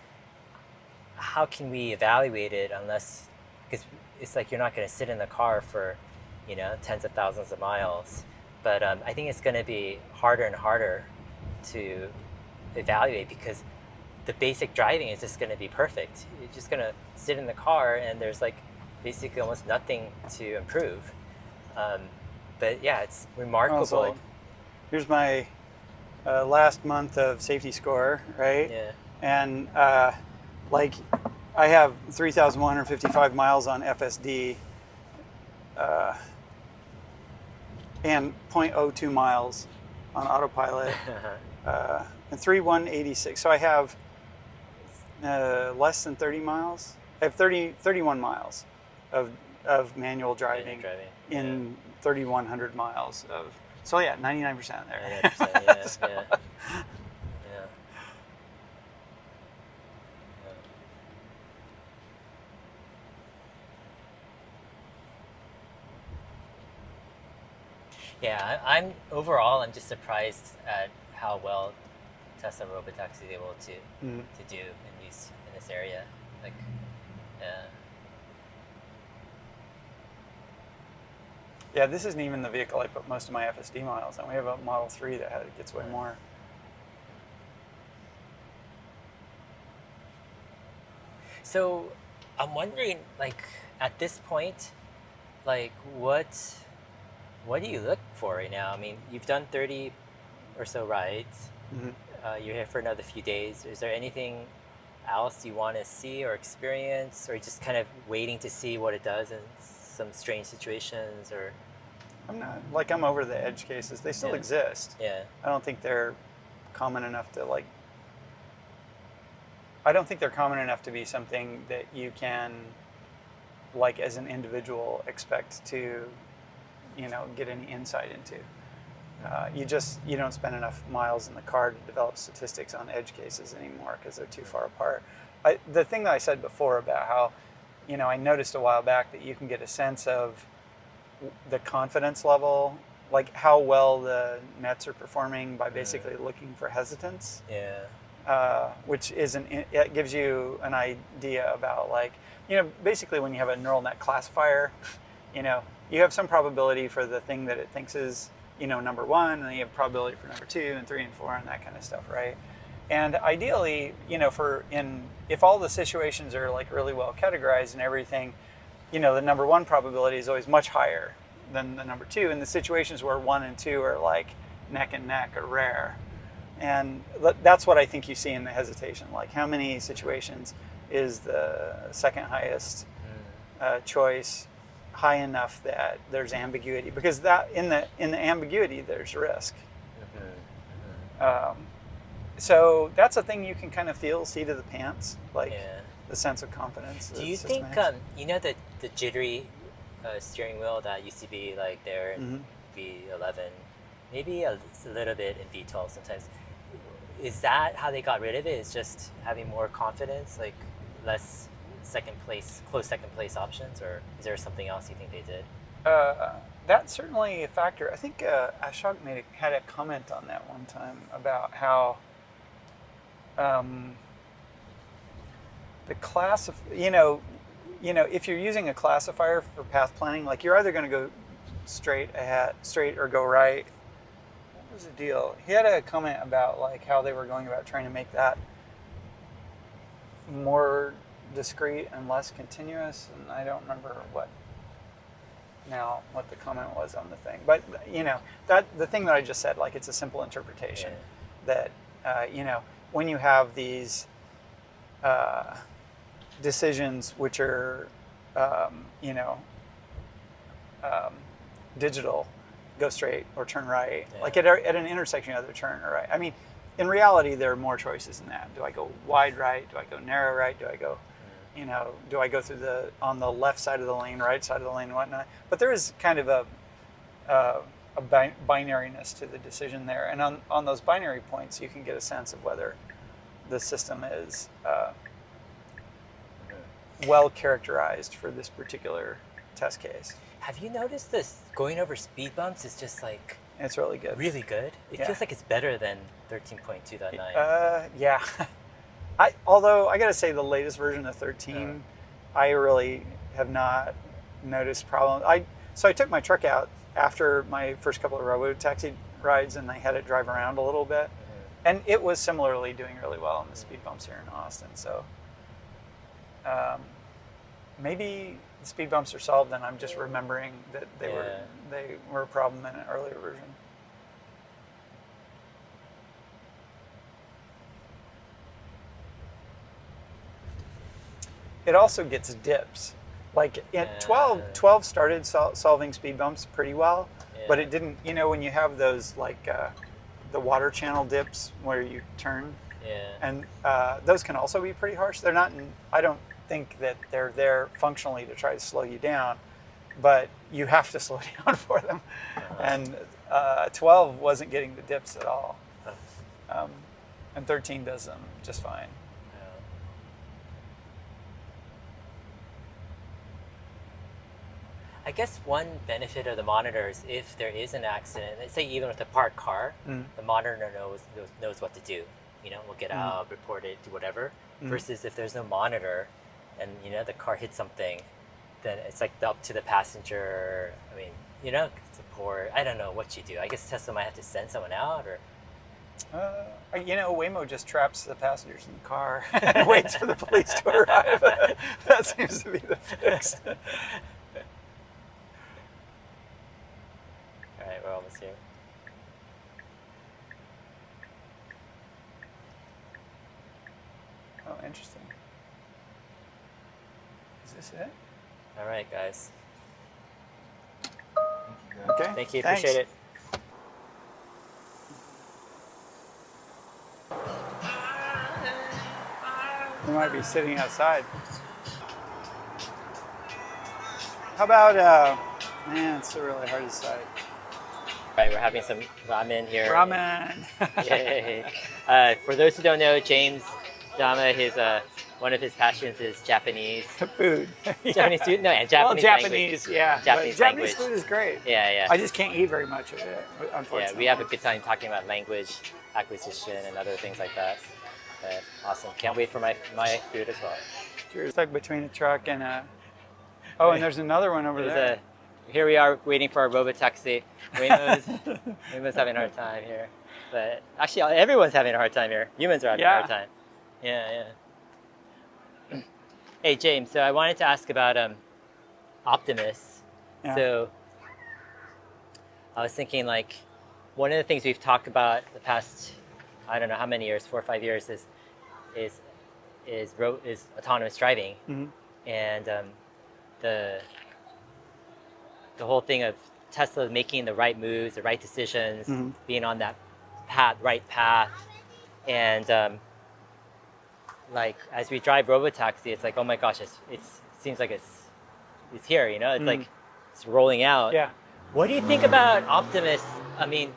how can we evaluate it because it's like you're not going to sit in the car for tens of thousands of miles. But I think it's going to be harder and harder to evaluate because the basic driving is just going to be perfect. You're just going to sit in the car and there's basically almost nothing to improve. But yeah, it's remarkable. So here's my last month of safety score, right? Yeah. And I have 3,155 miles on FSD and 0.02 miles on autopilot and 3,186. So I have less than 30 miles. I have 31 miles of manual driving in 3,100 miles of. So yeah, 99% there. 99%, yeah, So. yeah. Yeah, I'm just surprised at how well Tesla Robotaxi is able to do in this area. Yeah, this isn't even the vehicle I put most of my FSD miles on. We have a Model 3 that gets way more. So I'm wondering, at this point, what what do you look for right now? I mean, you've done 30 or so rides. Mm-hmm. You're here for another few days. Is there anything else you want to see or experience, or just kind of waiting to see what it does in some strange situations? Or I'm over the edge cases. They still exist. yeah, I don't think they're common enough to I don't think they're common enough to be something that you can, like, as an individual, expect to, get any insight into. You don't spend enough miles in the car to develop statistics on edge cases anymore because they're too far apart. The thing that I said before about how, I noticed a while back that you can get a sense of the confidence level, like how well the nets are performing by basically looking for hesitance. Which it gives you an idea about, like, basically when you have a neural net classifier, you have some probability for the thing that it thinks is, number one, and then you have probability for number 2 and 3 and 4 and that kind of stuff, right? And ideally, if all the situations are like really well categorized and everything, the number 1 probability is always much higher than the number 2, and the situations where 1 and 2 are like neck and neck are rare. And that's what I think you see in the hesitation. Like, how many situations is the second highest choice high enough that there's ambiguity? Because that in the ambiguity there's risk. So that's a thing you can kind of feel, seat of the pants, like the sense of confidence. Do you think the jittery steering wheel that used to be like there in V11, maybe a little bit in V12 sometimes? Is that how they got rid of it? Is just having more confidence, like less close second place options, or is there something else you think they did? That's certainly a factor. I think Ashok had a comment on that one time about how the class of if you're using a classifier for path planning, like, you're either going to go straight or go right. What was the deal? He had a comment about, like, how they were going about trying to make that more discrete and less continuous, and I don't remember what the comment was on the thing. But that the thing that I just said, like, it's a simple interpretation that when you have these decisions which are digital, go straight or turn right, like at an intersection, either turn or right. I mean, in reality, there are more choices than that. Do I go wide right? Do I go narrow right? Do I go, do I go through on the left side of the lane, right side of the lane, and whatnot? But there is kind of a binariness to the decision there, and on those binary points, you can get a sense of whether the system is well characterized for this particular test case. Have you noticed this going over speed bumps is just like... It's really good. Really good? It feels like it's better than 13.2.9. Yeah. Although I gotta say, the latest version of 13, I really have not noticed problems. So I took my truck out after my first couple of Robotaxi rides, and I had it drive around a little bit, and it was similarly doing really well on the speed bumps here in Austin. So maybe the speed bumps are solved, and I'm just remembering that they were a problem in an earlier version. It also gets dips. Like, 12 started solving speed bumps pretty well, but it didn't, when you have those, like, the water channel dips where you turn, and those can also be pretty harsh. They're not, I don't think that they're there functionally to try to slow you down, but you have to slow down for them. And 12 wasn't getting the dips at all. And 13 does them just fine. I guess one benefit of the monitor is if there is an accident, let's say even with a parked car, the monitor knows what to do. We'll get out, report it, do whatever. Versus if there's no monitor and, the car hits something, then it's like up to the passenger. I mean, support. I don't know what you do. I guess Tesla might have to send someone out, or... Waymo just traps the passengers in the car and waits for the police to arrive. That seems to be the fix. we're almost here. Oh, interesting. Is this it? All right, guys. Okay. Thank you. Thanks. Appreciate it. We might be sitting outside. How about, man, it's really hard to decide. All right, we're having some ramen here. Ramen. Yay. For those who don't know, James Douma, one of his passions is Japanese. Food. Japanese food? No, and Well, Japanese Japanese, language. yeah. Japanese But language. Japanese food is great. Yeah, yeah. I just can't eat very much of it, Yeah, unfortunately. we have a good time talking about language acquisition and other things like that. But awesome. Can't wait for my food as well. You're stuck between a truck and a... Oh, and there's another one over there. Here we are waiting for our Robotaxi. Waymo's having a hard time here. But actually, everyone's having a hard time here. Humans are having a hard time. Yeah, yeah. Hey, James, so I wanted to ask about Optimus. Yeah. So I was thinking, like, one of the things we've talked about the past, I don't know how many years, 4 or 5 years, is autonomous driving. Mm-hmm. And the whole thing of Tesla making the right moves, the right decisions, Mm-hmm. being on that right path. And like as we drive Robotaxi, it's like, oh my gosh, it seems like it's here, you know? It's like it's rolling out. Yeah. What do you think about Optimus? I mean,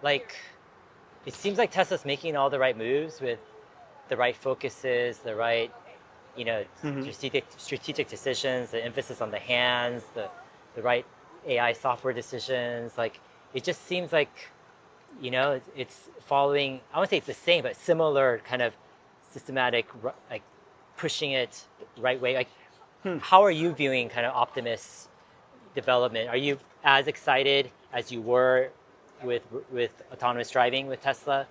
like, it seems like Tesla's making all the right moves with the right focuses, the right, you know, strategic decisions, the emphasis on the hands, the right AI software decisions. Like, it just seems like, you know, it's following, I wouldn't say it's the same, but similar kind of systematic, like pushing it the right way. Like, how are you viewing kind of Optimus development? Are you as excited as you were with autonomous driving with Tesla?